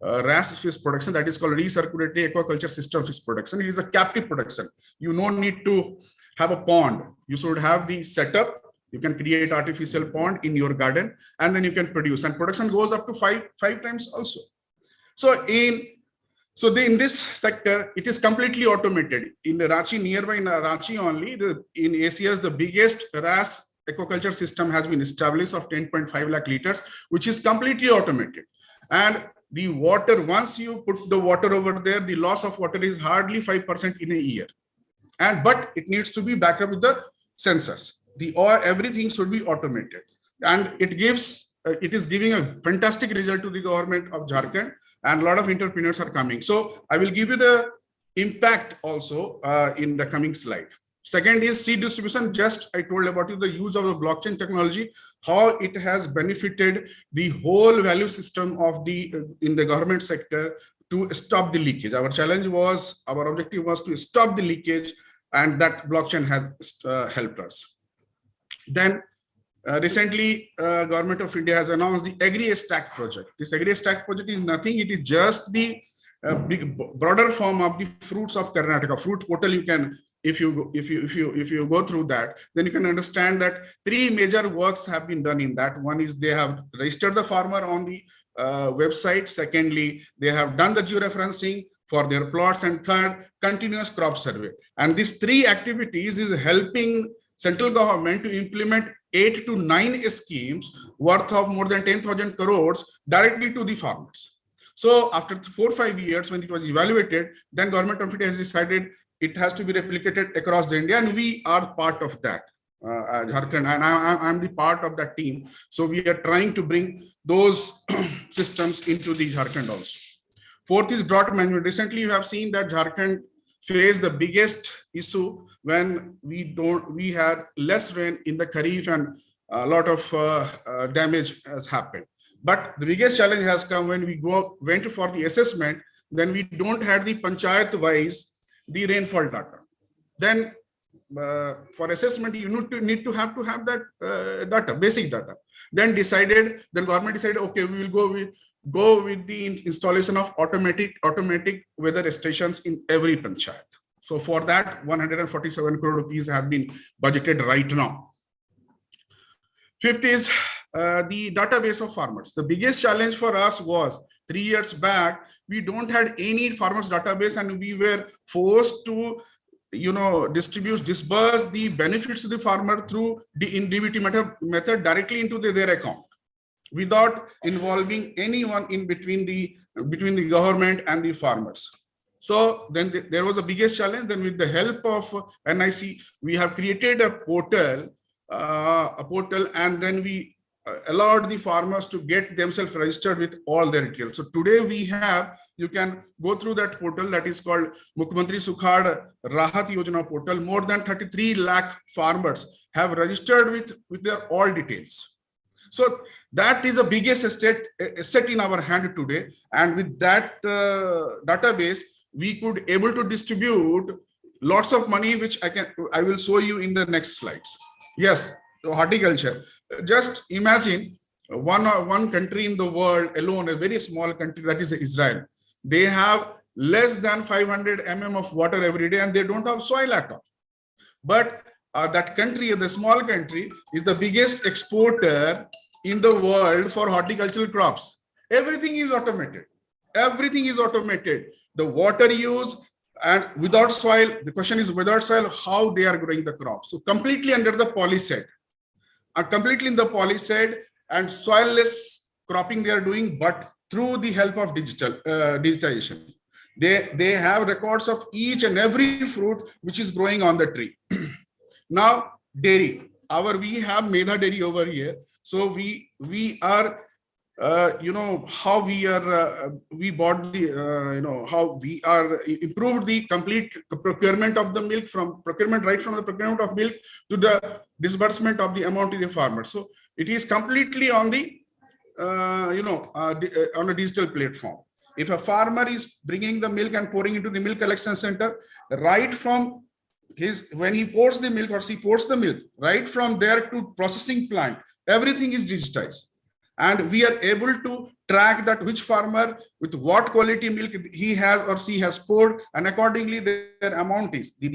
RAS fish production, that is called recirculatory aquaculture system fish production. It is a captive production. You don't need to have a pond. You should have the setup. You can create artificial pond in your garden, and then you can produce. And production goes up to five times also. So in this sector, it is completely automated. In the Ranchi, nearby in Ranchi only, in ACS, the biggest RAS aquaculture system has been established of 10.5 lakh liters, which is completely automated. And the water, once you put the water over there, the loss of water is hardly 5% in a year. But it needs to be backed up with the sensors. Everything should be automated. And it is giving a fantastic result to the government of Jharkhand, and a lot of entrepreneurs are coming. So I will give you the impact also in the coming slide. Second is seed distribution. Just I told about you the use of the blockchain technology, how it has benefited the whole value system of in the government sector to stop the leakage. Our objective was to stop the leakage, and that blockchain has helped us. Then recently, Government of India has announced the Agri-Stack project. This Agri-Stack project is nothing. It is just the big broader form of the fruits of Karnataka. Fruit portal, you can, if you go through that, then you can understand that 3 major works have been done in that. One is they have registered the farmer on the website. Secondly, they have done the georeferencing for their plots, and third, continuous crop survey. And these 3 activities is helping central government to implement 8 to 9 schemes worth of more than 10,000 crores directly to the farmers. So after 4 or 5 years, when it was evaluated, then government of India has decided it has to be replicated across the India, and we are part of that. Jharkhand, and I'm the part of that team. So we are trying to bring those systems into the Jharkhand also. Fourth is drought management. Recently, you have seen that Jharkhand faced the biggest issue when we had less rain in the Kharif, and a lot of damage has happened. But the biggest challenge has come when we went for the assessment, then we don't have the panchayat wise the rainfall data. Then for assessment, you need to have that data, basic data. Then government decided, okay, we will go with the installation of automatic weather stations in every panchayat. So for that, 147 crore rupees have been budgeted right now. Fifth is the database of farmers. The biggest challenge for us was 3 years back, we don't have any farmers database, and we were forced to disburse the benefits to the farmer through the DBT method directly into their account, without involving anyone in between the government and the farmers. So then there was a biggest challenge. Then with the help of NIC, we have created a portal, and then we allowed the farmers to get themselves registered with all their details. So today you can go through that portal that is called Mukhyamantri Sukhad Rahat Yojana portal. More than 33 lakh farmers have registered with their all details. So that is the biggest asset in our hand today. And with that database, we could able to distribute lots of money, which I will show you in the next slides. Yes, horticulture. Just imagine one country in the world alone, a very small country, that is Israel. They have less than 500 mm of water every day, and they don't have soil at all. But that country, the small country, is the biggest exporter in the world for horticultural crops. Everything is automated. Everything is automated. The water use, and without soil, the question is without soil, how they are growing the crops. So completely under the polyset, completely in the polyset, and soilless cropping they are doing, but through the help of digitization. They have records of each and every fruit which is growing on the tree. Now, dairy. We have Medha dairy over here. So we are how we are we bought the how we are improved the complete procurement of the milk, right from the procurement of milk to the disbursement of the amount to the farmer. So it is completely on the on a digital platform. If a farmer is bringing the milk and pouring into the milk collection center, right from when he pours the milk or she pours the milk, right from there to processing plant, everything is digitized. And we are able to track that which farmer with what quality milk he has or she has poured, and accordingly their amount is the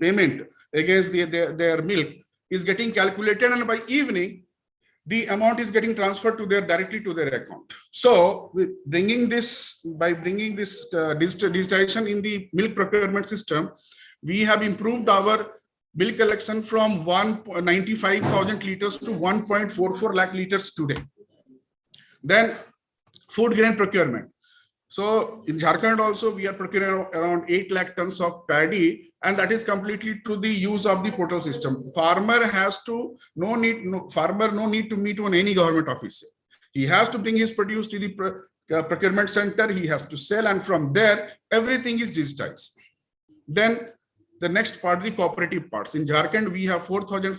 payment against their milk is getting calculated, and by evening the amount is getting transferred to directly to their account. So by bringing this digitization in the milk procurement system, we have improved our milk collection from 195,000 liters to 1.44 lakh liters today. Then food grain procurement. So in Jharkhand also, we are procuring around 8 lakh tons of paddy, and that is completely to the use of the portal system. Farmer no need to meet on any government office. He has to bring his produce to the procurement center. He has to sell, and from there, everything is digitized. Then the next part, the cooperative parts. In Jharkhand, we have more than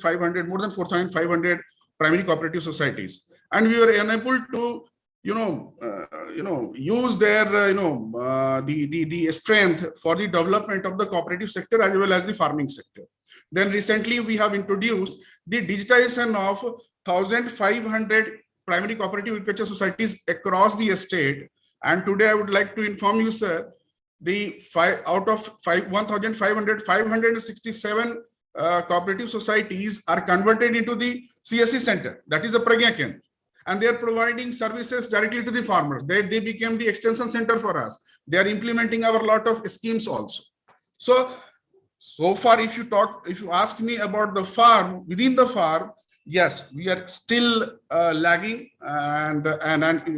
4,500 primary cooperative societies, and we were unable to, use their, the strength for the development of the cooperative sector as well as the farming sector. Then recently, we have introduced the digitization of 1,500 primary cooperative agriculture societies across the state, And today I would like to inform you, sir, the out of 567 cooperative societies are converted into the CSC center, that is the Pragya Kendra, and they are providing services directly to the farmers. They became the extension center for us. They are implementing our lot of schemes also. So far, if you ask me about the farm, within the farm, yes, we are still lagging, and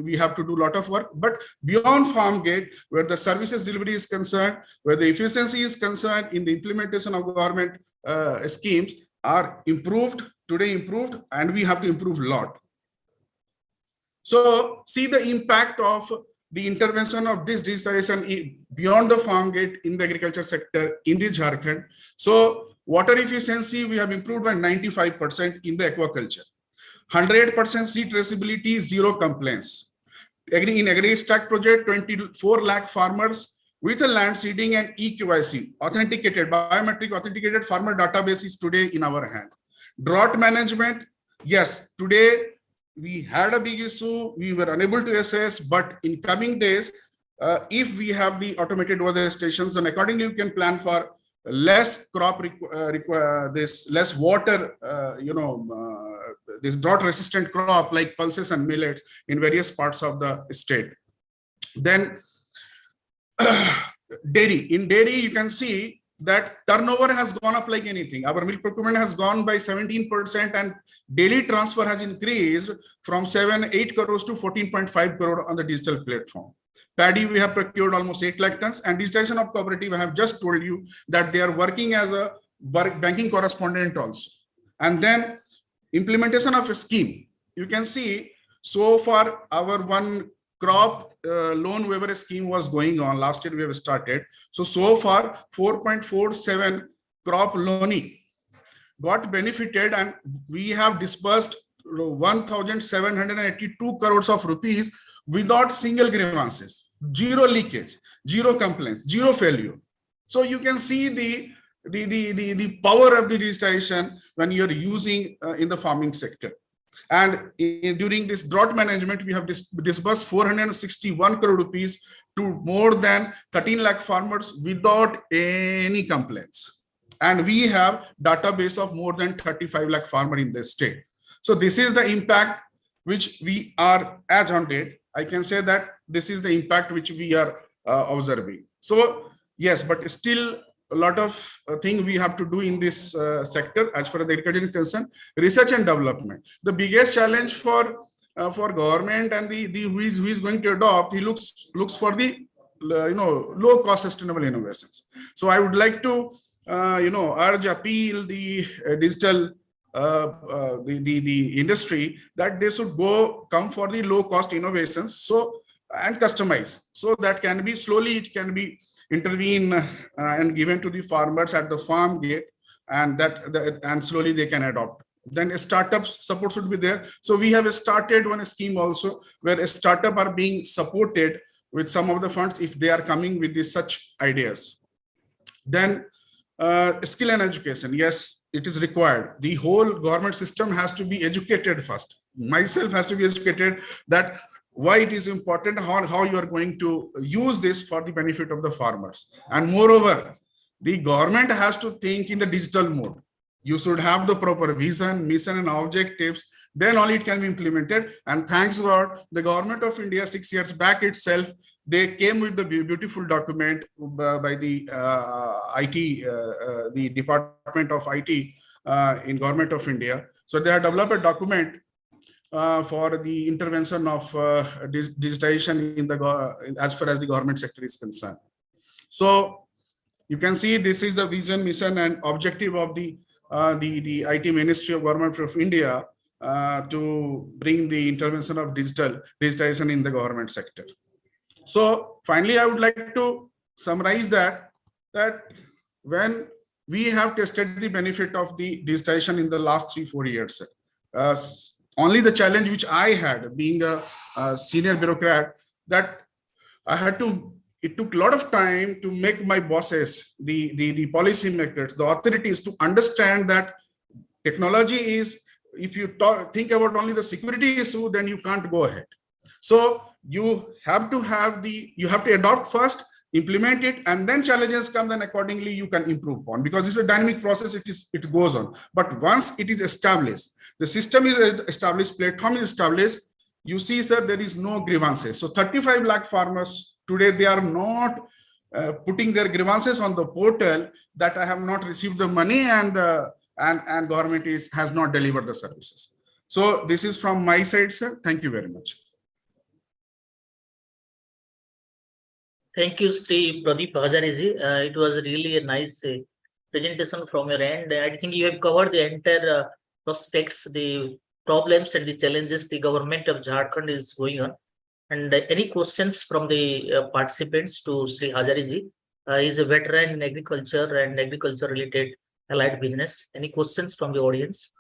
we have to do a lot of work. But beyond farm gate, where the services delivery is concerned, where the efficiency is concerned in the implementation of government schemes are improved, and we have to improve a lot. So see the impact of the intervention of this digitization beyond the farm gate in the agriculture sector in the Jharkhand. So water efficiency, we have improved by 95% in the aquaculture. 100% seed traceability, zero complaints. In Agri-Stack project, 24 lakh farmers with a land seeding and EQIC, authenticated, biometric authenticated farmer database is today in our hand. Drought management, yes, today we had a big issue, we were unable to assess, but in coming days, if we have the automated weather stations, then accordingly you can plan for less crop less water, this drought resistant crop like pulses and millets in various parts of the state. Then dairy, in dairy you can see that turnover has gone up like anything. Our milk procurement has gone by 17%, and daily transfer has increased from 8 crores to 14.5 crore on the digital platform. Paddy, we have procured almost 8 lakh tons, and digitization of cooperative, I have just told you that they are working as a banking correspondent also. And then implementation of a scheme. You can see so far our one crop loan waiver scheme was going on. Last year we have started. So far 4.47 crop loaning got benefited, and we have disbursed 1,782 crores of rupees without single grievances, zero leakage, zero complaints, zero failure. So you can see the power of the digitization when you're using in the farming sector. And during this drought management, we have disbursed 461 crore rupees to more than 13 lakh farmers without any complaints. And we have database of more than 35 lakh farmers in the state. So this is the impact which we are, as on date, I can say that this is the impact which we are observing. So yes, but still a lot of things we have to do in this sector as far as the agriculture is concerned. Research and development. The biggest challenge for government and who is going to adopt, he looks for the low cost sustainable innovations. So I would like to appeal the digital the industry that they should come for the low cost innovations and customize, so that can be slowly it can be intervene and given to the farmers at the farm gate, and and slowly they can adopt. Then a startup support should be there. So we have started one scheme also where a startup are being supported with some of the funds if they are coming with such ideas. Then skill and education, yes, it is required. The whole government system has to be educated first. Myself has to be educated that why it is important, how you are going to use this for the benefit of the farmers. And moreover, the government has to think in the digital mode. You should have the proper vision, mission and objectives, then only it can be implemented. And thanks God, the government of India 6 years back itself, they came with the beautiful document by the the Department of IT in government of India. So they have developed a document for the intervention of digitization in as far as the government sector is concerned. So you can see this is the vision, mission and objective of the IT Ministry of Government of India to bring the intervention of digitization in the government sector. So finally, I would like to summarize that when we have tested the benefit of the digitization in the last 3-4 years, only the challenge which I had being a senior bureaucrat, that I had to, it took a lot of time to make my bosses, the policy makers, the authorities to understand that technology is, if you think about only the security issue, then you can't go ahead. So you have to adopt first, implement it, and then challenges come, then accordingly you can improve on, because it's a dynamic process, it goes on. But once it is established, the system is established, platform is established, you see, sir, there is no grievances. So 35 lakh farmers today, they are not putting their grievances on the portal that I have not received the money and government has not delivered the services. So this is from my side, sir. Thank you very much. Thank you, Sri Pradeep Hajariji. It was really a nice presentation from your end. I think you have covered the entire prospects, the problems and the challenges the government of Jharkhand is going on. And any questions from the participants to Sri Hajariji? He is a veteran in agriculture and agriculture related allied business. Any questions from the audience?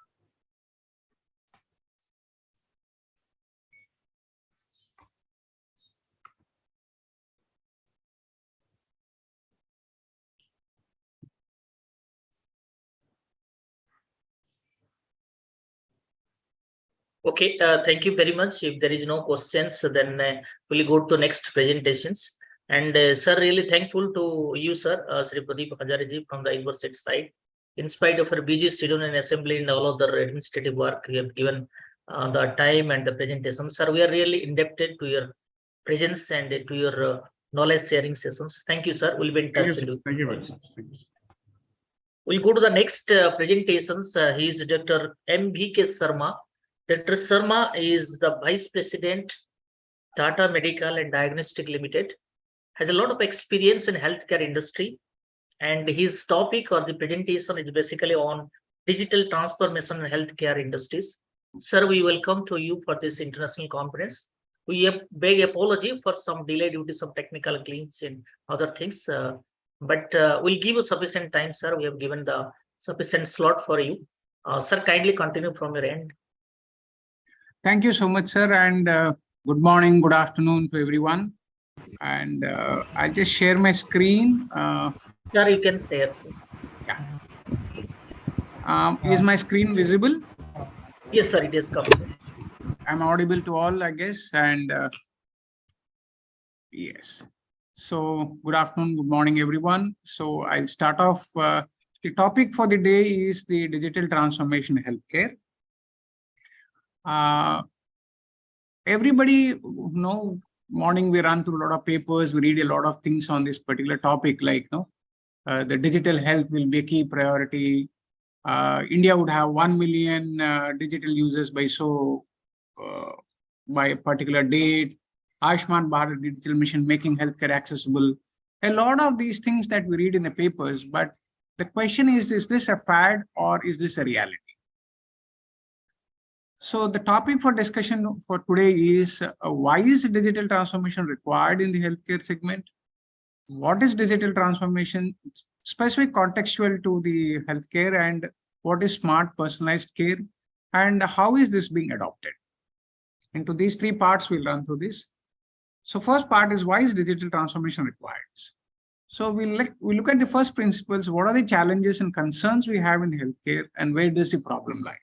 Okay, thank you very much. If there is no questions, then we'll go to next presentations. And sir, really thankful to you, sir, Sri Pradeep Hajariji from the university side. In spite of her busy schedule in assembly and all other administrative work, you have given the time and the presentation. Sir, we are really indebted to your presence and to your knowledge sharing sessions. Thank you, sir. We'll be in touch. Thank you very much. Thank you. We'll go to the next presentations. He is Dr. M.V.K. Sharma. Dr. Sharma is the Vice President, Tata Medical and Diagnostic Limited, has a lot of experience in healthcare industry, and his topic or the presentation is basically on digital transformation in healthcare industries. Sir, we welcome to you for this international conference. We beg apology for some delay due to some technical glitch and other things, but we'll give you sufficient time, sir. We have given the sufficient slot for you. Sir, kindly continue from your end. Thank you so much, sir, and good morning, good afternoon to everyone. And I'll just share my screen. Sir, you can share, sir. Yeah. Is my screen visible? Yes, sir, it is come, sir. I'm audible to all, I guess, and yes. So good afternoon, good morning, everyone. So I'll start off. The topic for the day is the digital transformation in healthcare. Everybody, morning we run through a lot of papers, we read a lot of things on this particular topic, like the digital health will be a key priority. India would have 1 million digital users by a particular date. Ayushman Bharat digital mission making healthcare accessible. A lot of these things that we read in the papers, but the question is this a fad or is this a reality? So the topic for discussion for today is why is digital transformation required in the healthcare segment? What is digital transformation, specific contextual to the healthcare, and what is smart personalized care, and how is this being adopted? Into these three parts, we'll run through this. So first part is why is digital transformation required? So we look at the first principles. What are the challenges and concerns we have in healthcare, and where does the problem lie?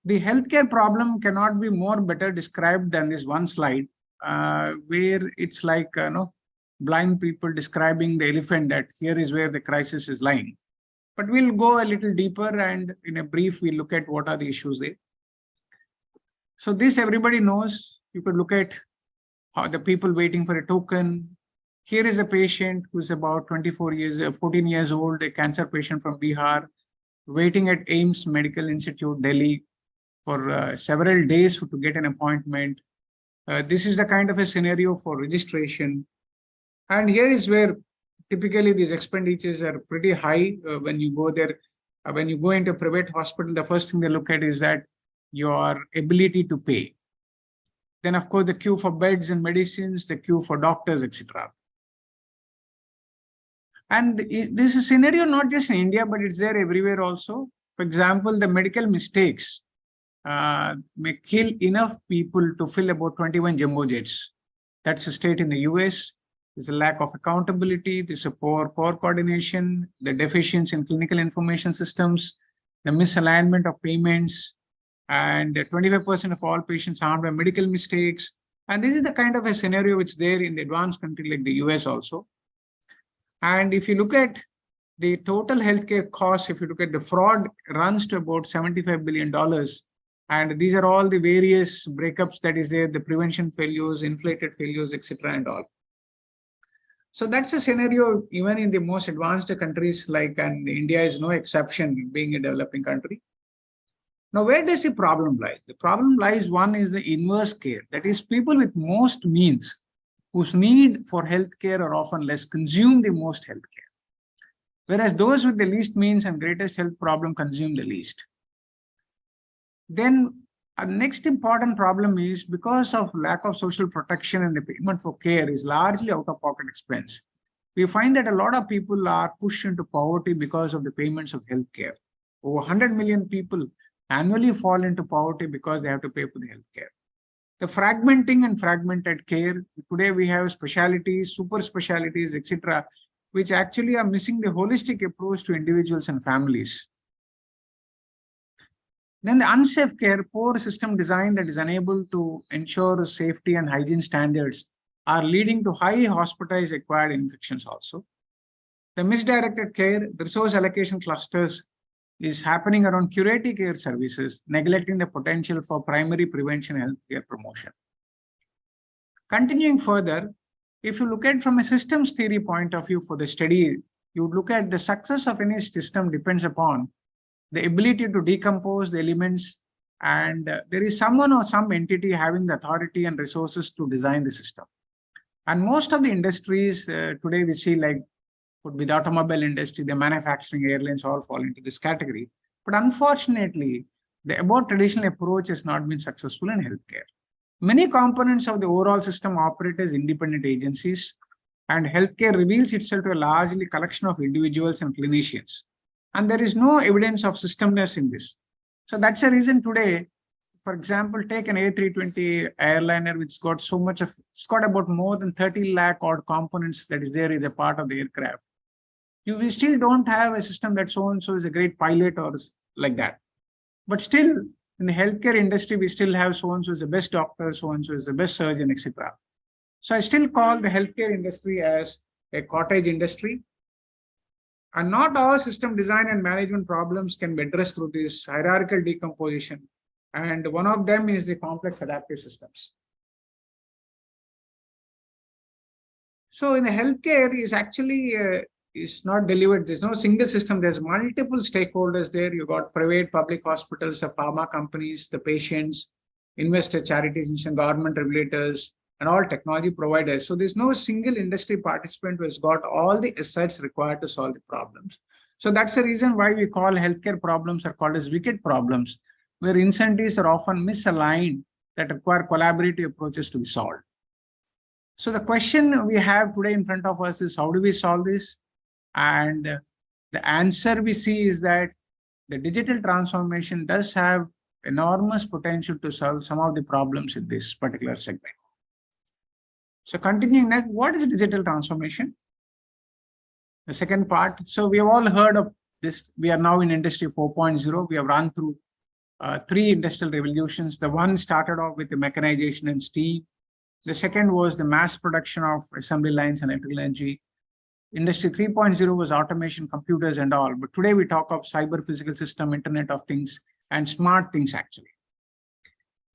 The healthcare problem cannot be more better described than this one slide, where it's like blind people describing the elephant, that here is where the crisis is lying. But we'll go a little deeper, and in a brief, we look at what are the issues there. So this everybody knows. You could look at how the people waiting for a token. Here is a patient who's about 14 years old, a cancer patient from Bihar, waiting at AIIMS Medical Institute, Delhi, for several days to get an appointment. This is the kind of a scenario for registration. And here is where typically these expenditures are pretty high when you go there. When you go into a private hospital, the first thing they look at is that your ability to pay. Then, of course, the queue for beds and medicines, the queue for doctors, etc. And this is a scenario not just in India, but it's there everywhere also. For example, the medical mistakes may kill enough people to fill about 21 jumbo jets. That's a state in the US. There's a lack of accountability, there's a poor core coordination, the deficiency in clinical information systems, the misalignment of payments, and 25% of all patients harmed by medical mistakes. And this is the kind of a scenario which is there in the advanced country like the US also. And if you look at the total healthcare costs, if you look at the fraud, runs to about $75 billion. And these are all the various breakups that is there, the prevention failures, inflated failures, etc. and all. So that's a scenario even in the most advanced countries like, and India is no exception being a developing country. Now, where does the problem lie? The problem lies, one is the inverse care. That is, people with most means whose need for healthcare are often less consume the most healthcare, whereas those with the least means and greatest health problem consume the least. Then a next important problem is because of lack of social protection and the payment for care is largely out-of-pocket expense. We find that a lot of people are pushed into poverty because of the payments of healthcare. Over 100 million people annually fall into poverty because they have to pay for the healthcare. The fragmenting and fragmented care. Today we have specialties, super specialties, etc., which actually are missing the holistic approach to individuals and families. Then the unsafe care, poor system design that is unable to ensure safety and hygiene standards are leading to high hospitalized acquired infections also. The misdirected care, the resource allocation clusters is happening around curative care services, neglecting the potential for primary prevention and healthcare promotion. Continuing further, if you look at from a systems theory point of view for the study, you would look at the success of any system depends upon the ability to decompose the elements, and there is someone or some entity having the authority and resources to design the system. And most of the industries today we see, like could be the automobile industry, the manufacturing, airlines all fall into this category. But unfortunately, the above traditional approach has not been successful in healthcare. Many components of the overall system operate as independent agencies, and healthcare reveals itself to a largely collection of individuals and clinicians. And there is no evidence of systemness in this. So that's a reason today, for example, take an A320 airliner, which got so much of, it's got about more than 30 lakh odd components that is there as a part of the aircraft. We still don't have a system that so-and-so is a great pilot or like that. But still, in the healthcare industry, we still have so-and-so is the best doctor, so-and-so is the best surgeon, etc. So I still call the healthcare industry as a cottage industry. And not all system design and management problems can be addressed through this hierarchical decomposition. And one of them is the complex adaptive systems. So in the healthcare is actually is not delivered. There's no single system. There's multiple stakeholders there. You got private, public hospitals, the pharma companies, the patients, investor charities, and government regulators, and all technology providers. So there's no single industry participant who has got all the assets required to solve the problems. So that's the reason why we call healthcare problems are called as wicked problems, where incentives are often misaligned that require collaborative approaches to be solved. So the question we have today in front of us is, how do we solve this? And the answer we see is that the digital transformation does have enormous potential to solve some of the problems in this particular segment. So continuing next, what is digital transformation? The second part. So we have all heard of this. We are now in industry 4.0. We have run through 3 industrial revolutions. The one started off with the mechanization and steam. The second was the mass production of assembly lines and electrical energy. Industry 3.0 was automation, computers and all. But today we talk of cyber physical system, Internet of Things, and smart things actually.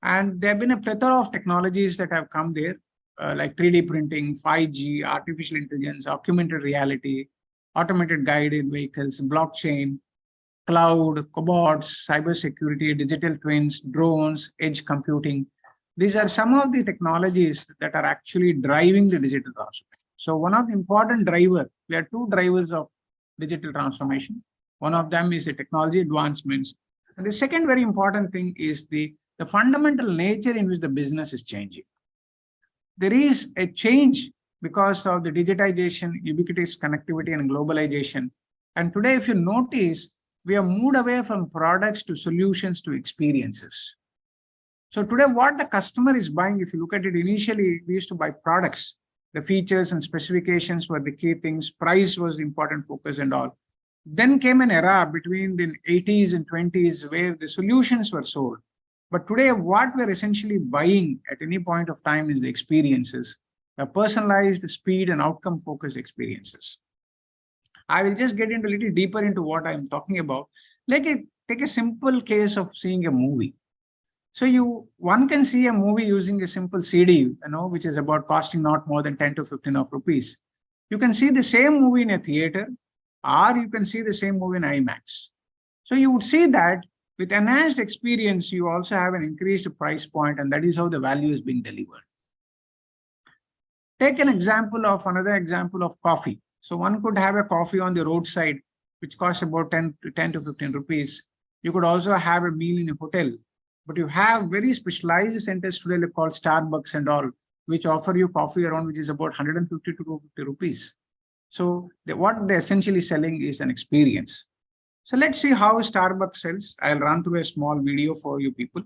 And there have been a plethora of technologies that have come there, like 3D printing, 5G, artificial intelligence, augmented reality, automated guided vehicles, blockchain, cloud, cobots, cybersecurity, digital twins, drones, edge computing. These are some of the technologies that are actually driving the digital transformation. So one of the important drivers, we have 2 drivers of digital transformation. One of them is the technology advancements. And the second very important thing is the fundamental nature in which the business is changing. There is a change because of the digitization, ubiquitous connectivity and globalization. And today, if you notice, we have moved away from products to solutions to experiences. So today, what the customer is buying, if you look at it initially, we used to buy products. The features and specifications were the key things. Price was the important focus and all. Then came an era between the 80s and 20s where the solutions were sold. But today, what we're essentially buying at any point of time is the experiences, the personalized, speed, and outcome-focused experiences. I will just get into a little deeper into what I'm talking about. Take a simple case of seeing a movie. So one can see a movie using a simple CD, which is about costing not more than 10 to 15 of rupees. You can see the same movie in a theater, or you can see the same movie in IMAX. So you would see that with enhanced experience, you also have an increased price point, and that is how the value is being delivered. Take another example of coffee. So one could have a coffee on the roadside, which costs about 10 to 15 rupees. You could also have a meal in a hotel, but you have very specialized centers today called Starbucks and all, which offer you coffee around, which is about 150 to 250 rupees. So what they're essentially selling is an experience. So let's see how Starbucks sells. I'll run through a small video for you people.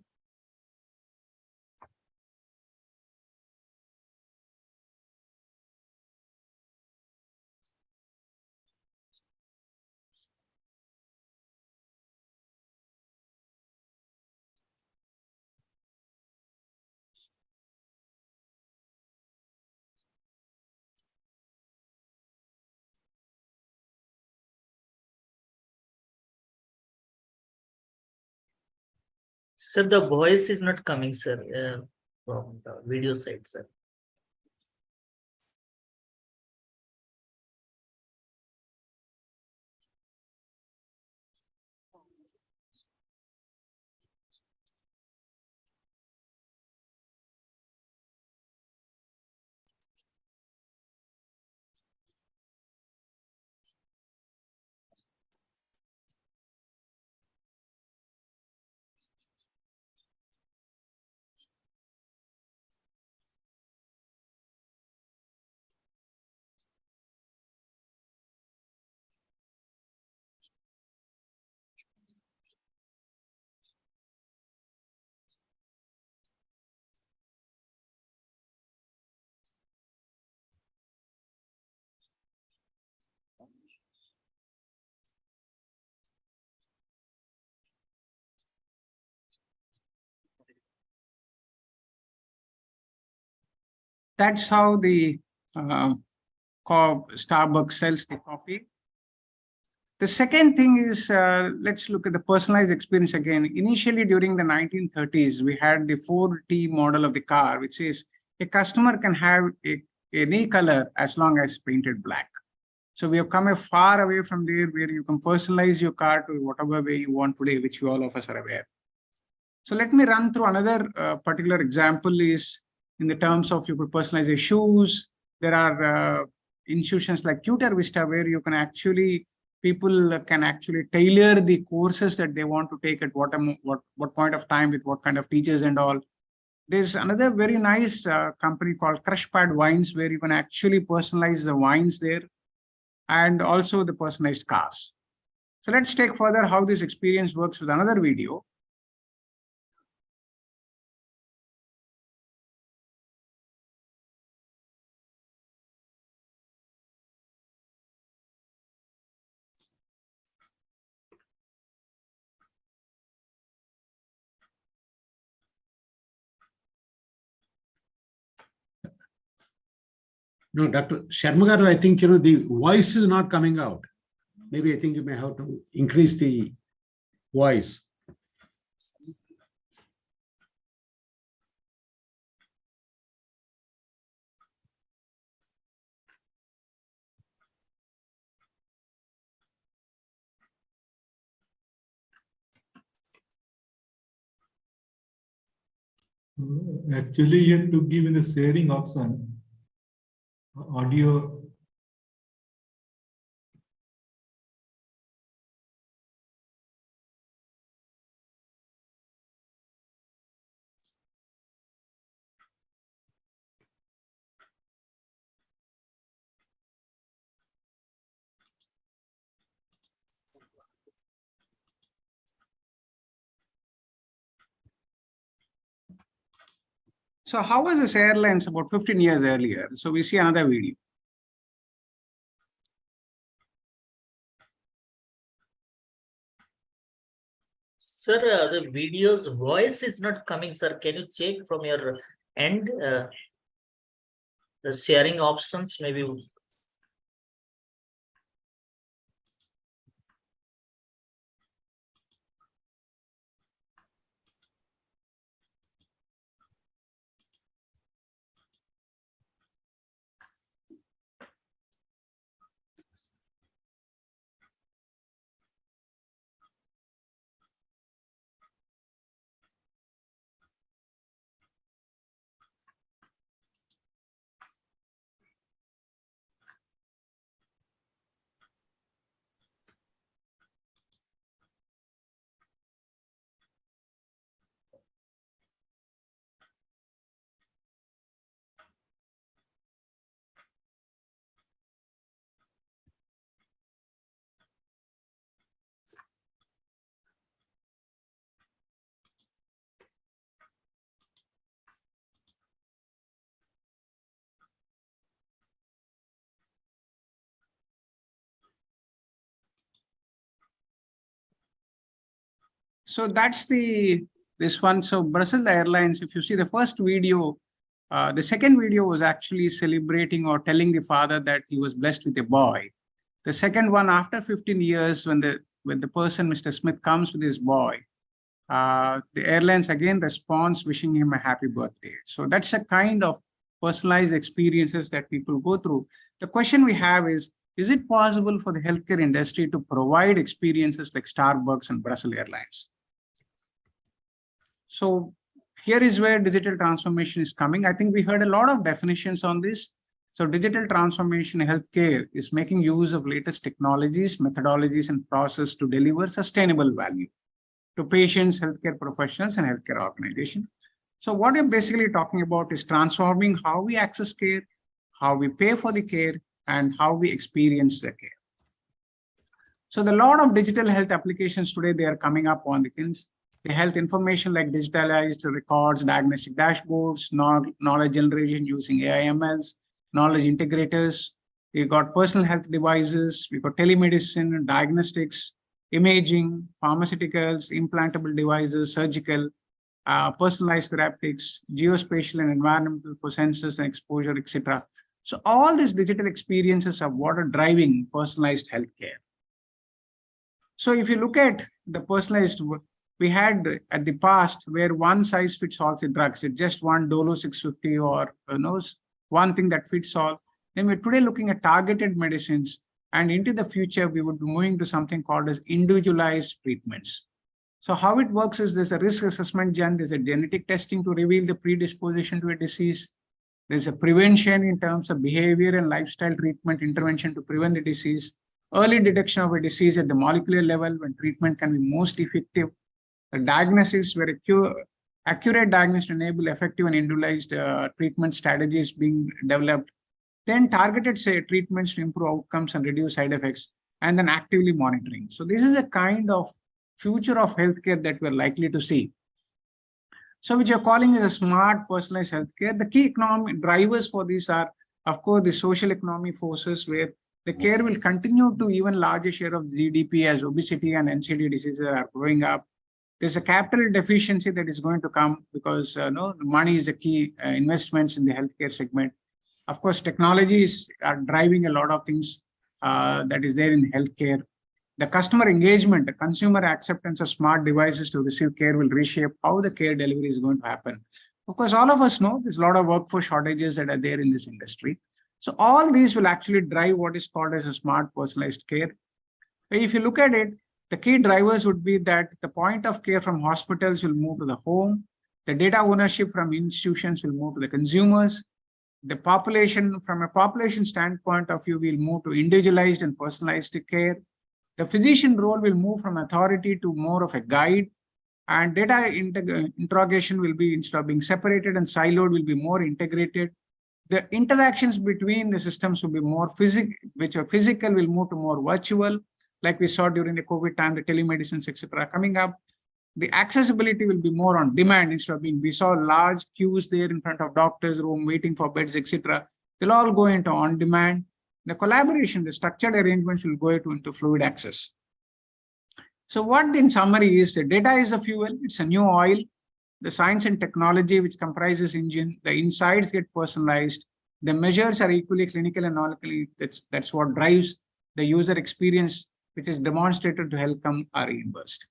Sir, the voice is not coming, sir, from the video side, sir. That's how the Starbucks sells the coffee. The second thing is, let's look at the personalized experience again. Initially, during the 1930s, we had the 4T model of the car, which is a customer can have any color as long as painted black. So we have come far away from there, where you can personalize your car to whatever way you want today, which all of us are aware. So let me run through another particular example is in the terms of you could personalize your shoes. There are institutions like Tutor Vista, where you can people can actually tailor the courses that they want to take at what point of time with what kind of teachers and all. There's another very nice company called Crushpad Wines, where you can actually personalize the wines there, and also the personalized cars. So let's take further how this experience works with another video. No, Dr. Sharmagaru, I think, the voice is not coming out. Maybe I think you may have to increase the voice. Actually, you have to give in the sharing option, audio. So how was this airlines about 15 years earlier? So we see another video. Sir, Sir, the video's voice is not coming, sir. Can you check from your end? The sharing options, maybe. So that's this one. So Brussels Airlines, if you see the first video, the second video was actually celebrating or telling the father that he was blessed with a boy. The second one, after 15 years, when the person, Mr. Smith, comes with his boy, the airlines again responds wishing him a happy birthday. So that's a kind of personalized experiences that people go through. The question we have is it possible for the healthcare industry to provide experiences like Starbucks and Brussels Airlines? So here is where digital transformation is coming. I think we heard a lot of definitions on this. So digital transformation in healthcare is making use of latest technologies, methodologies, and process to deliver sustainable value to patients, healthcare professionals, and healthcare organizations. So what we're basically talking about is transforming how we access care, how we pay for the care, and how we experience the care. So the lot of digital health applications today, they are coming up on the health information like digitalized records, diagnostic dashboards, knowledge generation using AI/MLs, knowledge integrators. We've got personal health devices, we've got telemedicine, diagnostics, imaging, pharmaceuticals, implantable devices, surgical, personalized therapeutics, geospatial and environmental for sensors and exposure, etc. So all these digital experiences are what are driving personalized healthcare. So if you look at the personalized, we had at the past where one size fits all the drugs, it's just one Dolo 650 or one thing that fits all. Then we're today looking at targeted medicines, and into the future, we would be moving to something called as individualized treatments. So how it works is there's a risk assessment gen, there's a genetic testing to reveal the predisposition to a disease. There's a prevention in terms of behavior and lifestyle treatment intervention to prevent the disease. Early detection of a disease at the molecular level when treatment can be most effective. The diagnosis where accurate diagnosis enable effective and individualized treatment strategies being developed. Then targeted treatments to improve outcomes and reduce side effects, and then actively monitoring. So this is a kind of future of healthcare that we're likely to see. So which you're calling as a smart personalized healthcare. The key economic drivers for these are, of course, the social economic forces where the care will continue to even larger share of GDP as obesity and NCD diseases are growing up. There's a capital deficiency that is going to come because the money is a key investments in the healthcare segment. Of course, technologies are driving a lot of things that is there in healthcare. The customer engagement, the consumer acceptance of smart devices to receive care will reshape how the care delivery is going to happen. Of course, all of us know there's a lot of workforce shortages that are there in this industry. So all these will actually drive what is called as a smart personalized care. If you look at it, the key drivers would be that the point of care from hospitals will move to the home. The data ownership from institutions will move to the consumers. The population, from a population standpoint of view, will move to individualized and personalized care. The physician role will move from authority to more of a guide, and data interrogation will be, instead of being separated and siloed, will be more integrated. The interactions between the systems will be more physical, which are physical will move to more virtual, like we saw during the COVID time, the telemedicines, etc. coming up. The accessibility will be more on demand instead of being, we saw large queues there in front of doctors' room waiting for beds, etc. They'll all go into on demand. The collaboration, the structured arrangements will go into fluid access. So what in summary is the data is the fuel, it's a new oil, the science and technology which comprises engine, the insights get personalized, the measures are equally clinical and non-clinical, that's what drives the user experience, which is demonstrated to health are reimbursed.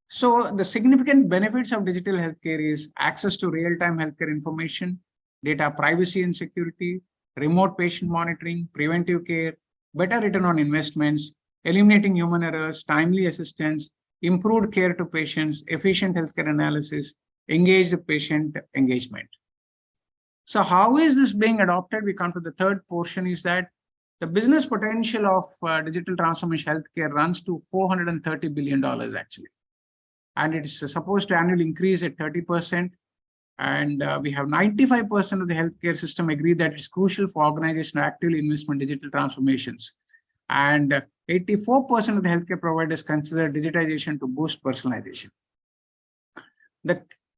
So the significant benefits of digital healthcare is access to real-time healthcare information, data privacy and security, remote patient monitoring, preventive care, better return on investments, eliminating human errors, timely assistance, improved care to patients, efficient healthcare analysis, engaged patient engagement. So how is this being adopted? We come to the third portion is that the business potential of digital transformation healthcare runs to $430 billion actually. And it's supposed to annually increase at 30%. And we have 95% of the healthcare system agree that it's crucial for organizations to actively invest in digital transformations. And 84% of the healthcare providers consider digitization to boost personalization.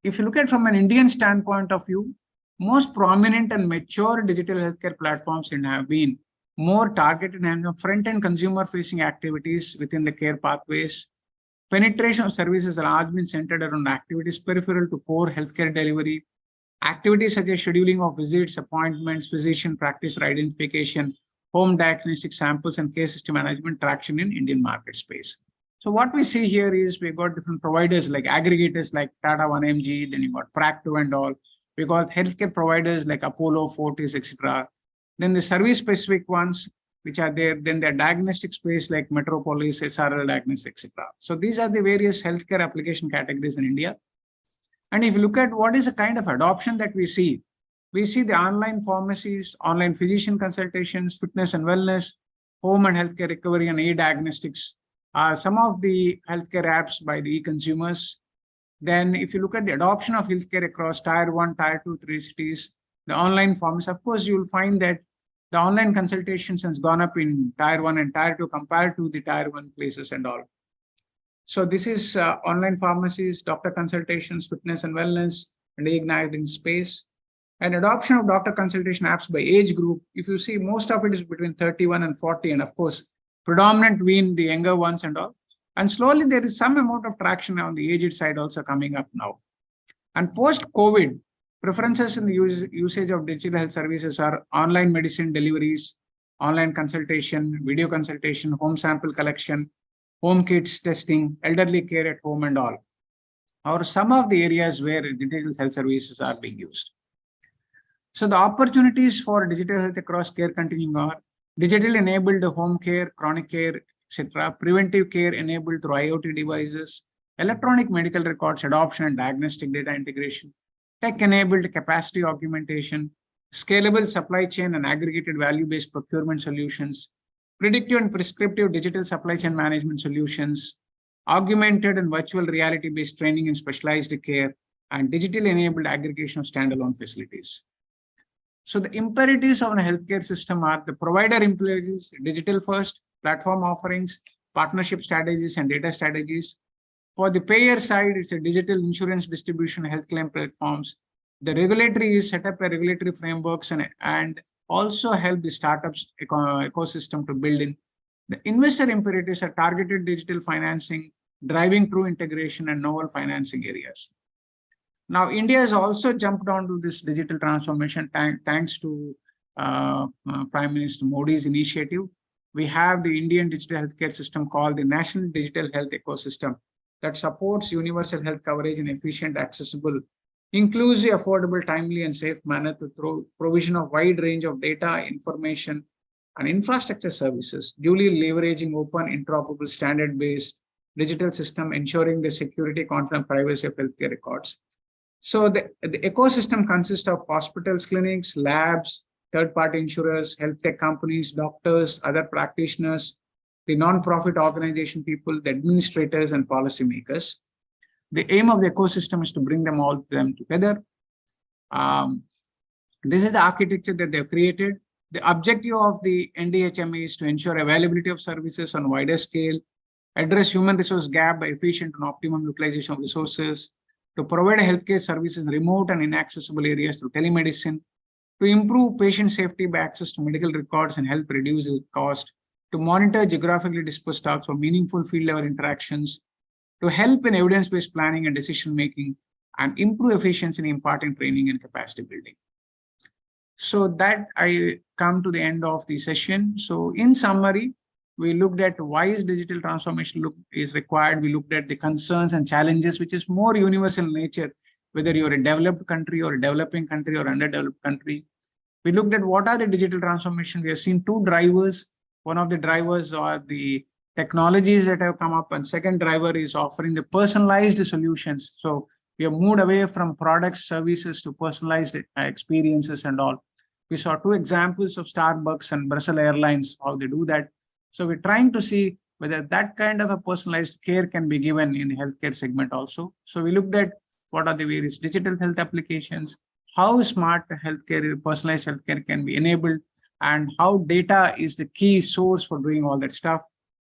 If you look at from an Indian standpoint of view, most prominent and mature digital healthcare platforms have been more targeted and front-end consumer-facing activities within the care pathways. Penetration of services has been centered around activities peripheral to core healthcare delivery, activities such as scheduling of visits, appointments, physician practice identification, home diagnostic samples, and care system management traction in Indian market space. So what we see here is we've got different providers like aggregators like Tata 1mg, then you got Practo and all. We got healthcare providers like Apollo, Fortis, etc. Then the service specific ones which are there, then the diagnostic space like Metropolis, SRL Diagnostics, etc. So these are the various healthcare application categories in India. And if you look at what is the kind of adoption that we see the online pharmacies, online physician consultations, fitness and wellness, home and healthcare recovery, and e-diagnostics are some of the healthcare apps by the e-consumers. Then if you look at the adoption of healthcare across tier 1, tier 2, 3 cities, the online forms, of course, you'll find that the online consultations has gone up in tier 1 and tier 2 compared to the tier 1 places and all. So this is online pharmacies, doctor consultations, fitness and wellness, and igniting space. And adoption of doctor consultation apps by age group, if you see most of it is between 31 and 40, and of course, predominant being the younger ones and all. And slowly there is some amount of traction on the aged side also coming up now. And post-COVID, preferences in the usage of digital health services are online medicine deliveries, online consultation, video consultation, home sample collection, home kits testing, elderly care at home and all, or some of the areas where digital health services are being used. So the opportunities for digital health across care continuum are digital enabled home care, chronic care, etc., preventive care enabled through IoT devices, electronic medical records adoption and diagnostic data integration, tech-enabled capacity augmentation, scalable supply chain and aggregated value-based procurement solutions, predictive and prescriptive digital supply chain management solutions, augmented and virtual reality-based training in specialized care, and digitally enabled aggregation of standalone facilities. So the imperatives of a healthcare system are the provider employees, digital first, platform offerings, partnership strategies, and data strategies. For the payer side, it's a digital insurance distribution, health claim platforms. The regulatory is set up a regulatory frameworks and also help the startups ecosystem to build in. The investor imperatives are targeted digital financing, driving through integration and novel financing areas. Now, India has also jumped onto this digital transformation thanks to Prime Minister Modi's initiative. We have the Indian digital healthcare system called the National Digital Health Ecosystem that supports universal health coverage in efficient, accessible, inclusive, affordable, timely, and safe manner through provision of wide range of data, information, and infrastructure services, duly leveraging open, interoperable, standard-based digital system, ensuring the security, confidence, privacy of healthcare records. So the ecosystem consists of hospitals, clinics, labs, third-party insurers, health tech companies, doctors, other practitioners, the non-profit organization people, the administrators, and policymakers. The aim of the ecosystem is to bring them all together. This is the architecture that they've created. The objective of the NDHMA is to ensure availability of services on a wider scale, address human resource gap by efficient and optimum utilization of resources, to provide healthcare services in remote and inaccessible areas through telemedicine, to improve patient safety by access to medical records and help reduce the cost, to monitor geographically dispersed stocks for meaningful field level interactions, to help in evidence-based planning and decision-making, and improve efficiency in imparting training and capacity building. So that I come to the end of the session. So in summary, we looked at why is digital transformation is required. We looked at the concerns and challenges, which is more universal in nature, whether you're a developed country or a developing country or underdeveloped country. We looked at what are the digital transformation. We have seen two drivers. One of the drivers are the technologies that have come up, and second driver is offering the personalized solutions. So we have moved away from products, services to personalized experiences and all. We saw two examples of Starbucks and Brussels Airlines, how they do that. So we're trying to see whether that kind of a personalized care can be given in the healthcare segment also. So we looked at what are the various digital health applications, how smart healthcare, personalized healthcare can be enabled, and how data is the key source for doing all that stuff.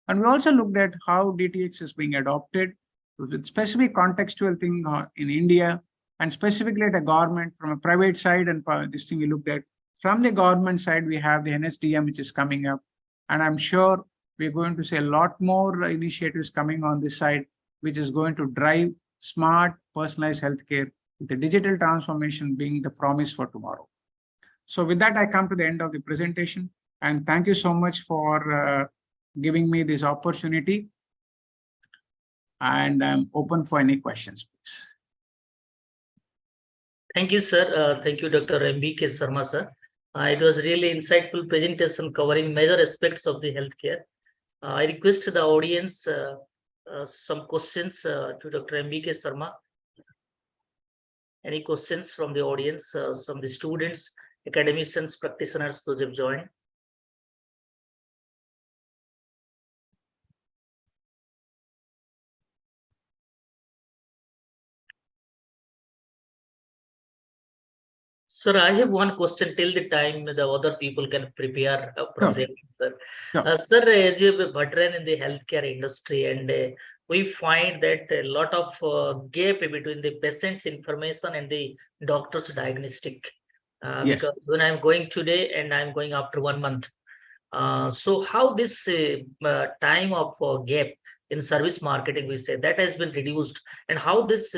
And we also looked at how DTX is being adopted with specific contextual thing in India, and specifically at a government from a private side. And this thing we looked at from the government side, we have the NSDM, which is coming up. And I'm sure we're going to see a lot more initiatives coming on this side, which is going to drive smart, personalized healthcare, with the digital transformation being the promise for tomorrow. So with that, I come to the end of the presentation. And thank you so much for giving me this opportunity. And I'm open for any questions, please. Thank you, sir. Thank you, Dr. M.B.K. Sharma, sir. It was really insightful presentation covering major aspects of the healthcare. I request the audience some questions to Dr. M.B.K. Sharma. Any questions from the audience, from the students, academicians, practitioners, those who have joined? Sir, I have one question till the time the other people can prepare from their answer. Sir, as you have a veteran in the healthcare industry, and we find that a lot of gap between the patient's information and the doctor's diagnostic. Because when I'm going today and I'm going after 1 month. So how this time of gap in service marketing, we say, that has been reduced, and how this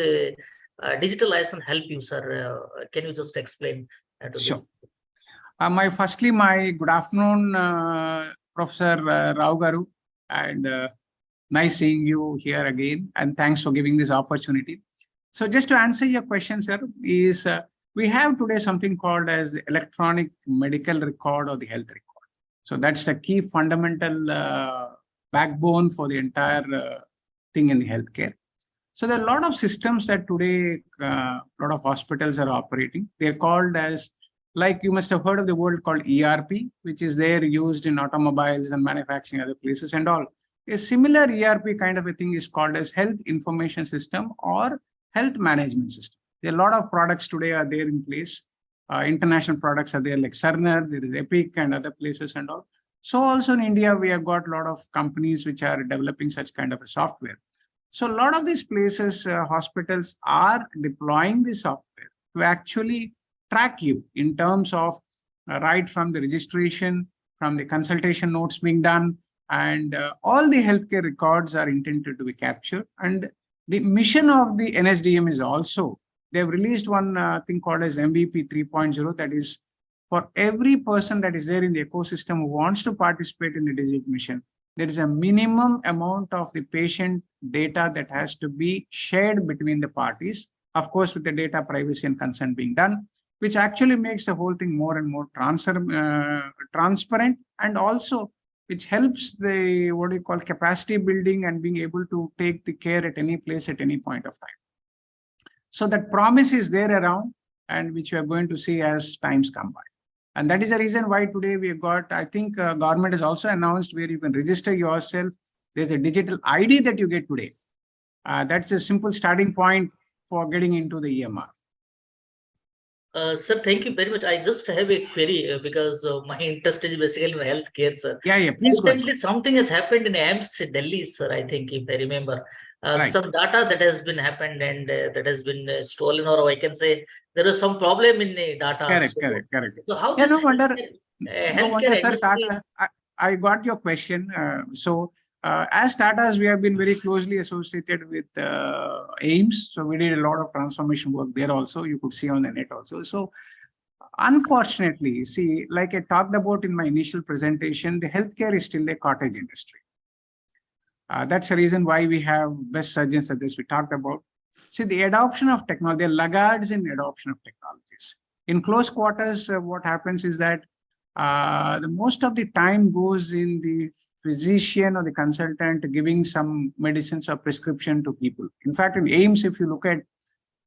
digitalization help you, sir? Can you just explain to Sure. this? Firstly, my good afternoon, Professor Rao Garu, and nice seeing you here again. And thanks for giving this opportunity. So just to answer your question, sir, is we have today something called as the electronic medical record or the health record. So that's the key fundamental backbone for the entire thing in the healthcare. So there are a lot of systems that today a lot of hospitals are operating. They're called as, like you must have heard of the word called ERP, which is there used in automobiles and manufacturing, other places and all. A similar ERP kind of a thing is called as health information system or health management system. There are a lot of products today are there in place. International products are there like Cerner, there is Epic and other places and all. So also in India, we have got a lot of companies which are developing such kind of a software. So a lot of these places, hospitals are deploying this software to actually track you in terms of right from the registration, from the consultation notes being done, and all the healthcare records are intended to be captured. And the mission of the NSDM is also, they've released one thing called as MVP 3.0, that is for every person that is there in the ecosystem who wants to participate in the digital mission, there is a minimum amount of the patient data that has to be shared between the parties, of course, with the data privacy and consent being done, which actually makes the whole thing more and more transparent, and also which helps the, what do you call, capacity building and being able to take the care at any place at any point of time. So that promise is there around, and which we are going to see as times come by. And that is the reason why today we have got, I think government has also announced where you can register yourself. There's a digital ID that you get today. That's a simple starting point for getting into the EMR. Sir, thank you very much. I just have a query because my interest is basically in healthcare, sir. Yeah, please go ahead. Recently, something has happened in AIIMS Delhi, sir, I think, if I remember. Right. Some data that has been happened and that has been stolen, or I can say there was some problem in the data. Correct. So how Yeah, this no wonder, healthcare sir, industry... I got your question. As Tatas, we have been very closely associated with AIMS. So we did a lot of transformation work there also. You could see on the net also. So unfortunately, see, like I talked about in my initial presentation, the healthcare is still a cottage industry. That's the reason why we have best surgeons at this we talked about. See, the adoption of technology, the laggards in adoption of technologies. In close quarters, what happens is that the most of the time goes in the physician or the consultant giving some medicines or prescription to people. In fact, in AIMS, if you look at,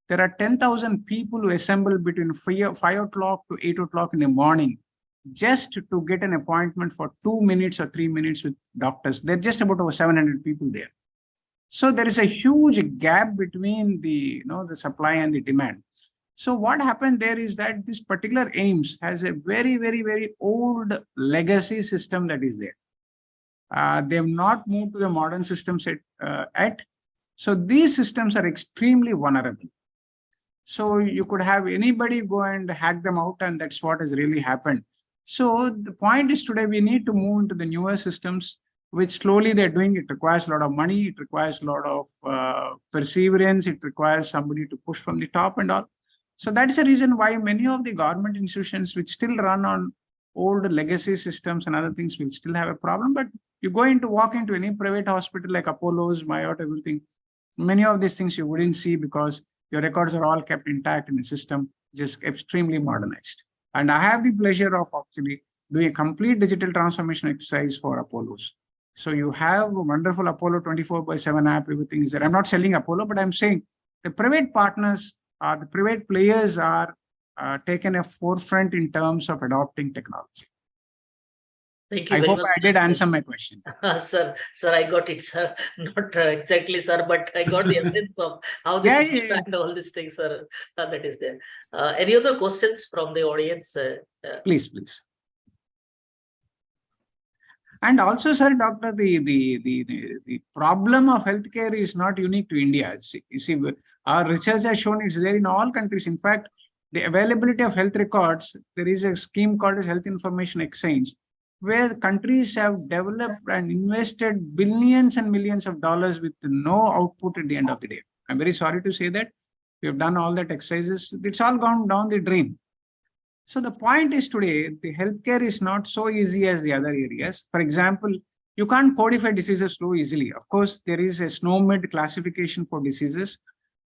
there are 10,000 people who assemble between 5 o'clock to 8 o'clock in the morning just to get an appointment for 2 minutes or 3 minutes with doctors. There are just about over 700 people there. So there is a huge gap between the, the supply and the demand. So what happened there is that this particular AIMS has a very, very, very old legacy system that is there. They have not moved to the modern systems yet. So these systems are extremely vulnerable. So you could have anybody go and hack them out, and that's what has really happened. So the point is today we need to move into the newer systems, which slowly they're doing. It requires a lot of money. It requires a lot of perseverance. It requires somebody to push from the top and all. So that's the reason why many of the government institutions which still run on old legacy systems and other things will still have a problem. But you walk into any private hospital like Apollo's, Mayotte, everything, many of these things you wouldn't see because your records are all kept intact in the system, just extremely modernized. And I have the pleasure of actually doing a complete digital transformation exercise for Apollo's. So you have a wonderful Apollo 24/7 app, everything is there. I'm not selling Apollo, but I'm saying the private partners, the private players are taken a forefront in terms of adopting technology. Thank you I very hope much, I did answer my question. Sir, I got it, sir. Not exactly, sir, but I got the essence of how this and all these things are that is there. Any other questions from the audience? Please. And also, sir, doctor, the problem of healthcare is not unique to India. You see, our research has shown it's there in all countries. In fact, the availability of health records, there is a scheme called as Health Information Exchange, where countries have developed and invested billions and millions of dollars with no output at the end of the day. I'm very sorry to say that. We have done all that exercises. It's all gone down the drain. So the point is today, the healthcare is not so easy as the other areas. For example, you can't codify diseases so easily. Of course, there is a SNOMED classification for diseases,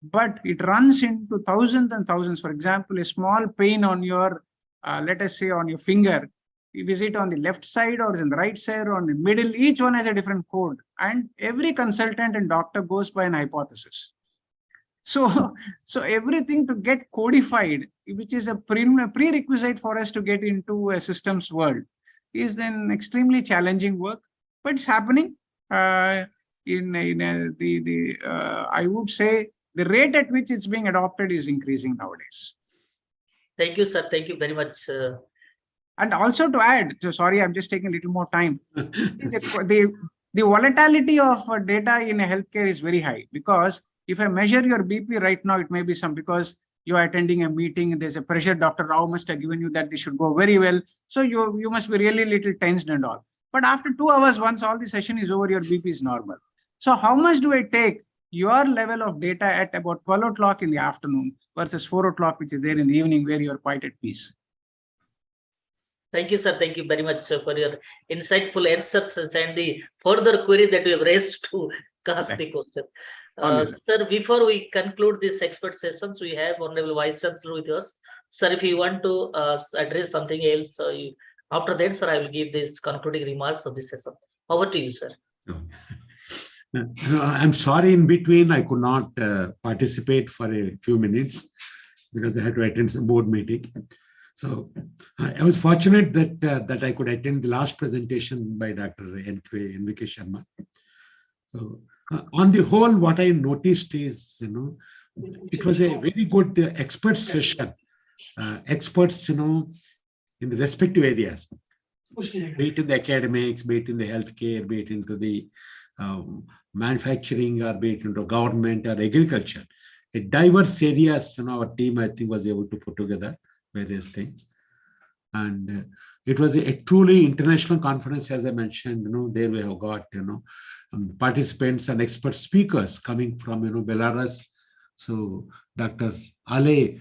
but it runs into thousands and thousands. For example, a small pain on your, let us say on your finger, is it on the left side or is it on the right side or on the middle? Each one has a different code. And every consultant and doctor goes by an hypothesis. So everything to get codified, which is a prerequisite for us to get into a systems world, is then extremely challenging work, but it's happening. I would say the rate at which it's being adopted is increasing nowadays. Thank you, sir. Thank you very much. And also to add, so sorry, I'm just taking a little more time. the volatility of data in a healthcare is very high, because if I measure your BP right now, it may be because you are attending a meeting, there's a pressure, Dr. Rao must have given you that this should go very well. So you must be really little tensed and all. But after 2 hours, once all the session is over, your BP is normal. So how much do I take your level of data at about 12 o'clock in the afternoon versus 4 o'clock, which is there in the evening where you're quite at peace? Thank you, sir. Thank you very much for your insightful answers and the further query that you have raised to cast the question. Sir, before we conclude this expert sessions, we have Honorable Vice Chancellor with us. Sir, if you want to address something else, after that, sir, I will give these concluding remarks of this session. Over to you, sir. I'm sorry, in between, I could not participate for a few minutes because I had to attend some board meeting. So I was fortunate that I could attend the last presentation by Dr. N.V.K. Sharma. So on the whole, what I noticed is, it was a very good expert session. Experts, in the respective areas, be it in the academics, be it in the healthcare, be it into the manufacturing, or be it into government or agriculture. Diverse areas, our team, I think, was able to put together various things. And it was a truly international conference, as I mentioned. There we have got participants and expert speakers coming from Belarus. So Dr. Ale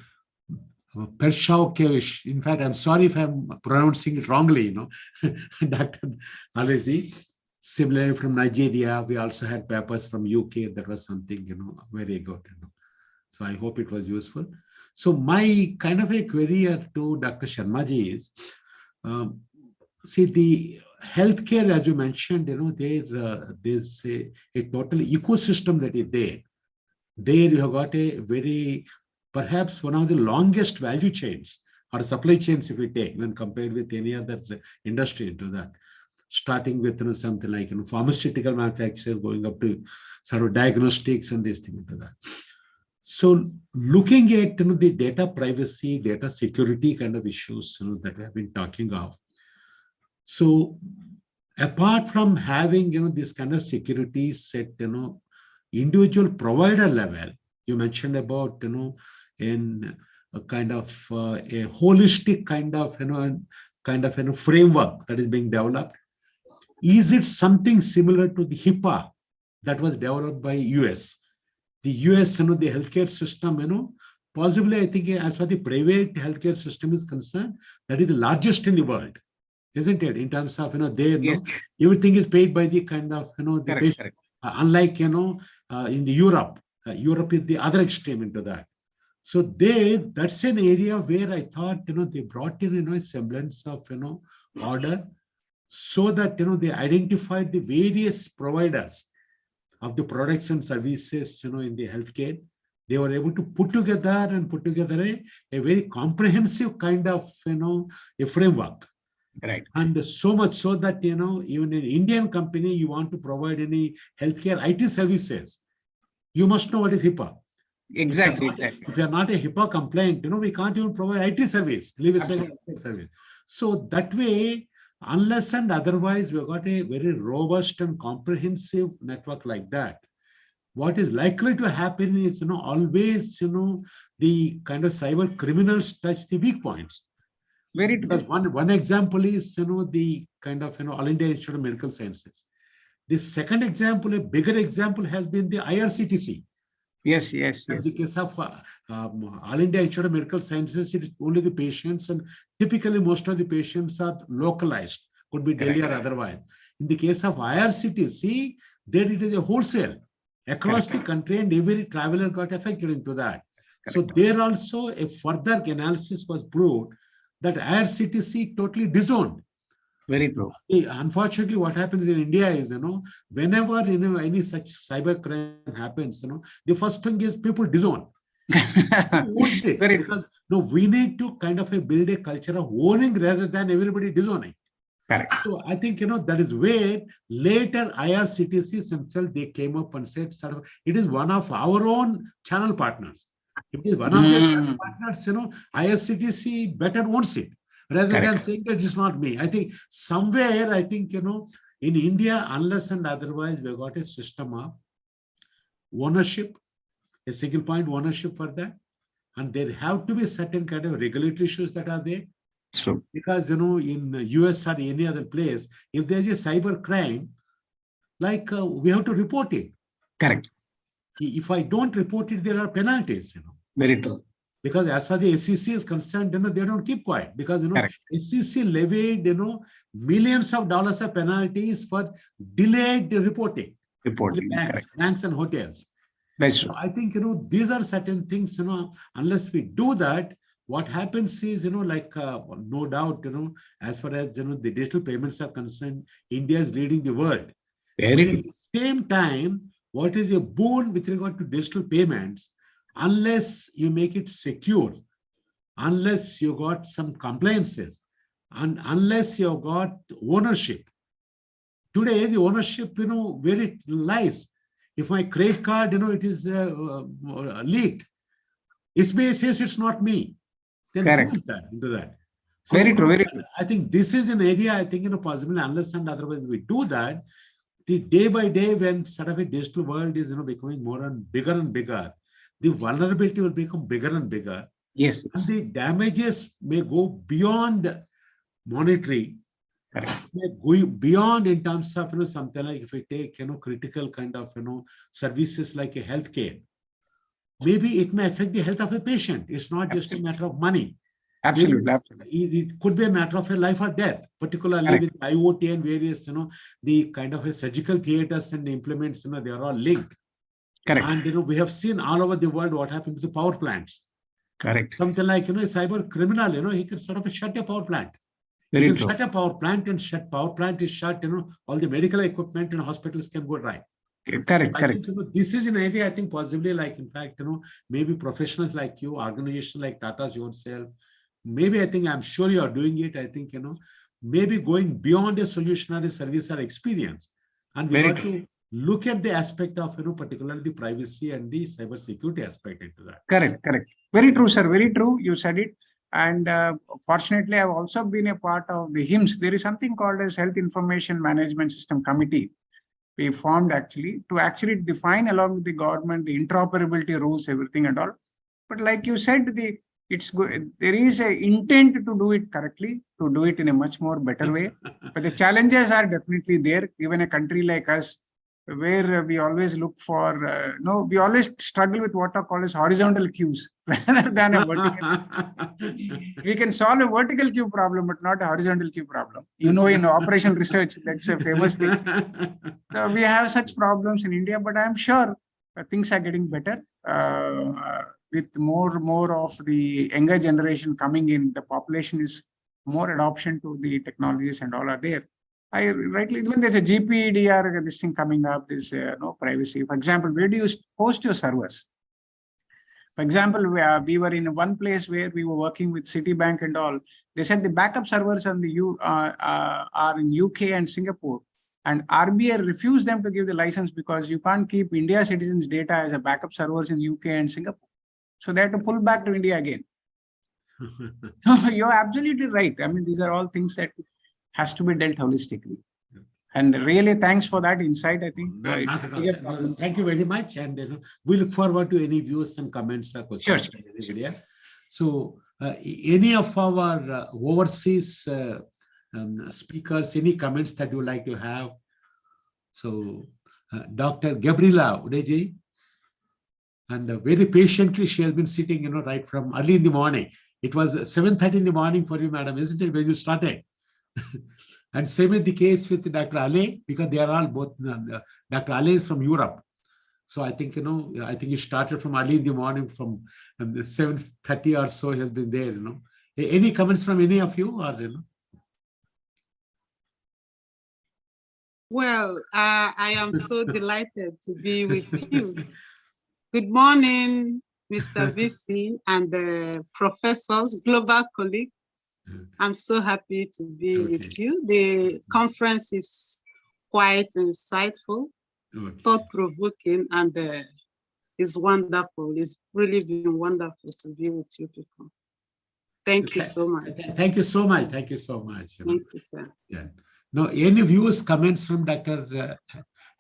Pershaukevich, in fact, I'm sorry if I'm pronouncing it wrongly, Dr. Alezi. Similarly, from Nigeria, we also had papers from UK. That was something, very good. So I hope it was useful. So my kind of a query to Dr. Sharmaji is, see, the healthcare, as you mentioned, there's a total ecosystem that is there. There you have got a very, perhaps one of the longest value chains or supply chains, if we take, when compared with any other industry into that. Starting with something like pharmaceutical manufacturers, going up to sort of diagnostics and this thing into that. So looking at the data privacy, data security kind of issues that we have been talking of. So apart from having this kind of securities at individual provider level, you mentioned about in a kind of a holistic kind of framework that is being developed. Is it something similar to the HIPAA that was developed by US? The US, the healthcare system, possibly I think as far as the private healthcare system is concerned, that is the largest in the world, isn't it? In terms of, Yes. everything is paid by the kind of, the Correct, patient. correct. Unlike, in the Europe, Europe is the other extreme into that. So that's an area where I thought, they brought in, a semblance of, order, so that, they identified the various providers of the products and services, in the healthcare. They were able to put together a very comprehensive kind of, a framework. Right. And so much so that, even an Indian company, you want to provide any healthcare IT services, you must know what is HIPAA. Exactly, If you are not a HIPAA compliant, we can't even provide IT service, leave aside IT service. So that way, unless and otherwise, we've got a very robust and comprehensive network like that. What is likely to happen is, always, the kind of cyber criminals touch the weak points. Very true. Because one example is, the kind of, All India Institute of Medical Sciences. The second example, a bigger example, has been the IRCTC. Yes. In the case of All India Institute of Medical Sciences, it is only the patients, and typically most of the patients are localized, could be Delhi or otherwise. In the case of IRCTC, there it is a wholesale across the country, and every traveler got affected into that. So there also a further analysis was proved that IRCTC totally disowned. Very true. Unfortunately, what happens in India is, whenever any such cyber crime happens, the first thing is people disown. Because we need to kind of build a culture of owning rather than everybody disowning. Correct. So I think that is where later IRCTC themselves they came up and said, sort of, it is one of our own channel partners. If it is one of their channel partners, IRCTC better owns it, rather than saying that it's not me. I think somewhere, in India, unless and otherwise, we've got a system of ownership, a single point ownership for that. And there have to be certain kind of regulatory issues that are there. True. Because, in US or any other place, if there's a cyber crime, like we have to report it. Correct. If I don't report it, there are penalties, Very true. Because as far as the SEC is concerned, they don't keep quiet, because, SEC levied, millions of dollars of penalties for delayed reporting. Banks and hotels. That's true. So I think, these are certain things, unless we do that, what happens is, no doubt, as far as, the digital payments are concerned, India is leading the world. But at the same time, what is a boon with regard to digital payments, unless you make it secure, unless you got some compliances, and unless you got ownership. Today, the ownership, where it lies. If my credit card, it is leaked, SBI says it's not me. Then who is that into that? So very true. Very true. I think this is an area, I think, possibly, unless and otherwise we do that, the day by day, when sort of a digital world is, becoming more and bigger, the vulnerability will become bigger and bigger. Yes. And the damages may go beyond monitoring. Going beyond in terms of something like if we take critical kind of services like a healthcare, maybe it may affect the health of a patient. It's not just a matter of money. Absolutely, it could be a matter of a life or death, particularly with IoT and various the kind of a surgical theaters and the implements, they are all linked. Correct. And we have seen all over the world what happened to the power plants. Correct. Something like a cyber criminal, he can sort of shut a power plant. Very you can true. shut a power plant, and power plant is shut, all the medical equipment in hospitals can go dry. Correct. I think this is an area, I think possibly like, in fact, maybe professionals like you, organizations like Tata's yourself, maybe I think, I'm sure you are doing it. I think, maybe going beyond a solution or a service or experience. And we got to look at the aspect of, particularly the privacy and the cyber security aspect into that. Correct. Very true, sir. Very true. You said it. And fortunately, I've also been a part of the HIMSS. There is something called as Health Information Management System Committee. We formed to actually define along with the government the interoperability rules, everything and all. But like you said, there is an intent to do it correctly, to do it in a much more better way. But the challenges are definitely there, given a country like us, where we always look for, we always struggle with what are called as horizontal queues rather than a vertical. We can solve a vertical queue problem, but not a horizontal queue problem. In operational research, that's a famous thing. So we have such problems in India, but I'm sure things are getting better with more of the younger generation coming in. The population is more adoption to the technologies and all are there. When there's a GPDR, this thing coming up, this privacy. For example, where do you host your servers? For example, we were in one place where we were working with Citibank and all. They said the backup servers on are in UK and Singapore, and RBI refused them to give the license because you can't keep India citizens' data as a backup servers in UK and Singapore. So they had to pull back to India again. You're absolutely right. I mean, these are all things that has to be dealt holistically. And really, thanks for that insight. I think thank you very much, and we look forward to any views and comments or questions. Sure. So, any of our overseas speakers, any comments that you would like to have? So, Dr. Gabriela Udeji, and very patiently she has been sitting, right from early in the morning. It was 7:30 in the morning for you, madam, isn't it, when you started? And same is the case with Dr. Ale, because they are all both, Dr. Ale is from Europe. So I think, I think he started from early in the morning, from 7:30 or so, he has been there, Any comments from any of you, or, Well, I am so delighted to be with you. Good morning, Mr. VC and the professors, global colleagues. I'm so happy to be with you. The conference is quite insightful, thought-provoking, and is wonderful. It's really been wonderful to be with you people. Thank you so much. Thank you so much. Thank you so much. Thank you, sir. Yeah. No, any views, comments from Dr.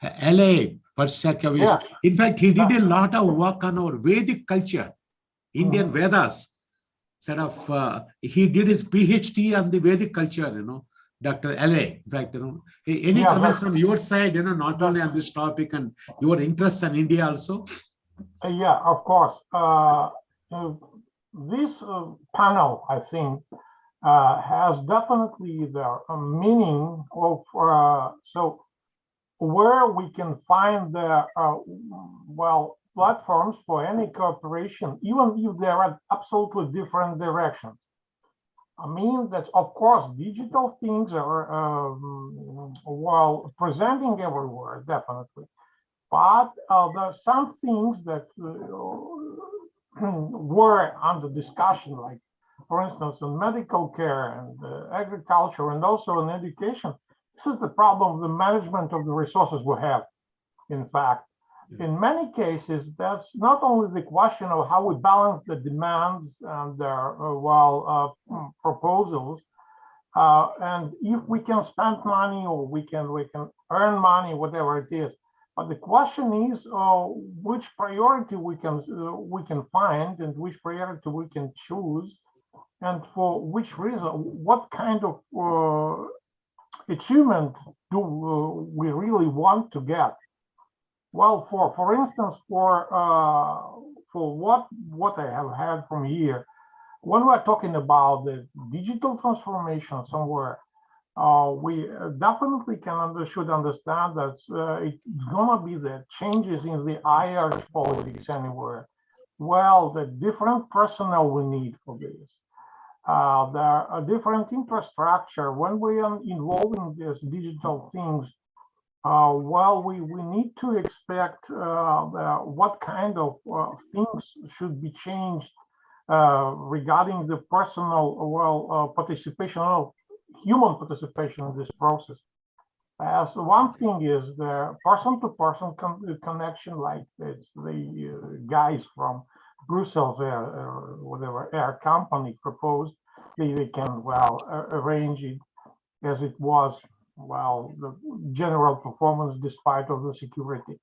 L.A. Parshakavish? In fact, he did a lot of work on our Vedic culture, Indian Vedas. He did his PhD on the Vedic culture, Dr. L.A. In fact, any comments from your side, not only on this topic and your interests in India also? Yeah, of course. This panel, I think, has definitely the meaning of, so where we can find the, platforms for any cooperation, even if there are absolutely different directions. I mean that, of course, digital things are presenting everywhere, definitely. But there are some things that were under discussion, like, for instance, in medical care and agriculture, and also in education. This is the problem of the management of the resources we have, in fact. In many cases, that's not only the question of how we balance the demands and their proposals, and if we can spend money or we can earn money, whatever it is. But the question is which priority we can find and which priority we can choose, and for which reason? What kind of achievement do we really want to get? Well, for instance, for what I have had from here, when we're talking about the digital transformation somewhere, we definitely should understand that it's gonna be the changes in the Irish politics anywhere. Well, the different personnel we need for this. There are different infrastructure when we are involving these digital things. Well, we need to expect what kind of things should be changed regarding the personal participation of human participation in this process. As one thing is the person-to-person connection, like it's the guys from Brussels or whatever air company proposed. They can arrange it as it was. The general performance despite of the security.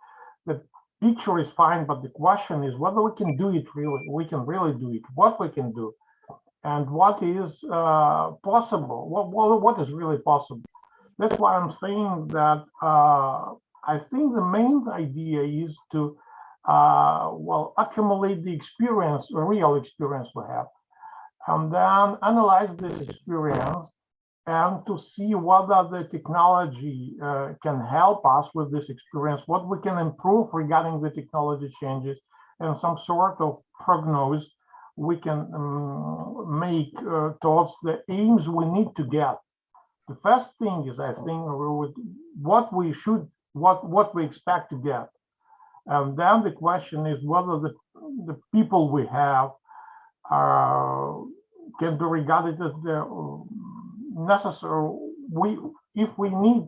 The picture is fine, but the question is whether we can do it really. We can really do it. What we can do, and what is possible. What is really possible. That's why I'm saying that I think the main idea is to accumulate the experience, the real experience we have, and then analyze this experience and to see whether the technology can help us with this experience, what we can improve regarding the technology changes, and some sort of prognosis we can make towards the aims we need to get. The first thing is, I think, what we expect to get. And then the question is whether the people we have can be regarded as the necessary. If we need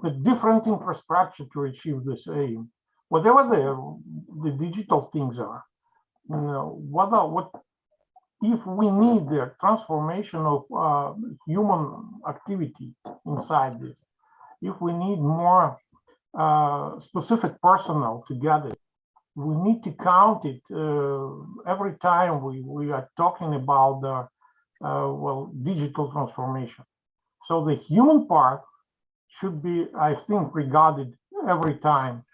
the different infrastructure to achieve this aim, whatever the digital things are, if we need the transformation of human activity inside this, if we need more specific personnel to get it, we need to count it every time we are talking about the digital transformation. So the human part should be, I think, regarded every time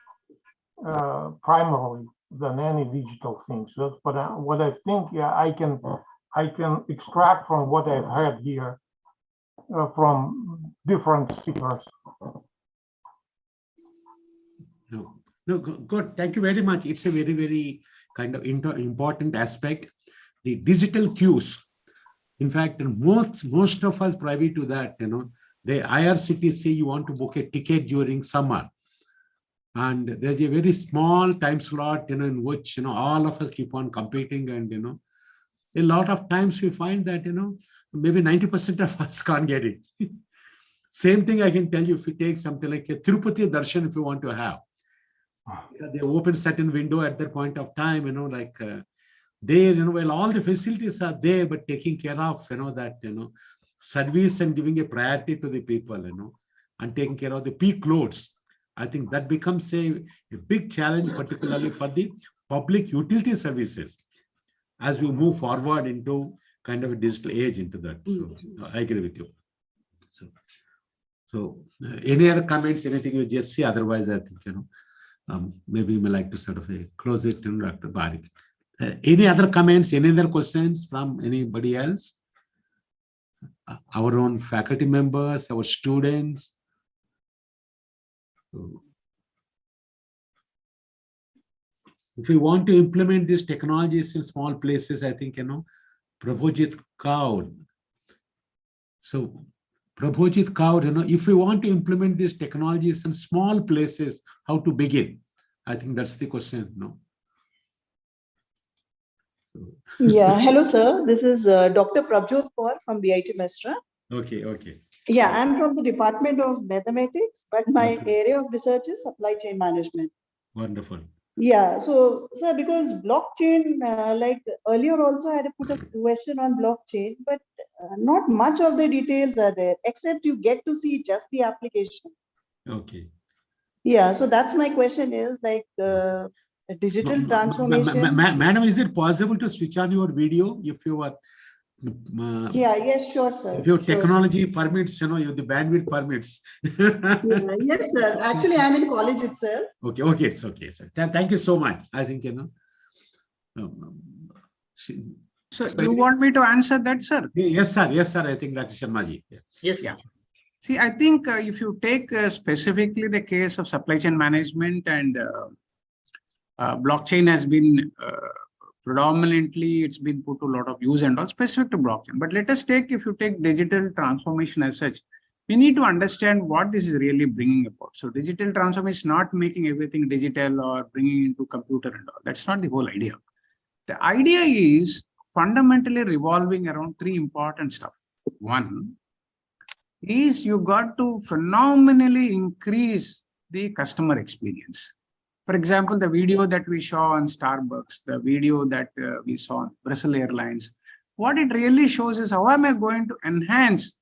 primarily than any digital things. But what I think, I can extract from what I've heard here from different speakers. No, good. Thank you very much. It's a very, very kind of important aspect. The digital queues. In fact, most of us privy to that, the IRCTC say you want to book a ticket during summer. And there's a very small time slot, in which, all of us keep on competing. And, a lot of times we find that, maybe 90% of us can't get it. Same thing I can tell you if you take something like a Tirupati Darshan, if you want to have. They open certain window at that point of time, there, well, all the facilities are there, but taking care of, that, service and giving a priority to the people, and taking care of the peak loads. I think that becomes a big challenge, particularly for the public utility services, as we move forward into kind of a digital age into that. So I agree with you. So any other comments, anything you just see? Otherwise, I think, maybe you may like to sort of close it, Dr. Barik. Any other comments, any other questions from anybody else? Our own faculty members, our students. If we want to implement these technologies in small places, I think, Prabhojit Kaur. So Prabhojit Kaur, if we want to implement these technologies in small places, how to begin? I think that's the question, Yeah, hello, sir. This is Dr. Prabhjot Kaur from BIT Mesra. Okay. Yeah, I'm from the Department of Mathematics, but my area of research is supply chain management. Wonderful. Yeah, so, sir, because blockchain, like earlier also I had put a question on blockchain, but not much of the details are there, except you get to see just the application. Okay. Yeah, so that's my question is like digital transformation. Madam, is it possible to switch on your video if you are Yeah, yes, sure, sir. If your Sure, sir. technology permits, if the bandwidth permits. Yeah, yes, sir. Actually, I'm in college itself. Okay, it's okay, sir. Thank you so much. I think, So you want me to answer that, sir? Yes, sir. Yes, sir. I think Dr. Sharma-ji. Yes. Yeah. See, I think if you take specifically the case of supply chain management and blockchain has been predominantly, it's been put to a lot of use and all specific to blockchain. But let us take, if you take digital transformation as such, we need to understand what this is really bringing about. So digital transformation is not making everything digital or bringing into computer and all. That's not the whole idea. The idea is fundamentally revolving around three important stuff. One is you got to phenomenally increase the customer experience. For example, the video that we saw on Starbucks, the video that we saw on Brussels Airlines, what it really shows is how am I going to enhance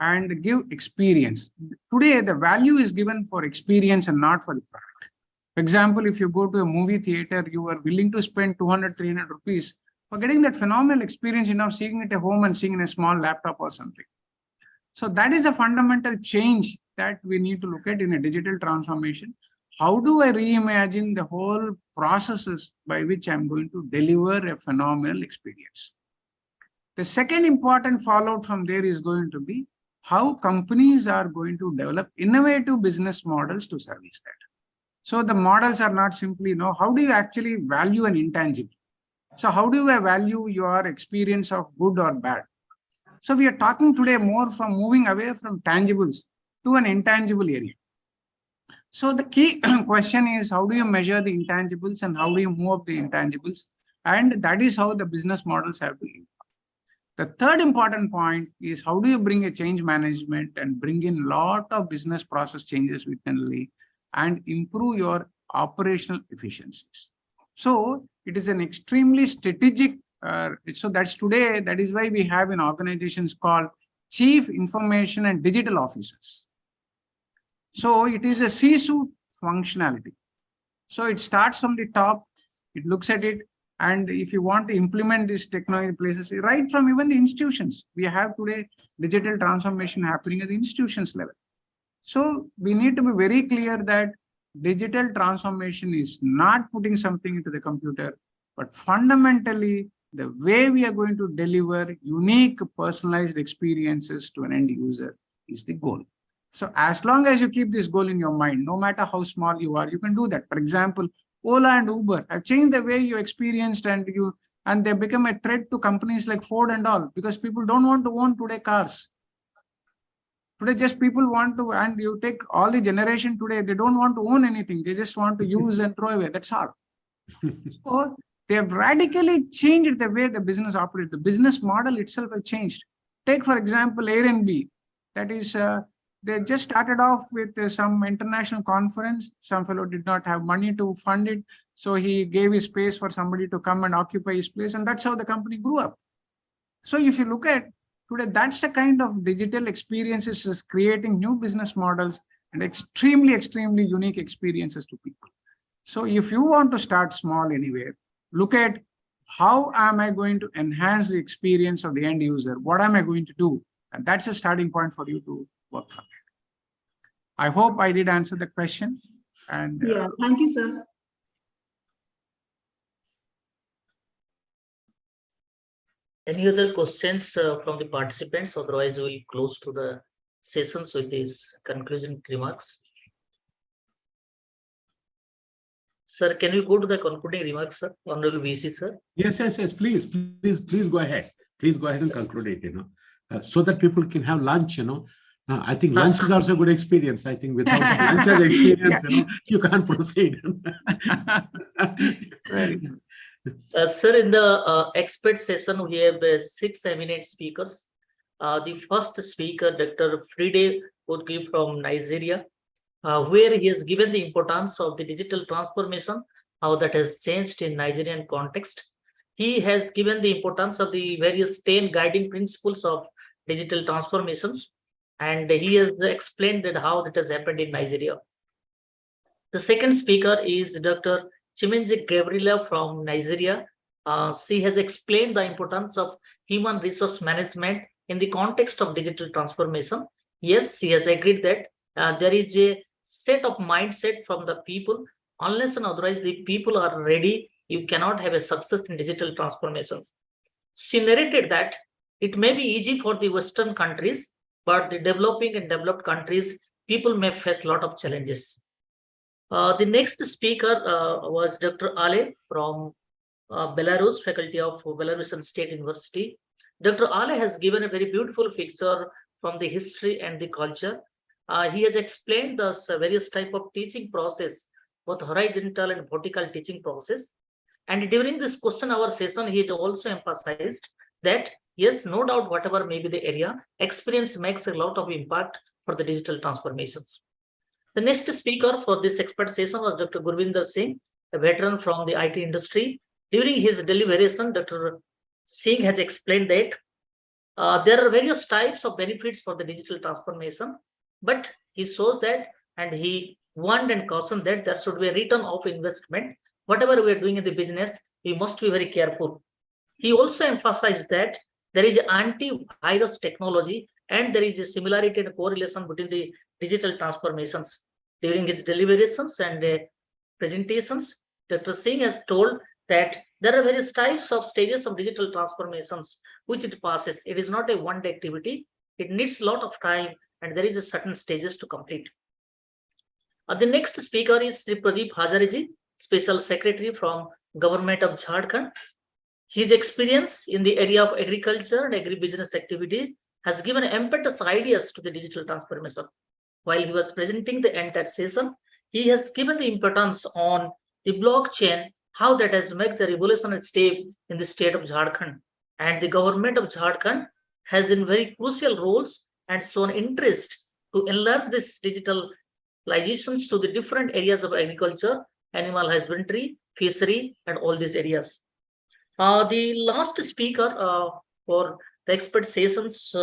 and give experience. Today, the value is given for experience and not for the product. For example, if you go to a movie theater, you are willing to spend 200, 300 rupees for getting that phenomenal experience, seeing it at home and seeing in a small laptop or something. So that is a fundamental change that we need to look at in a digital transformation. How do I reimagine the whole processes by which I'm going to deliver a phenomenal experience? The second important fallout from there is going to be how companies are going to develop innovative business models to service that. So the models are not simply, how do you actually value an intangible? So how do you value your experience of good or bad? So we are talking today more from moving away from tangibles to an intangible area. So the key question is, how do you measure the intangibles and how do you move up the intangibles? And that is how the business models have to evolve. The third important point is how do you bring a change management and bring in a lot of business process changes internally and improve your operational efficiencies. So it is an extremely strategic, so that's today, that is why we have in organizations called Chief Information and Digital Officers. So it is a C-suite functionality. So it starts from the top, it looks at it, and if you want to implement this technology places, right from even the institutions, we have today digital transformation happening at the institutions level. So we need to be very clear that digital transformation is not putting something into the computer, but fundamentally the way we are going to deliver unique personalized experiences to an end user is the goal. So as long as you keep this goal in your mind, no matter how small you are, you can do that. For example, Ola and Uber have changed the way you experienced and they become a threat to companies like Ford and all, because people don't want to own today cars. Today, just people want to, and you take all the generation today, they don't want to own anything. They just want to use and throw away. That's all. So they have radically changed the way the business operates. The business model itself has changed. Take, for example, Airbnb. That is, they just started off with some international conference. Some fellow did not have money to fund it. So he gave his space for somebody to come and occupy his place. And that's how the company grew up. So if you look at today, that's the kind of digital experiences is creating new business models and extremely, extremely unique experiences to people. So if you want to start small anywhere, look at how am I going to enhance the experience of the end user? What am I going to do? And that's a starting point for you to work from it. I hope I did answer the question. And yeah, thank you, sir. Any other questions from the participants? Otherwise, we'll close to the sessions with these conclusion remarks. Sir, can we go to the concluding remarks, sir? Honorable VC, sir. Yes, please go ahead. Please go ahead and conclude it, so that people can have lunch, I think lunch is also a good experience. I think without lunch as experience, you can't proceed. Sir, in the expert session, we have 6 eminent speakers. The first speaker, Dr. Fride, would give from Nigeria, where he has given the importance of the digital transformation, how that has changed in Nigerian context. He has given the importance of the various 10 guiding principles of digital transformations, and he has explained that how that has happened in Nigeria. The second speaker is Dr. Chimenji Gabriela from Nigeria, She has explained the importance of human resource management in the context of digital transformation. Yes, she has agreed that there is a set of mindset from the people. Unless and otherwise the people are ready, you cannot have a success in digital transformations. She narrated that it may be easy for the Western countries, but the developing and developed countries, people may face a lot of challenges. The next speaker was Dr. Ale from Belarus, faculty of Belarusian State University. Dr. Ale has given a very beautiful picture from the history and the culture. He has explained the various type of teaching process, both horizontal and vertical teaching process. And during this question hour session, he has also emphasized that, yes, no doubt, whatever may be the area, experience makes a lot of impact for the digital transformations. The next speaker for this expert session was Dr. Gurvinder Singh, a veteran from the IT industry. During his deliberation, Dr. Singh has explained that there are various types of benefits for the digital transformation, but he shows that, and he warned and cautioned that there should be a return of investment. Whatever we are doing in the business, we must be very careful. He also emphasized that there is antivirus technology and there is a similarity and correlation between the digital transformations. During his deliberations and presentations, Dr. Singh has told that there are various types of stages of digital transformations which it passes. It is not a one-day activity. It needs a lot of time and there is a certain stages to complete. The next speaker is Sri Pradeep Hazareji, Special Secretary from Government of Jharkhand. His experience in the area of agriculture and agribusiness activity has given impetus ideas to the digital transformation. While he was presenting the entire session, he has given the importance on the blockchain, how that has made the revolutionary step in the state of Jharkhand. And the government of Jharkhand has in very crucial roles and shown interest to enlarge this digitalizations to the different areas of agriculture, animal husbandry, fishery, and all these areas. The last speaker for the expert sessions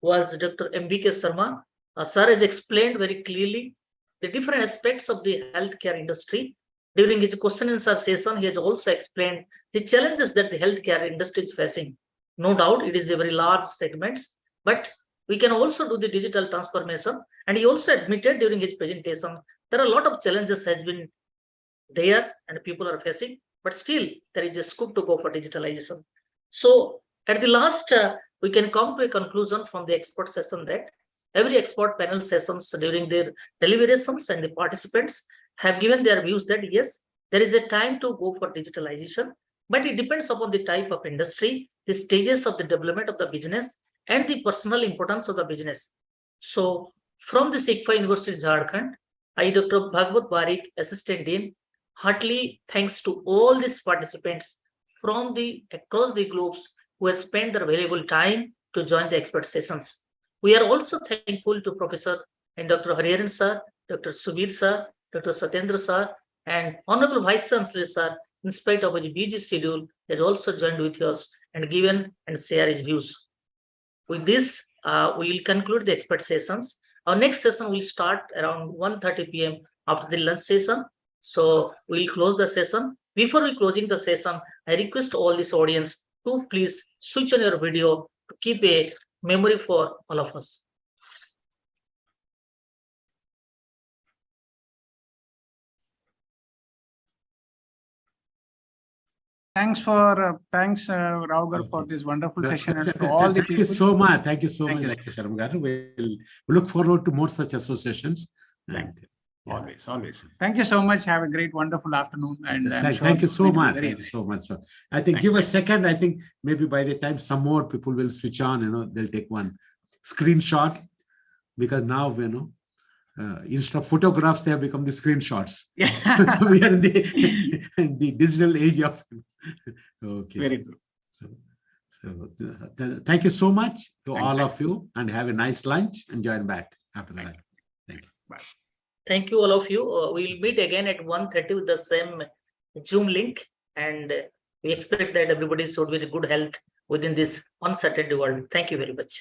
was Dr. MBK Sharma. Sir has explained very clearly the different aspects of the healthcare industry. During his question and answer session, he has also explained the challenges that the healthcare industry is facing. No doubt, it is a very large segment, but we can also do the digital transformation. And he also admitted during his presentation, there are a lot of challenges has been there and people are facing, but still there is a scope to go for digitalization. So at the last, we can come to a conclusion from the expert session that every expert panel sessions during their deliberations and the participants have given their views that yes, there is a time to go for digitalization, but it depends upon the type of industry, the stages of the development of the business, and the personal importance of the business. So from the Sikfa University Jharkhand, I, Dr. Bhagwat Barik, Assistant Dean, heartily thanks to all these participants from across the globes who have spent their valuable time to join the expert sessions. We are also thankful to Professor and Dr. Hariharan sir, Dr. Subir sir, Dr. Satyendra sir, and Honorable Vice Chancellor sir, in spite of his busy schedule, has also joined with us and given and share his views. With this, we will conclude the expert sessions. Our next session will start around 1:30 p.m. after the lunch session. So we will close the session. Before we closing the session, I request all this audience to please switch on your video to keep a memory for all of us. Thanks, Raugar, for this wonderful session and to all the people. Thank you so much. Thank you so much, Dr. Sharma. We look forward to more such associations. Thank you. Always. Thank you so much. Have a great, wonderful afternoon. And thank you so much. Thank you so much. So I think give a second. I think maybe by the time some more people will switch on, they'll take one screenshot, because now, instead of photographs, they have become the screenshots. Yeah. We are in the digital age of. Okay. Very good. So thank you so much to all of you, and have a nice lunch and join back after the lunch. Thank you. Bye. Thank you, all of you. We will meet again at 1:30 with the same Zoom link, and we expect that everybody should be in good health within this uncertain world. Thank you very much.